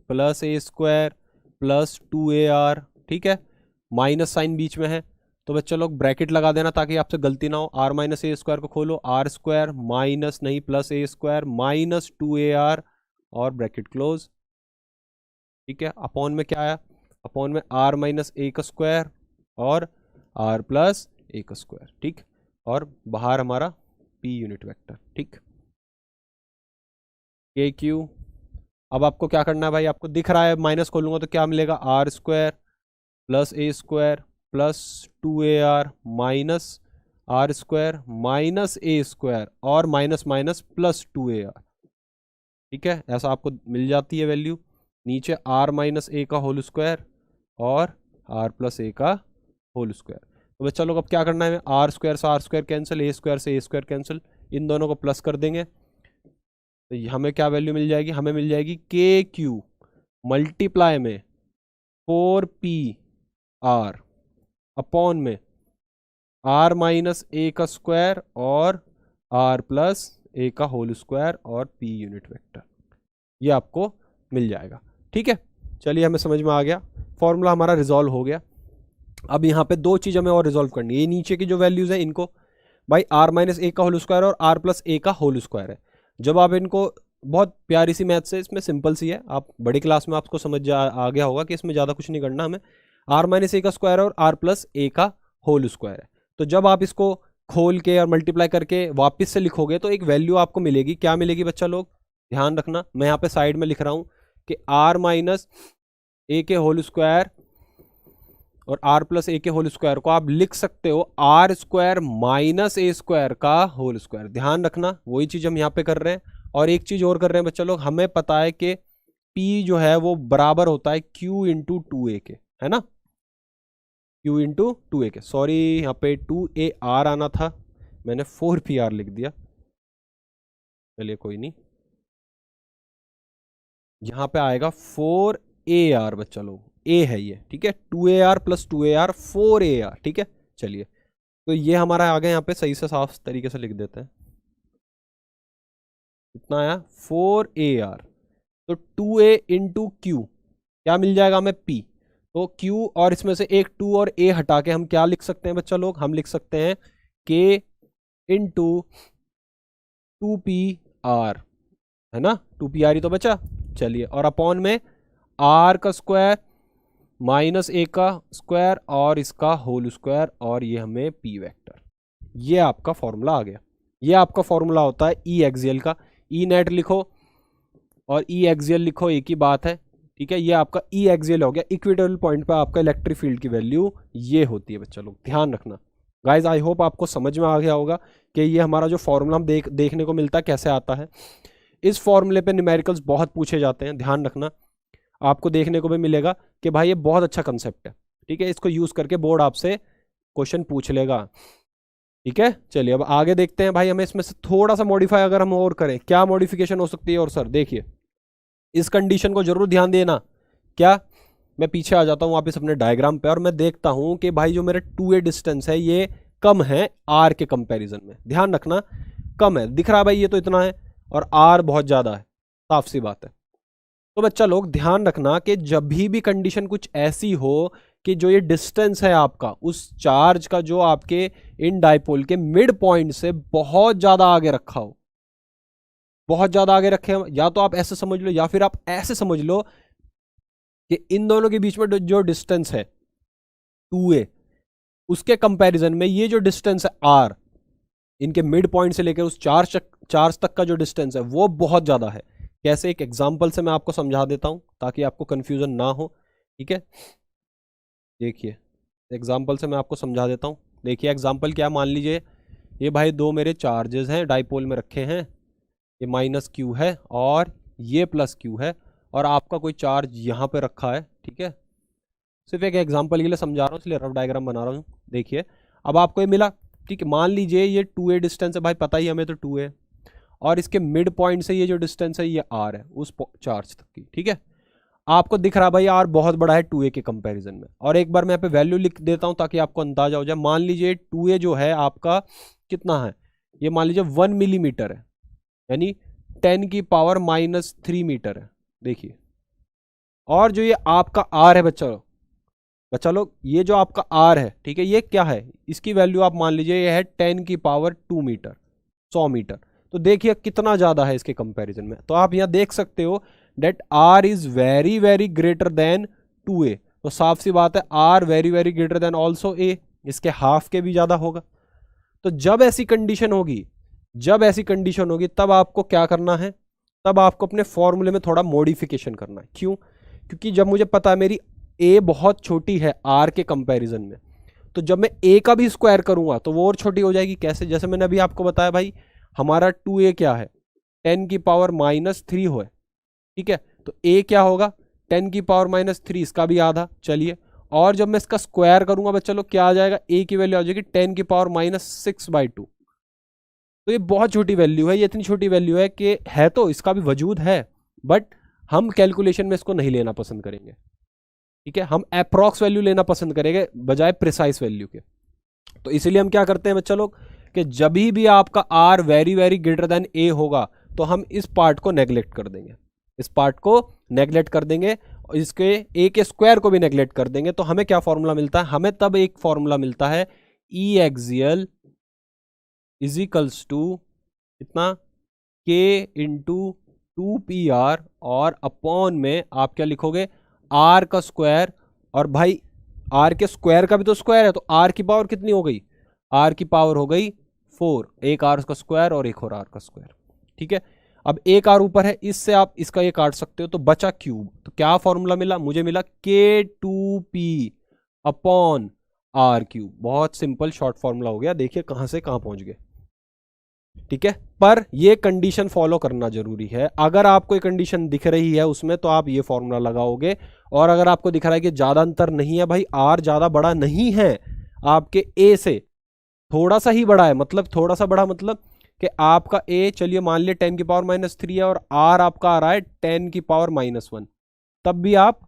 plus a square plus 2AR। ठीक है, माइनस साइन बीच में है, तो बच्चे लोग ब्रैकेट लगा देना ताकि आपसे गलती ना हो। आर माइनस ए स्क्वायर को खोलो, आर स्क्वायर माइनस नहीं plus a square minus 2AR, और ब्रैकेट क्लोज। ठीक है, अपॉन में क्या आया, अपॉन में आर माइनस ए का स्क्वायर और आर प्लस ए का स्क्वायर। ठीक, और बाहर हमारा पी यूनिट वेक्टर। ठीक, के क्यू, अब आपको क्या करना है भाई, आपको दिख रहा है, माइनस खोलूंगा तो क्या मिलेगा, r square plus a square plus 2AR minus r square minus a square और माइनस माइनस प्लस 2AR। ठीक है, ऐसा आपको मिल जाती है वैल्यू, नीचे आर माइनस ए का होल स्क्वायर और आर प्लस ए का होल स्क्वायर। तो बच्चा लोग अब क्या करना है, आर स्क्वायर से r square cancel, a square से ए स्क्वायर कैंसिल, इन दोनों को प्लस कर देंगे तो हमें क्या वैल्यू मिल जाएगी, हमें मिल जाएगी के क्यू मल्टीप्लाई में 4PR अपॉन में आर माइनस ए का स्क्वायर और आर प्लस ए का होल स्क्वायर और पी यूनिट वेक्टर, ये आपको मिल जाएगा। ठीक है, चलिए हमें समझ में आ गया, फॉर्मूला हमारा रिजॉल्व हो गया। अब यहाँ पे दो चीज़ हमें और रिजॉल्व करनी है, ये नीचे की जो वैल्यूज़ है इनको भाई आर माइनस ए का होल स्क्वायर और आर प्लस ए का होल स्क्वायर है, जब आप इनको, बहुत प्यारी सी मैथ्स है, इसमें सिंपल सी है, आप बड़ी क्लास में आपको समझ आ गया होगा कि इसमें ज़्यादा कुछ नहीं करना हमें, आर माइनस ए का स्क्वायर और आर प्लस ए का होल स्क्वायर है। तो जब आप इसको खोल के और मल्टीप्लाई करके वापस से लिखोगे तो एक वैल्यू आपको मिलेगी, क्या मिलेगी बच्चा लोग, ध्यान रखना, मैं यहाँ पे साइड में लिख रहा हूँ कि आर माइनस ए के होल स्क्वायर और आर प्लस ए के होल स्क्वायर को आप लिख सकते हो r square minus a square का होल स्क्वायर। ध्यान रखना, वही चीज़ हम यहाँ पे कर रहे हैं। और एक चीज़ और कर रहे हैं बच्चा लोग, हमें पता है कि P जो है वो बराबर होता है Q इंटू 2A के, है ना, Q इंटू 2A के, सॉरी यहाँ पे 2AR आना था, मैंने 4PR लिख दिया, चलिए कोई नहीं, यहाँ पे आएगा 4AR बच्चा लोग, A है ये, ठीक है, 2AR प्लस 2AR 4AR। ठीक है, चलिए तो ये हमारा आ गया, यहाँ पे सही से साफ तरीके से लिख देते हैं, कितना आया 4AR, तो 2A इंटू क्यू क्या मिल जाएगा हमें P, तो Q और इसमें से एक 2 और A हटा के हम क्या लिख सकते हैं बच्चा लोग, हम लिख सकते हैं K इंटू 2PR, है ना, 2PR ही तो बचा, चलिए, और अपॉन में R का स्क्वायर माइनस A का स्क्वायर और इसका होल स्क्वायर, और ये हमें P वेक्टर। ये आपका फॉर्मूला आ गया। ये आपका फॉर्मूला होता है ई एक्सियल का। ई नेट लिखो और ई एक्सियल लिखो, एक ही बात है, ठीक है। ये आपका ई एक्सियल हो गया। इक्वेटोरियल पॉइंट पे आपका इलेक्ट्रिक फील्ड की वैल्यू ये होती है बच्चा लोग, ध्यान रखना। गाइज आई होप आपको समझ में आ गया होगा कि ये हमारा जो फॉर्मूला हम देखने को मिलता है कैसे आता है। इस फॉर्मूले पे न्यूमेरिकल्स बहुत पूछे जाते हैं, ध्यान रखना। आपको देखने को भी मिलेगा कि भाई ये बहुत अच्छा कंसेप्ट है, ठीक है। इसको यूज करके बोर्ड आपसे क्वेश्चन पूछ लेगा, ठीक है। चलिए अब आगे देखते हैं भाई, हमें इसमें से थोड़ा सा मॉडिफाई अगर हम और करें, क्या मॉडिफिकेशन हो सकती है। और सर देखिए इस कंडीशन को जरूर ध्यान देना। क्या, मैं पीछे आ जाता हूँ वापस अपने डायग्राम पे और मैं देखता हूँ कि भाई जो मेरा 2a डिस्टेंस है ये कम है r के कंपैरिजन में। ध्यान रखना कम है, दिख रहा है भाई ये तो इतना है, और r बहुत ज़्यादा है, साफ सी बात है। तो बच्चा लोग ध्यान रखना कि जब भी कंडीशन कुछ ऐसी हो कि जो ये डिस्टेंस है आपका उस चार्ज का जो आपके इन डाइपोल के मिड पॉइंट से बहुत ज़्यादा आगे रखा हो, बहुत ज़्यादा आगे रखे, या तो आप ऐसे समझ लो या फिर आप ऐसे समझ लो कि इन दोनों के बीच में जो डिस्टेंस है 2a, उसके कंपैरिजन में ये जो डिस्टेंस है r, इनके मिड पॉइंट से लेकर उस चार्ज तक का जो डिस्टेंस है वो बहुत ज़्यादा है। कैसे, एक एग्जांपल से मैं आपको समझा देता हूं ताकि आपको कंफ्यूजन ना हो, ठीक है। देखिए एग्जांपल से मैं आपको समझा देता हूं। देखिए एग्जांपल क्या, मान लीजिए ये भाई दो मेरे चार्जेस हैं डाइपोल में रखे हैं, ये माइनस क्यू है और ये प्लस क्यू है, और आपका कोई चार्ज यहाँ पे रखा है, ठीक है। सिर्फ एक एग्जांपल के लिए समझा रहा हूँ इसलिए रफ डायग्राम बना रहा हूँ। देखिए अब आपको ये मिला, ठीक है। मान लीजिए ये 2a डिस्टेंस है, भाई पता ही हमें तो 2a, और इसके मिड पॉइंट से ये जो डिस्टेंस है ये r है उस चार्ज तक की, ठीक है। आपको दिख रहा है भाई r बहुत बड़ा है 2a के कंपैरिजन में, और एक बार मैं यहाँ पे वैल्यू लिख देता हूँ ताकि आपको अंदाजा हो जाए। मान लीजिए 2a जो है आपका कितना है, ये मान लीजिए 1 मिलीमीटर है, यानी 10 की पावर -3 मीटर है, देखिए। और जो ये आपका r है बच्चा लोग, ये जो आपका r है, ठीक है, ये क्या है, इसकी वैल्यू आप मान लीजिए ये है 10 की पावर 2 मीटर, 100 मीटर। तो देखिए कितना ज़्यादा है इसके कंपैरिजन में। तो आप यहाँ देख सकते हो that r is very very greater than 2a। तो साफ सी बात है r very very greater than also a, इसके हाफ के भी ज़्यादा होगा। तो जब ऐसी कंडीशन होगी, तब आपको क्या करना है, तब आपको अपने फॉर्मूले में थोड़ा मॉडिफिकेशन करना है। क्यों? क्योंकि जब मुझे पता है मेरी a बहुत छोटी है r के कंपैरिजन में, तो जब मैं a का भी स्क्वायर करूंगा तो वो और छोटी हो जाएगी। कैसे? जैसे मैंने अभी आपको बताया भाई, हमारा 2a क्या है, 10 की पावर -3 हो है, ठीक है। तो a क्या होगा, 10 की पावर -3, इसका भी आधा। चलिए, और जब मैं इसका स्क्वायर करूंगा बच्चा लोग क्या आ जाएगा, a की वैल्यू आ जाएगी 10 की पावर -6/2। तो ये बहुत छोटी वैल्यू है, ये इतनी छोटी वैल्यू है कि है तो इसका भी वजूद है, बट हम कैलकुलेशन में इसको नहीं लेना पसंद करेंगे, ठीक है। हम अप्रॉक्स वैल्यू लेना पसंद करेंगे बजाय प्रिसाइज वैल्यू के। तो इसीलिए हम क्या करते हैं बच्चा लोग कि जब भी आपका r very very greater then a होगा तो हम इस पार्ट को नेग्लेक्ट कर देंगे, और इसके a के स्क्वायर को भी नेग्लेक्ट कर देंगे। तो हमें क्या फॉर्मूला मिलता है, हमें तब एक फॉर्मूला मिलता है E axial is equals to कितना, k इंटू 2pr, और अपॉन में आप क्या लिखोगे, r का स्क्वायर। और भाई r के स्क्वायर का भी तो स्क्वायर है, तो r की पावर कितनी हो गई, r की पावर हो गई 4, एक r का स्क्वायर और एक और r का स्क्वायर, ठीक है। अब एक r ऊपर है, इससे आप इसका ये काट सकते हो, तो बचा क्यूब। तो क्या फॉर्मूला मिला, मुझे मिला k2p अपॉन r3। बहुत सिंपल शॉर्ट फॉर्मूला हो गया, देखिए कहां से कहां पहुंच गए, ठीक है। पर ये कंडीशन फॉलो करना जरूरी है। अगर आपको कंडीशन दिख रही है उसमें तो आप ये फॉर्मूला लगाओगे, और अगर आपको दिख रहा है कि ज्यादा अंतर नहीं है भाई, r ज्यादा बड़ा नहीं है आपके a से, थोड़ा सा ही बड़ा है, मतलब थोड़ा सा बड़ा मतलब कि आपका a चलिए मान लिया 10 की पावर -3 है और r आपका आ रहा है 10 की पावर -1, तब भी आप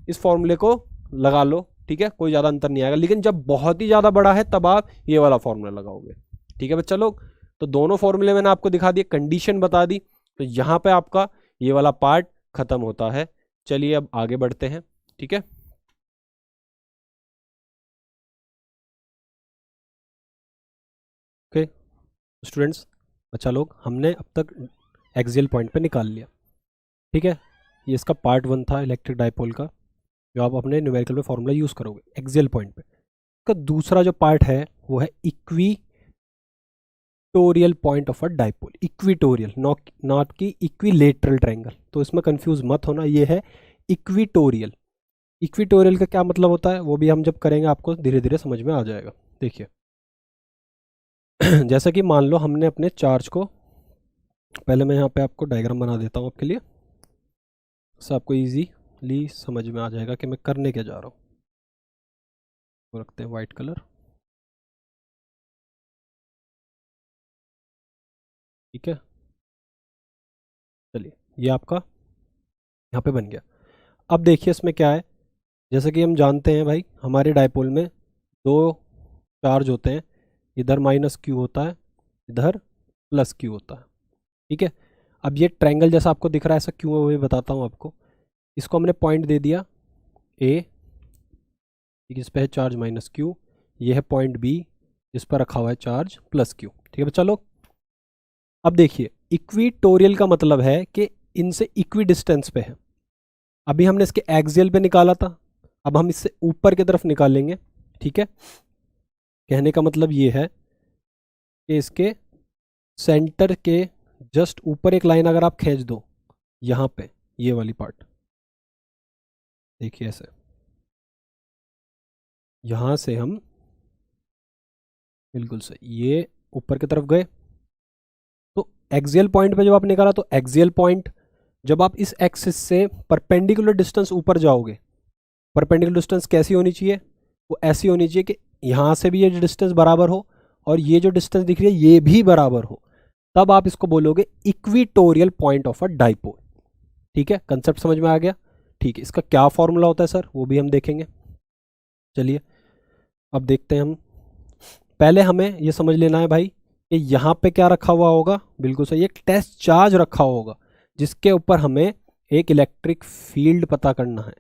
इस फॉर्मूले को लगा लो, ठीक है, कोई ज्यादा अंतर नहीं आएगा। लेकिन जब बहुत ही ज्यादा बड़ा है तब आप ये वाला फॉर्मूला लगाओगे, ठीक है बच्चा लोग। तो दोनों फॉर्मूले मैंने आपको दिखा दिए, कंडीशन बता दी, तो यहां पे आपका ये वाला पार्ट खत्म होता है। चलिए अब आगे बढ़ते हैं, ठीक है। ओके स्टूडेंट्स, बच्चा लोग, हमने अब तक एक्सियल पॉइंट पे निकाल लिया, ठीक है। ये इसका पार्ट 1 था इलेक्ट्रिक डाइपोल का, जो आप अपने न्यूमेरिकल में फॉर्मूला यूज़ करोगे एक्सियल पॉइंट पे। इसका दूसरा जो पार्ट है वो है equi equatorial point of a dipole, equatorial, not की इक्विलेटरल ट्रायंगल, तो इसमें कंफ्यूज मत होना, ये है इक्विटोरियल। इक्विटोरियल का क्या मतलब होता है वो भी हम जब करेंगे आपको धीरे धीरे समझ में आ जाएगा। देखिए जैसा कि मान लो हमने अपने चार्ज को, पहले मैं यहाँ पे आपको डायग्राम बना देता हूँ आपके लिए, इससे आपको इजीली समझ में आ जाएगा कि मैं करने क्या जा रहा हूँ। वो रखते हैं वाइट कलर, ठीक है। चलिए ये आपका यहाँ पे बन गया। अब देखिए इसमें क्या है, जैसे कि हम जानते हैं भाई हमारे डायपोल में दो चार्ज होते हैं, इधर माइनस क्यू होता है, इधर प्लस क्यू होता है, ठीक है। अब ये ट्रायंगल जैसा आपको दिख रहा है, ऐसा क्यों है वो भी बताता हूँ आपको। इसको हमने पॉइंट दे दिया ए, जिस पे है चार्ज माइनस क्यू, ये है पॉइंट बी जिस पर रखा हुआ है चार्ज प्लस क्यू, ठीक है बच्चा लोग। अब देखिए इक्विटोरियल का मतलब है कि इनसे इक्वी डिस्टेंस पे है। अभी हमने इसके एक्सियल पे निकाला था, अब हम इससे ऊपर की तरफ निकालेंगे, ठीक है। कहने का मतलब ये है कि इसके सेंटर के जस्ट ऊपर एक लाइन अगर आप खींच दो यहाँ पे, ये वाली पार्ट देखिए ऐसे, यहाँ से हम बिल्कुल सही ये ऊपर की तरफ गए, तो एक्सियल पॉइंट पे जब आप निकाला तो एक्सियल पॉइंट, जब आप इस एक्सिस से परपेंडिकुलर डिस्टेंस ऊपर जाओगे, परपेंडिकुलर डिस्टेंस कैसी होनी चाहिए, वो ऐसी होनी चाहिए कि यहाँ से भी ये डिस्टेंस बराबर हो और ये जो डिस्टेंस दिख रही है ये भी बराबर हो, तब आप इसको बोलोगे equatorial point of a dipole, ठीक है। कंसेप्ट समझ में आ गया, ठीक है। इसका क्या फॉर्मूला होता है सर वो भी हम देखेंगे। चलिए अब देखते हैं हम, पहले हमें ये समझ लेना है भाई कि यहाँ पे क्या रखा हुआ होगा, बिल्कुल सही एक टेस्ट चार्ज रखा होगा जिसके ऊपर हमें एक इलेक्ट्रिक फील्ड पता करना है।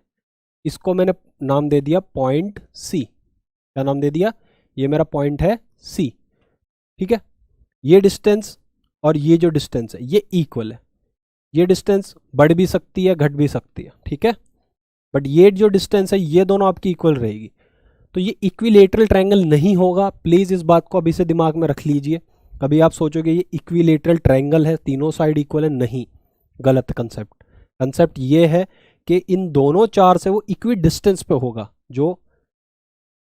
इसको मैंने नाम दे दिया पॉइंट सी, क्या नाम दे दिया, ये मेरा पॉइंट है सी, ठीक है। ये डिस्टेंस और ये जो डिस्टेंस है ये इक्वल है, ये डिस्टेंस बढ़ भी सकती है घट भी सकती है, ठीक है, बट ये जो डिस्टेंस है ये दोनों आपकी इक्वल रहेगी। तो ये इक्विलेटरल ट्रायंगल नहीं होगा, प्लीज़ इस बात को अभी से दिमाग में रख लीजिए। कभी आप सोचोगे ये इक्विलेटरल ट्रायंगल है तीनों साइड इक्वल है, नहीं, गलत कंसेप्ट। कंसेप्ट ये है कि इन दोनों चार से वो इक्वी डिस्टेंस पे होगा, जो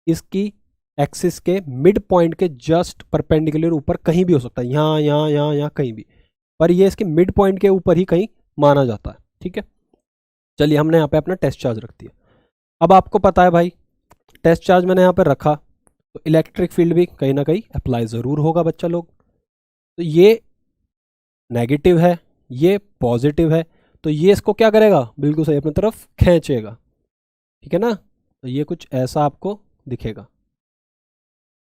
इसकी एक्सिस के मिड पॉइंट के जस्ट परपेंडिकुलर ऊपर कहीं भी हो सकता है, यहाँ यहाँ यहाँ यहाँ कहीं भी, पर ये इसके मिड पॉइंट के ऊपर ही कहीं माना जाता है, ठीक है। चलिए हमने यहाँ पे अपना टेस्ट चार्ज रख दिया। अब आपको पता है भाई टेस्ट चार्ज मैंने यहाँ पे रखा तो इलेक्ट्रिक फील्ड भी कहीं ना कहीं अप्लाई ज़रूर होगा बच्चा लोग। तो ये नेगेटिव है ये पॉजिटिव है, तो ये इसको क्या करेगा, बिल्कुल सही अपनी तरफ खींचेगा, ठीक है ना। तो ये कुछ ऐसा आपको दिखेगा,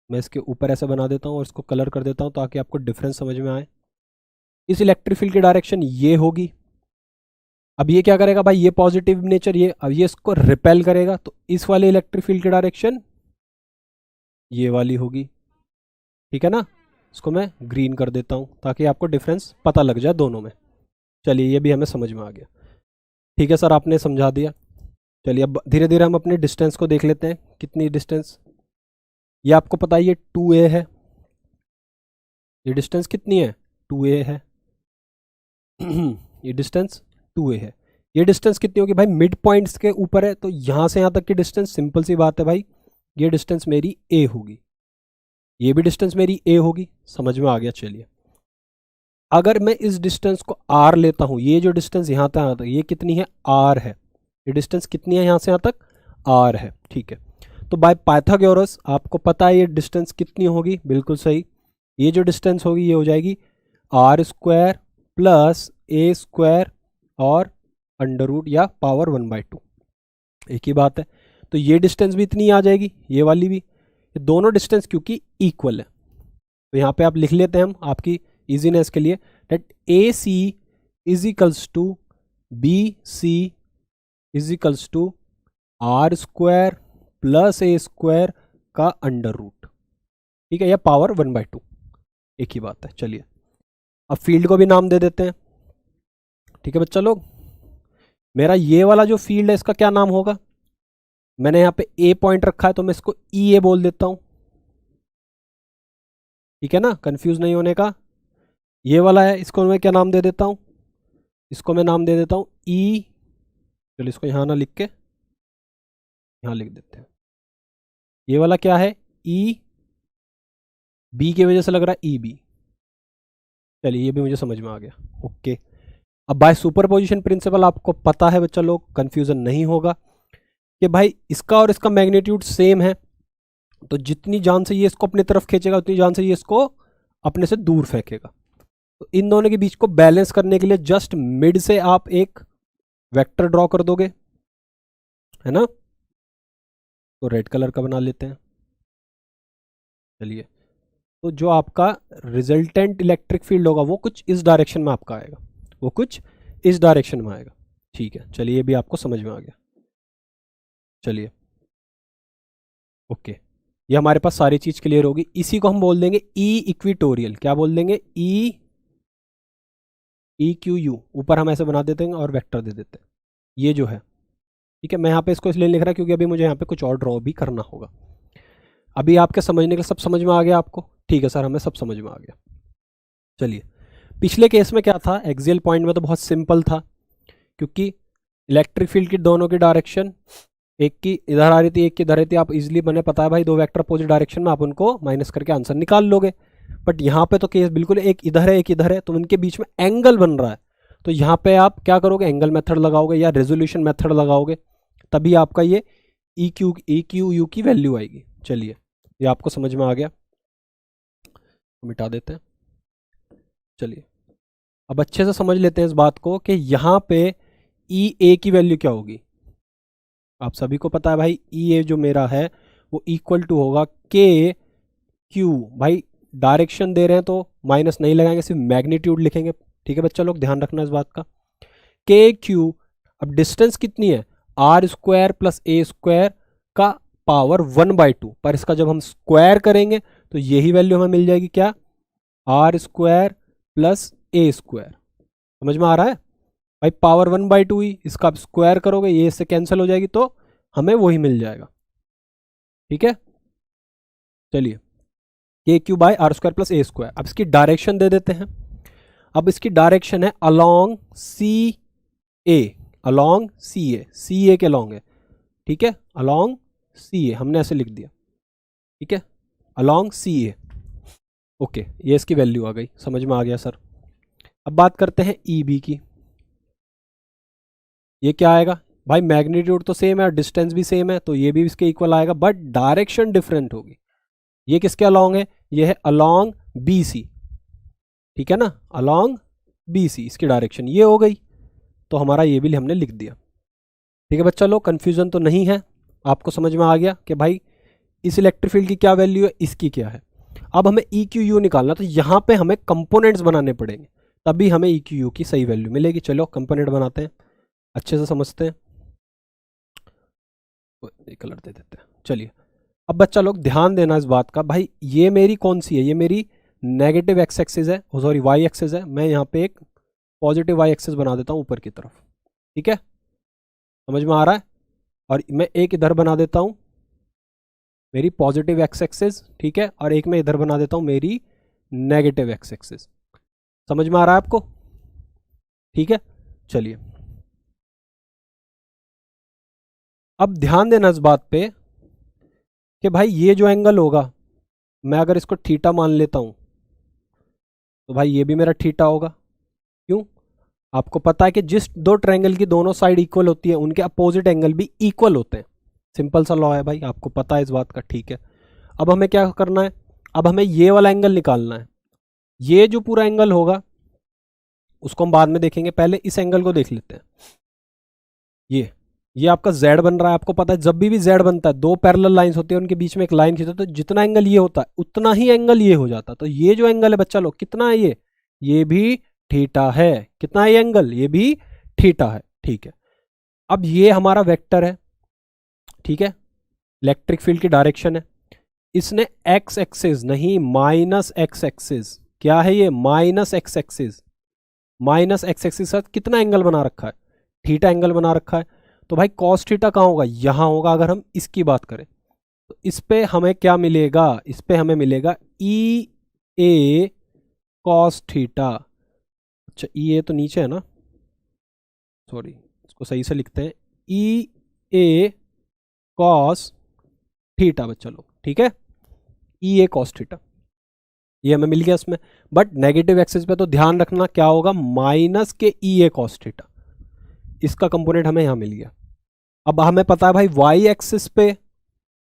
मैं इसके ऊपर ऐसे बना देता हूँ और इसको कलर कर देता हूँ ताकि आपको डिफरेंस समझ में आए। इस इलेक्ट्रिक फील्ड की डायरेक्शन ये होगी। अब ये क्या करेगा भाई, ये पॉजिटिव नेचर, ये अब ये इसको रिपेल करेगा, तो इस वाले इलेक्ट्रिक फील्ड की डायरेक्शन ये वाली होगी, ठीक है ना। इसको मैं ग्रीन कर देता हूँ ताकि आपको डिफरेंस पता लग जाए दोनों में। चलिए ये भी हमें समझ में आ गया, ठीक है सर आपने समझा दिया। चलिए अब धीरे धीरे हम अपने डिस्टेंस को देख लेते हैं, कितनी डिस्टेंस, ये आपको पता है ये 2a है, ये डिस्टेंस कितनी है 2a है ये डिस्टेंस 2a है। ये डिस्टेंस कितनी होगी भाई, मिड पॉइंट्स के ऊपर है, तो यहाँ से यहाँ तक की डिस्टेंस सिंपल सी बात है भाई, ये डिस्टेंस मेरी a होगी, ये भी डिस्टेंस मेरी a होगी, समझ में आ गया। चलिए अगर मैं इस डिस्टेंस को r लेता हूँ, ये जो डिस्टेंस यहाँ तक ये कितनी है r है, ये डिस्टेंस कितनी है यहाँ से यहाँ तक r है, ठीक है। तो बाय पाइथागोरस आपको पता है ये डिस्टेंस कितनी होगी, बिल्कुल सही, ये जो डिस्टेंस होगी ये हो जाएगी r square plus a square और अंडर रूट या पावर 1/2, एक ही बात है। तो ये डिस्टेंस भी इतनी आ जाएगी, ये वाली भी, ये दोनों डिस्टेंस क्योंकि इक्वल है, तो यहाँ पे आप लिख लेते हैं हम आपकी इजीनेस के लिए that a c is equals to b c is equals to r square plus a square का अंडर रूट, ठीक है, या पावर 1/2, एक ही बात है। चलिए अब फील्ड को भी नाम दे देते हैं, ठीक है बच्चा लोग। मेरा ये वाला जो फील्ड है इसका क्या नाम होगा, मैंने यहाँ पे ए पॉइंट रखा है तो मैं इसको ई ए बोल देता हूँ, ठीक है ना, कंफ्यूज नहीं होने का, ये वाला है, इसको मैं क्या नाम दे देता हूँ, इसको मैं नाम दे देता हूँ ई, चलो इसको यहाँ ना लिख के यहाँ लिख देते हैं। ये वाला क्या है, ई, बी की वजह से लग रहा है ई बी। चलिए ये भी मुझे समझ में आ गया, ओके। अब बाय सुपरपोजिशन प्रिंसिपल आपको पता है बच्चा लोग, कंफ्यूजन नहीं होगा कि भाई इसका और इसका मैग्नीट्यूड सेम है, तो जितनी जान से ये इसको अपनी तरफ खींचेगा उतनी जान से ये इसको अपने से दूर फेंकेगा। तो इन दोनों के बीच को बैलेंस करने के लिए जस्ट मिड से आप एक वेक्टर ड्रॉ कर दोगे, है ना। तो रेड कलर का बना लेते हैं। चलिए, तो जो आपका रिजल्टेंट इलेक्ट्रिक फील्ड होगा वो कुछ इस डायरेक्शन में आपका आएगा, वो कुछ इस डायरेक्शन में आएगा। ठीक है, चलिए ये भी आपको समझ में आ गया। चलिए ओके, ये हमारे पास सारी चीज़ क्लियर होगी। इसी को हम बोल देंगे ई इक्विटोरियल। क्या बोल देंगे, ई क्यू यू, ऊपर हम ऐसे बना देते हैं और वेक्टर दे देते हैं, ये जो है। ठीक है, मैं यहाँ पे इसको इसलिए लिख रहा क्योंकि अभी मुझे यहाँ पे कुछ और ड्रॉ भी करना होगा। अभी आपके समझने के सब समझ में आ गया आपको, ठीक है सर हमें सब समझ में आ गया। चलिए, पिछले केस में क्या था, एक्सियल पॉइंट में तो बहुत सिंपल था, क्योंकि इलेक्ट्रिक फील्ड की दोनों की डायरेक्शन, एक की इधर आ रही थी एक की इधर रही थी, आप इजीली बने पता है भाई, दो वेक्टर अपोजिट डायरेक्शन में, आप उनको माइनस करके आंसर निकाल लोगे। बट यहाँ पे तो केस बिल्कुल एक इधर है एक इधर है, तो उनके बीच में एंगल बन रहा है, तो यहाँ पे आप क्या करोगे, एंगल मेथड लगाओगे या रेजोल्यूशन मेथड लगाओगे, तभी आपका ये ई क्यू यू की वैल्यू आएगी। चलिए, ये आपको समझ में आ गया, मिटा देते हैं। चलिए, अब अच्छे से समझ लेते हैं इस बात को कि यहाँ पे ई ए की वैल्यू क्या होगी। आप सभी को पता है भाई, ई ए जो मेरा है वो इक्वल टू होगा के क्यू, भाई डायरेक्शन दे रहे हैं तो माइनस नहीं लगाएंगे, सिर्फ मैग्नीट्यूड लिखेंगे। ठीक है बच्चा लोग, ध्यान रखना इस बात का, के क्यू। अब डिस्टेंस कितनी है, r square plus a square का पावर 1/2, पर इसका जब हम स्क्वायर करेंगे तो यही वैल्यू हमें मिल जाएगी, क्या, r square plus a square. समझ में आ रहा है भाई, पावर 1/2 ही, इसका आप स्क्वायर करोगे ये इससे कैंसिल हो जाएगी, तो हमें वही मिल जाएगा। ठीक है, चलिए, k q by r square plus a square. अब इसकी डायरेक्शन दे देते हैं। अब इसकी डायरेक्शन है अलोंग सी ए, अलोंग सी ए के अलोंग है। ठीक है, अलोंग सी ए हमने ऐसे लिख दिया। ठीक है, अलोंग सी ए, ओके, ये इसकी वैल्यू आ गई, समझ में आ गया सर। अब बात करते हैं ई बी की। ये क्या आएगा भाई, मैग्नीट्यूड तो सेम है, डिस्टेंस भी सेम है, तो ये भी इसके इक्वल आएगा, बट डायरेक्शन डिफरेंट होगी। ये किसके अलोंग है, ये है अलोंग बी सी। ठीक है ना, अलोंग बी सी इसकी डायरेक्शन ये हो गई, तो हमारा ये भी हमने लिख दिया। ठीक है बच्चा लोग, कन्फ्यूजन तो नहीं है, आपको समझ में आ गया कि भाई इस इलेक्ट्रिक फील्ड की क्या वैल्यू है, इसकी क्या है। अब हमें ई क्यू यू निकालना, तो यहाँ पे हमें कंपोनेंट्स बनाने पड़ेंगे, तभी हमें ई क्यू यू की सही वैल्यू मिलेगी। चलो कंपोनेंट बनाते हैं, अच्छे से समझते हैं, ये कलर दे देते हैं। चलिए, अब बच्चा लोग ध्यान देना इस बात का, भाई ये मेरी कौन सी है, ये मेरी नेगेटिव एक्स एक्सिस है, सॉरी वाई एक्सिस है। मैं यहाँ पे एक पॉजिटिव वाई एक्सिस बना देता हूँ ऊपर की तरफ। ठीक है, समझ में आ रहा है। और मैं एक इधर बना देता हूँ मेरी पॉजिटिव एक्स एक्सिस, ठीक है, और एक मैं इधर बना देता हूँ मेरी नेगेटिव एक्स एक्सिस। समझ में आ रहा है आपको, ठीक है। चलिए, अब ध्यान देना इस बात पे कि भाई ये जो एंगल होगा, मैं अगर इसको थीटा मान लेता हूँ तो भाई ये भी मेरा थीटा होगा। क्यों, आपको पता है कि जिस दो ट्रायंगल की दोनों साइड इक्वल होती है उनके अपोजिट एंगल भी इक्वल होते हैं। सिंपल सा लॉ है भाई, आपको पता है इस बात का, ठीक है। अब हमें क्या करना है, अब हमें ये वाला एंगल निकालना है। ये जो पूरा एंगल होगा उसको हम बाद में देखेंगे, पहले इस एंगल को देख लेते हैं। ये आपका z बन रहा है, आपको पता है जब भी z बनता है दो पैरेलल लाइंस होती है, उनके बीच में एक लाइन खींचते तो जितना एंगल ये होता है उतना ही एंगल ये हो जाता। तो ये जो एंगल है बच्चा लोग कितना है, ये भी थीटा है। कितना है ये एंगल, ये भी थीटा है। ठीक है, अब ये हमारा वेक्टर है, ठीक है, इलेक्ट्रिक फील्ड की डायरेक्शन है। इसने एक्स एक्सिस नहीं माइनस एक्स एक्सिस, क्या है ये, minus x axis, minus x axis के साथ कितना एंगल बना रखा है, थीटा एंगल बना रखा है। तो भाई कॉस थीटा कहाँ होगा, यहाँ होगा। अगर हम इसकी बात करें तो इस पे हमें क्या मिलेगा, इस पे हमें मिलेगा ई ए कॉस थीटा। अच्छा ई ए तो नीचे है ना, सॉरी इसको सही से लिखते हैं, ई ए कॉस थीटा बच्चा लोग, ठीक है, ई ए कॉस थीटा, ये हमें मिल गया इसमें। बट नेगेटिव एक्सिस पे तो ध्यान रखना क्या होगा, माइनस के ई ए कॉस थीटा, इसका कंपोनेंट हमें यहाँ मिल गया। अब हमें पता है भाई वाई एक्सिस पे,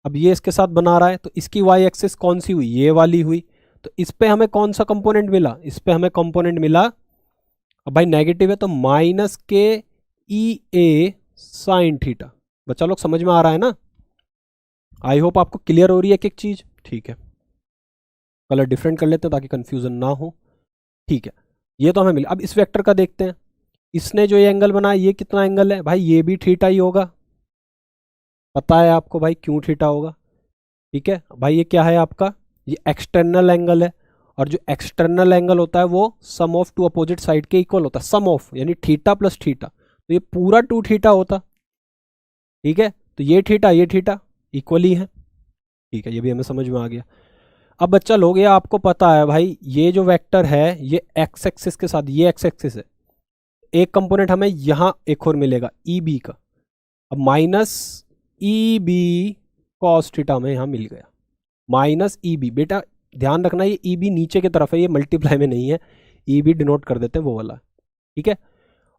अब ये इसके साथ बना रहा है तो इसकी वाई एक्सिस कौन सी हुई, ये वाली हुई, तो इस पे हमें कौन सा कंपोनेंट मिला, इस पे हमें कंपोनेंट मिला, अब भाई नेगेटिव है तो माइनस के ई ए साइन थीटा। बच्चा लोग समझ में आ रहा है ना, आई होप आपको क्लियर हो रही है एक एक चीज, ठीक है। कलर डिफरेंट कर लेते हैं ताकि कंफ्यूजन ना हो, ठीक है। ये तो हमें मिला। अब इस वेक्टर का देखते हैं, इसने जो ये एंगल बनाया ये कितना एंगल है भाई, ये भी थीटा ही होगा, पता है आपको भाई क्यों थीटा होगा, ठीक है भाई। ये क्या है आपका, ये एक्सटर्नल एंगल है, और जो एक्सटर्नल एंगल होता है वो सम ऑफ टू अपोजिट साइड के इक्वल होता है, सम ऑफ यानी थीटा प्लस थीटा, तो ये पूरा 2 थीटा होता, ठीक है। तो ये थीटा इक्वली है, ठीक है, ये भी हमें समझ में आ गया। अब बच्चा लोग ये आपको पता है भाई, ये जो वेक्टर है ये एक्स एक्सिस के साथ, ये एक्स एक्सिस है, एक कंपोनेंट हमें यहाँ एक और मिलेगा ई बी का, अब minus e b cos theta हमें यहाँ मिल गया, माइनस ई बी। बेटा ध्यान रखना ये ई बी नीचे की तरफ है, ये मल्टीप्लाई में नहीं है, ई बी डिनोट कर देते हैं वो वाला, ठीक है।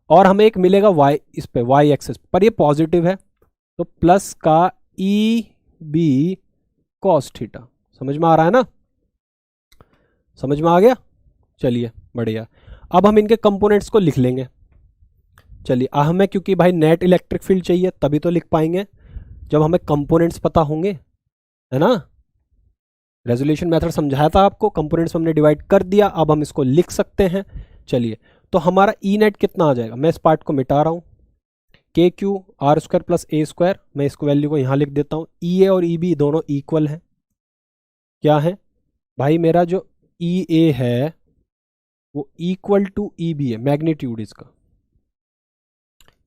और हमें एक मिलेगा वाई, इस पे वाई एक्सिस पर ये पॉजिटिव है, तो प्लस का ई बी कॉस थीटा, समझ में आ रहा है ना, समझ में आ गया, चलिए बढ़िया। अब हम इनके कंपोनेंट्स को लिख लेंगे, चलिए हमें क्योंकि भाई नेट इलेक्ट्रिक फील्ड चाहिए तभी तो लिख पाएंगे जब हमें कंपोनेंट्स पता होंगे, है ना। रेजोल्यूशन मेथड समझाया था आपको, कंपोनेंट्स हमने डिवाइड कर दिया, अब हम इसको लिख सकते हैं। चलिए तो हमारा ई नेट कितना आ जाएगा, मैं इस पार्ट को मिटा रहा हूँ, के Q R square plus a square, मैं इसको वैल्यू को यहाँ लिख देता हूँ। ई ए और ई बी दोनों इक्वल हैं, क्या है भाई, मेरा जो ई ए है वो इक्वल टू ई बी है, मैग्नीट्यूड इसका,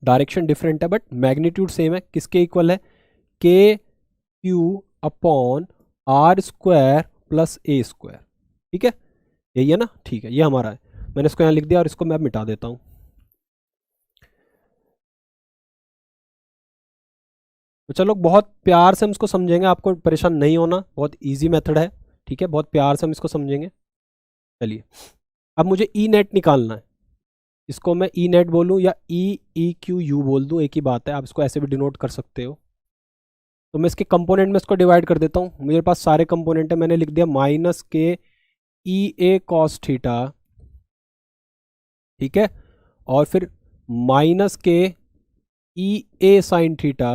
डायरेक्शन डिफरेंट है बट मैग्नीट्यूड सेम है, किसके इक्वल है, k q upon r square plus a square, ठीक है, यही है ना, ठीक है, ये हमारा है, मैंने इसको यहाँ लिख दिया और इसको मैं मिटा देता हूँ। तो चलो बहुत प्यार से हम इसको समझेंगे, आपको परेशान नहीं होना, बहुत इजी मेथड है, ठीक है, बहुत प्यार से हम इसको समझेंगे। चलिए अब मुझे ई नेट निकालना है, इसको मैं ई नेट बोलूँ या ई क्यू यू बोल दूँ, एक ही बात है, आप इसको ऐसे भी डिनोट कर सकते हो। तो मैं इसके कंपोनेंट में इसको डिवाइड कर देता हूँ, मेरे पास सारे कंपोनेंट है, मैंने लिख दिया माइनस के ई ए कॉस थीटा, ठीक है, और फिर माइनस के ई ए साइन थीटा,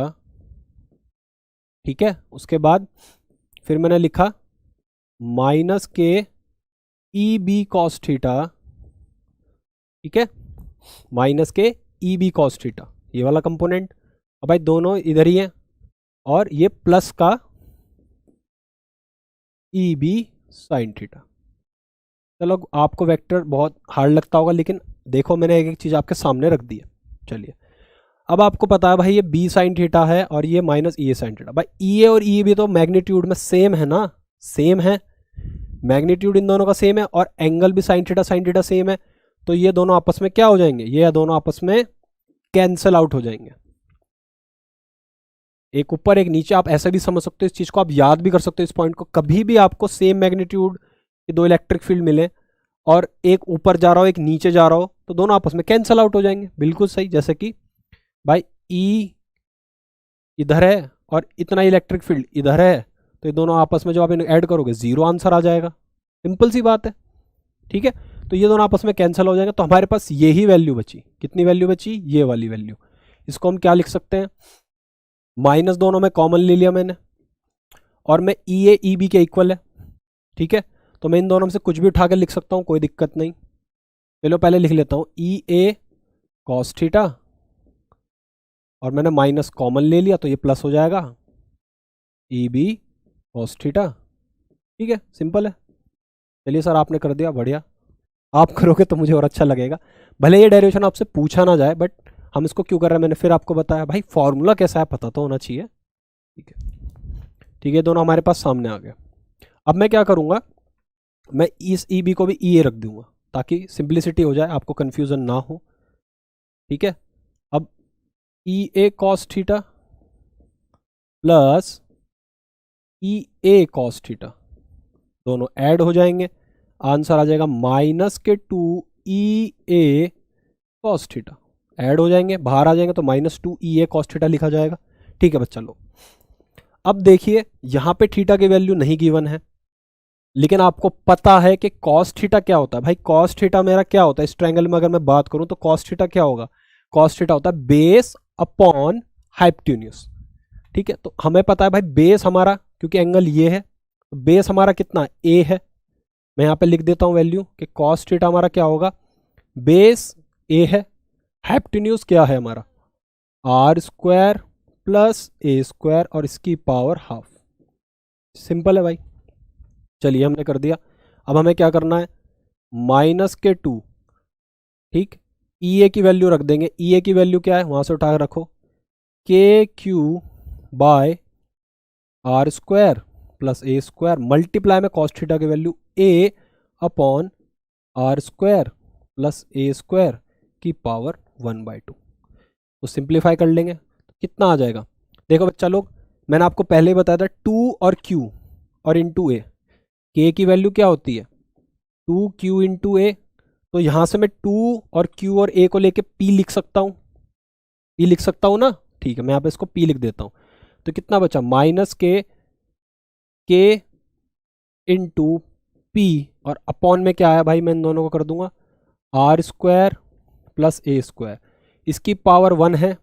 ठीक है, उसके बाद फिर मैंने लिखा माइनस के ई बी कॉस थीटा, ठीक है, माइनस के ई बी कॉस थीटा, ये वाला कंपोनेंट। अब भाई दोनों इधर ही हैं, और ये प्लस का ई बी साइन थीटा। चलो आपको वेक्टर बहुत हार्ड लगता होगा, लेकिन देखो मैंने एक एक चीज़ आपके सामने रख दी है। चलिए अब आपको पता है भाई ये बी साइन थीटा है और ये माइनस ई ए साइन थीटा, भाई ई ए और ई बी तो मैग्नीट्यूड में सेम है ना, सेम है, मैग्नीट्यूड इन दोनों का सेम है, और एंगल भी साइन थीटा सेम है, तो ये दोनों आपस में क्या हो जाएंगे, ये दोनों आपस में कैंसल आउट हो जाएंगे, एक ऊपर एक नीचे, आप ऐसे भी समझ सकते हो इस चीज़ को, आप याद भी कर सकते हो इस पॉइंट को, कभी भी आपको सेम मैग्नीट्यूड के दो इलेक्ट्रिक फील्ड मिले और एक ऊपर जा रहा हो एक नीचे जा रहा हो, तो दोनों आपस में कैंसल आउट हो जाएंगे, बिल्कुल सही। जैसे कि भाई ई इधर है और इतना इलेक्ट्रिक फील्ड इधर है, तो ये दोनों आपस में जो आप इन्हें ऐड करोगे जीरो आंसर आ जाएगा, सिंपल सी बात है, ठीक है। तो ये दोनों आपस में कैंसिल हो जाएंगे, तो हमारे पास यही वैल्यू बची, कितनी वैल्यू बची, ये वाली वैल्यू। इसको हम क्या लिख सकते हैं, माइनस दोनों में कॉमन ले लिया मैंने, और मैं ई ए ई बी के इक्वल है, ठीक है, तो मैं इन दोनों में से कुछ भी उठा कर लिख सकता हूँ, कोई दिक्कत नहीं। चलो पहले लिख लेता हूँ ई ए कॉस थीटा, और मैंने माइनस कॉमन ले लिया तो ये प्लस हो जाएगा ई बी कॉस थीटा, ठीक है, सिंपल है। चलिए सर आपने कर दिया, बढ़िया, आप करोगे तो मुझे और अच्छा लगेगा, भले ये डेरिवेशन आपसे पूछा ना जाए, बट हम इसको क्यों कर रहे हैं मैंने फिर आपको बताया, भाई फॉर्मूला कैसा है पता तो होना चाहिए, ठीक है, ठीक है, दोनों हमारे पास सामने आ गए। अब मैं क्या करूँगा, मैं इस ई बी को भी ई ए रख दूंगा, ताकि सिंप्लिसिटी हो जाए, आपको कन्फ्यूज़न ना हो। ठीक है, अब ई ए कॉस थीटा प्लस ई ए कॉस थीटा दोनों ऐड हो जाएंगे, आंसर आ जाएगा माइनस के 2 ई ए कॉस थीटा। ऐड हो जाएंगे, बाहर आ जाएंगे तो -2 ई ए कॉस थीटा लिखा जाएगा। ठीक है बच्चा लोग, अब देखिए यहाँ पे थीटा की वैल्यू नहीं गिवन है, लेकिन आपको पता है कि कॉस थीटा क्या होता है। भाई कॉस थीटा मेरा क्या होता है, इस ट्रायंगल में अगर मैं बात करूं तो कॉस थीटा क्या होगा, कॉस थीटा होता है बेस अपॉन हाइपोटेन्यूज। ठीक है, तो हमें पता है भाई बेस हमारा, क्योंकि एंगल ये है, तो बेस हमारा कितना ए है। मैं यहाँ पे लिख देता हूँ वैल्यू कि कॉस थीटा हमारा क्या होगा, बेस ए है, हाइपोटेन्यूज क्या है हमारा r square plus a square और इसकी पावर हाफ। सिंपल है भाई, चलिए हमने कर दिया। अब हमें क्या करना है, -2, ठीक, ई ए की वैल्यू रख देंगे। ई ए की वैल्यू क्या है, वहां से उठा कर रखो, k q by r square plus a square multiply में कॉस थीटा की value a upon r square plus a square की पावर 1/2। तो सिंप्लीफाई कर लेंगे तो कितना आ जाएगा, देखो बच्चा लोग, मैंने आपको पहले ही बताया था 2 और क्यू और इंटू ए, के की वैल्यू क्या होती है 2q इंटू ए, तो यहाँ से मैं 2 और q और a को लेके p लिख सकता हूँ, p लिख सकता हूँ ना। ठीक है, मैं यहाँ पे इसको p लिख देता हूँ। तो कितना बचा, -k इंटू पी और अपॉन में क्या आया भाई, मैं इन दोनों को कर दूंगा r square plus a square, इसकी पावर 1 है,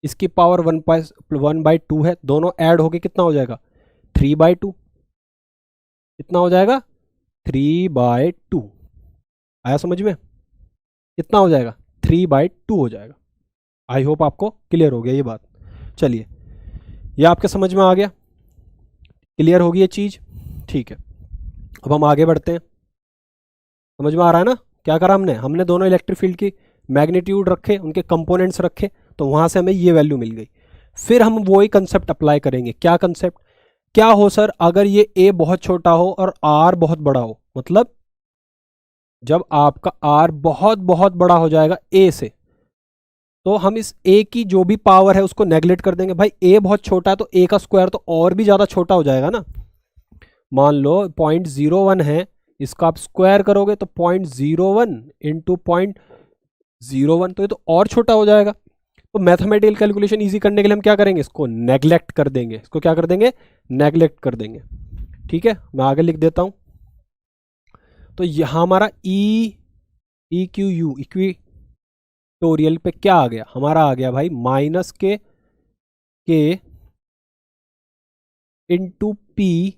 इसकी पावर 1/2 है, दोनों ऐड होके कितना हो जाएगा 3/2। कितना हो जाएगा 3/2, आया समझ में, कितना हो जाएगा 3/2 हो जाएगा। आई होप आपको क्लियर हो गया ये बात। चलिए, ये आपके समझ में आ गया, क्लियर होगी ये चीज़। ठीक है, अब हम आगे बढ़ते हैं। समझ में आ रहा है ना, क्या करा हमने, हमने दोनों इलेक्ट्रिक फील्ड की मैग्नीट्यूड रखे, उनके कंपोनेंट्स रखे, तो वहाँ से हमें ये वैल्यू मिल गई। फिर हम वही कंसेप्ट अप्लाई करेंगे। क्या कंसेप्ट, क्या हो सर, अगर ये ए बहुत छोटा हो और आर बहुत बड़ा हो, मतलब जब आपका आर बहुत बहुत बड़ा हो जाएगा ए से, तो हम इस ए की जो भी पावर है उसको नेगलेक्ट कर देंगे। भाई ए बहुत छोटा है तो ए का स्क्वायर तो और भी ज़्यादा छोटा हो जाएगा ना। मान लो 0.01 है, इसका आप स्क्वायर करोगे तो 0.01 इंटू 0.01, तो ये तो और छोटा हो जाएगा। तो मैथमेटिकल कैलकुलेशन इजी करने के लिए हम क्या करेंगे, इसको नेगलेक्ट कर देंगे। इसको क्या कर देंगे, नेगलेक्ट कर देंगे। ठीक है, मैं आगे लिख देता हूं। तो यहां हमारा ई क्यू यू इक्विटोरियल पे क्या आ गया, हमारा आ गया भाई -के इंटू पी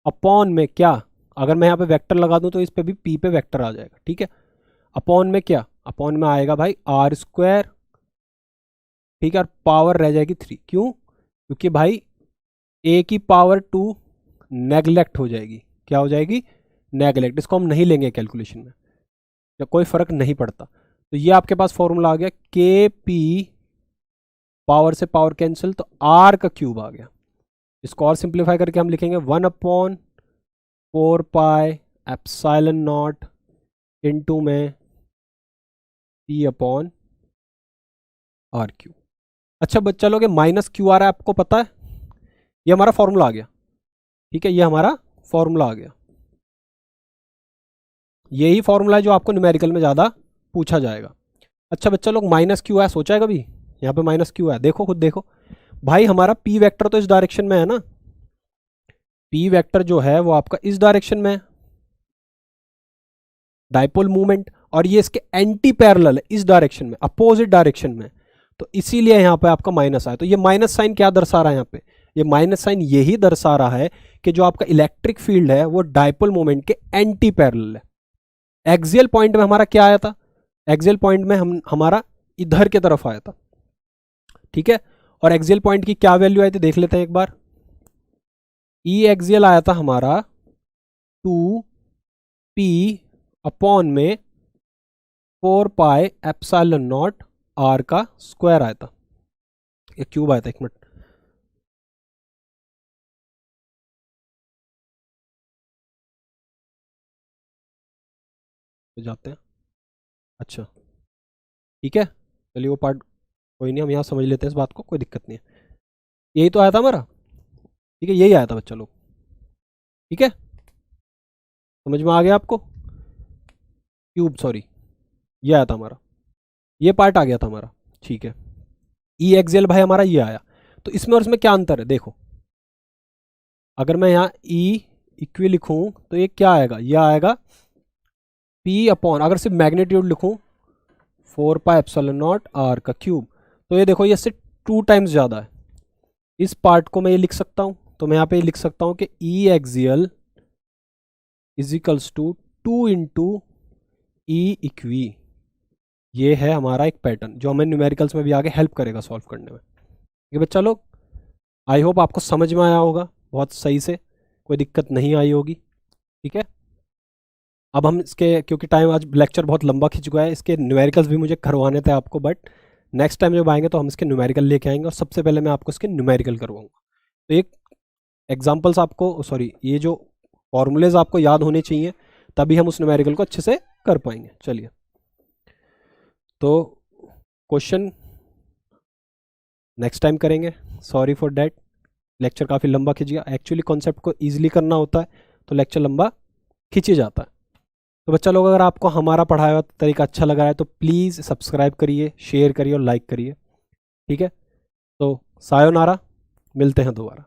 अपॉन में क्या, अगर मैं यहाँ पे वेक्टर लगा दूं तो इस पे भी पी पे वेक्टर आ जाएगा। ठीक है, अपॉन में क्या, अपॉन में आएगा भाई आर स्क्वायर। ठीक है, और पावर रह जाएगी 3, क्यों, क्योंकि भाई ए की पावर 2 नेगलेक्ट हो जाएगी। क्या हो जाएगी, नेगलेक्ट, इसको हम नहीं लेंगे कैलकुलेशन में, या कोई फर्क नहीं पड़ता। तो ये आपके पास फॉर्मूला आ गया, के पी पावर से पावर कैंसिल, तो आर का क्यूब आ गया। इसको और सिंप्लीफाई करके हम लिखेंगे 1/4πε0 इंटू में पी अपॉन आर क्यू। अच्छा बच्चा लोग, माइनस क्यू आ रहा है, आपको पता है, ये हमारा फॉर्मूला आ गया। ठीक है, ये हमारा फॉर्मूला आ गया, यही फॉर्मूला है जो आपको न्यूमेरिकल में ज़्यादा पूछा जाएगा। अच्छा बच्चा लोग, माइनस क्यू है, सोचा है कभी, यहाँ पे माइनस क्यू है, देखो खुद देखो भाई, हमारा पी वेक्टर तो इस डायरेक्शन में है ना, पी वेक्टर जो है वो आपका इस डायरेक्शन में है, डाइपोल मूवमेंट, और ये इसके एंटी पैरेलल है, इस डायरेक्शन में, अपोजिट डायरेक्शन में, तो इसीलिए यहाँ पे आपका माइनस आया। तो ये माइनस साइन क्या दर्शा रहा है यहाँ पे, ये माइनस साइन यही दर्शा रहा है कि जो आपका इलेक्ट्रिक फील्ड है वो डाइपोल मोमेंट के एंटी पैरेलल है। एक्सियल पॉइंट में हमारा क्या आया था, एक्सियल पॉइंट में हमारा इधर के तरफ आया था। ठीक है, और एक्सियल पॉइंट की क्या वैल्यू आई थी देख लेते हैं एक बार। ई एक्सियल आया था हमारा 2p अपॉन में 4πε0 r का स्क्वायर आया था, ये क्यूब आया था, एक मिनट, तो जाते हैं। अच्छा ठीक है, चलिए वो पार्ट कोई नहीं, हम यहाँ समझ लेते हैं इस बात को, कोई दिक्कत नहीं है। यही तो आया था हमारा, ठीक है, यही आया था बच्चा लोग, ठीक है, समझ में आ गया आपको? क्यूब, सॉरी, ये आया था हमारा, ये पार्ट आ गया था हमारा, ठीक है। ई एक्सियल भाई हमारा ये आया। तो इसमें और इसमें क्या अंतर है देखो, अगर मैं यहाँ ई इक्वी लिखूँ तो ये क्या आएगा, ये आएगा पी अपॉन, अगर सिर्फ मैग्नीट्यूड लिखूँ 4πε0 r का क्यूब, तो ये देखो ये इससे 2 टाइम्स ज़्यादा है। इस पार्ट को मैं ये लिख सकता हूँ, तो मैं यहाँ पे लिख सकता हूँ कि E axial is equals to 2 into E equi. ये है हमारा एक पैटर्न जो हमें न्यूमेरिकल्स में भी आगे हेल्प करेगा सॉल्व करने में। ठीक है बच्चा लोग, आई होप आपको समझ में आया होगा बहुत सही से, कोई दिक्कत नहीं आई होगी, ठीक है। अब हम इसके, क्योंकि टाइम आज लेक्चर बहुत लंबा खिंच गया है, इसके न्यूमेरिकल्स भी मुझे करवाने थे आपको, बट नेक्स्ट टाइम जब आएंगे तो हम इसके न्यूमेरिकल लेके आएंगे और सबसे पहले मैं आपको इसके न्यूमेरिकल करवाऊंगा। तो एक एग्जाम्पल्स आपको, सॉरी, ये जो फॉर्मूलेज आपको याद होने चाहिए, तभी हम उस न्यूमेरिकल को अच्छे से कर पाएंगे। चलिए, तो क्वेश्चन नेक्स्ट टाइम करेंगे, सॉरी फॉर डैट, लेक्चर काफ़ी लंबा खिंच गया। एक्चुअली कॉन्सेप्ट को ईजिली करना होता है तो लेक्चर लंबा खिंच ही जाता है। तो बच्चा लोग, अगर आपको हमारा पढ़ाया हुआ तरीका अच्छा लगा है तो प्लीज़ सब्सक्राइब करिए, शेयर करिए और लाइक करिए, ठीक है। तो सायोनारा, मिलते हैं दोबारा।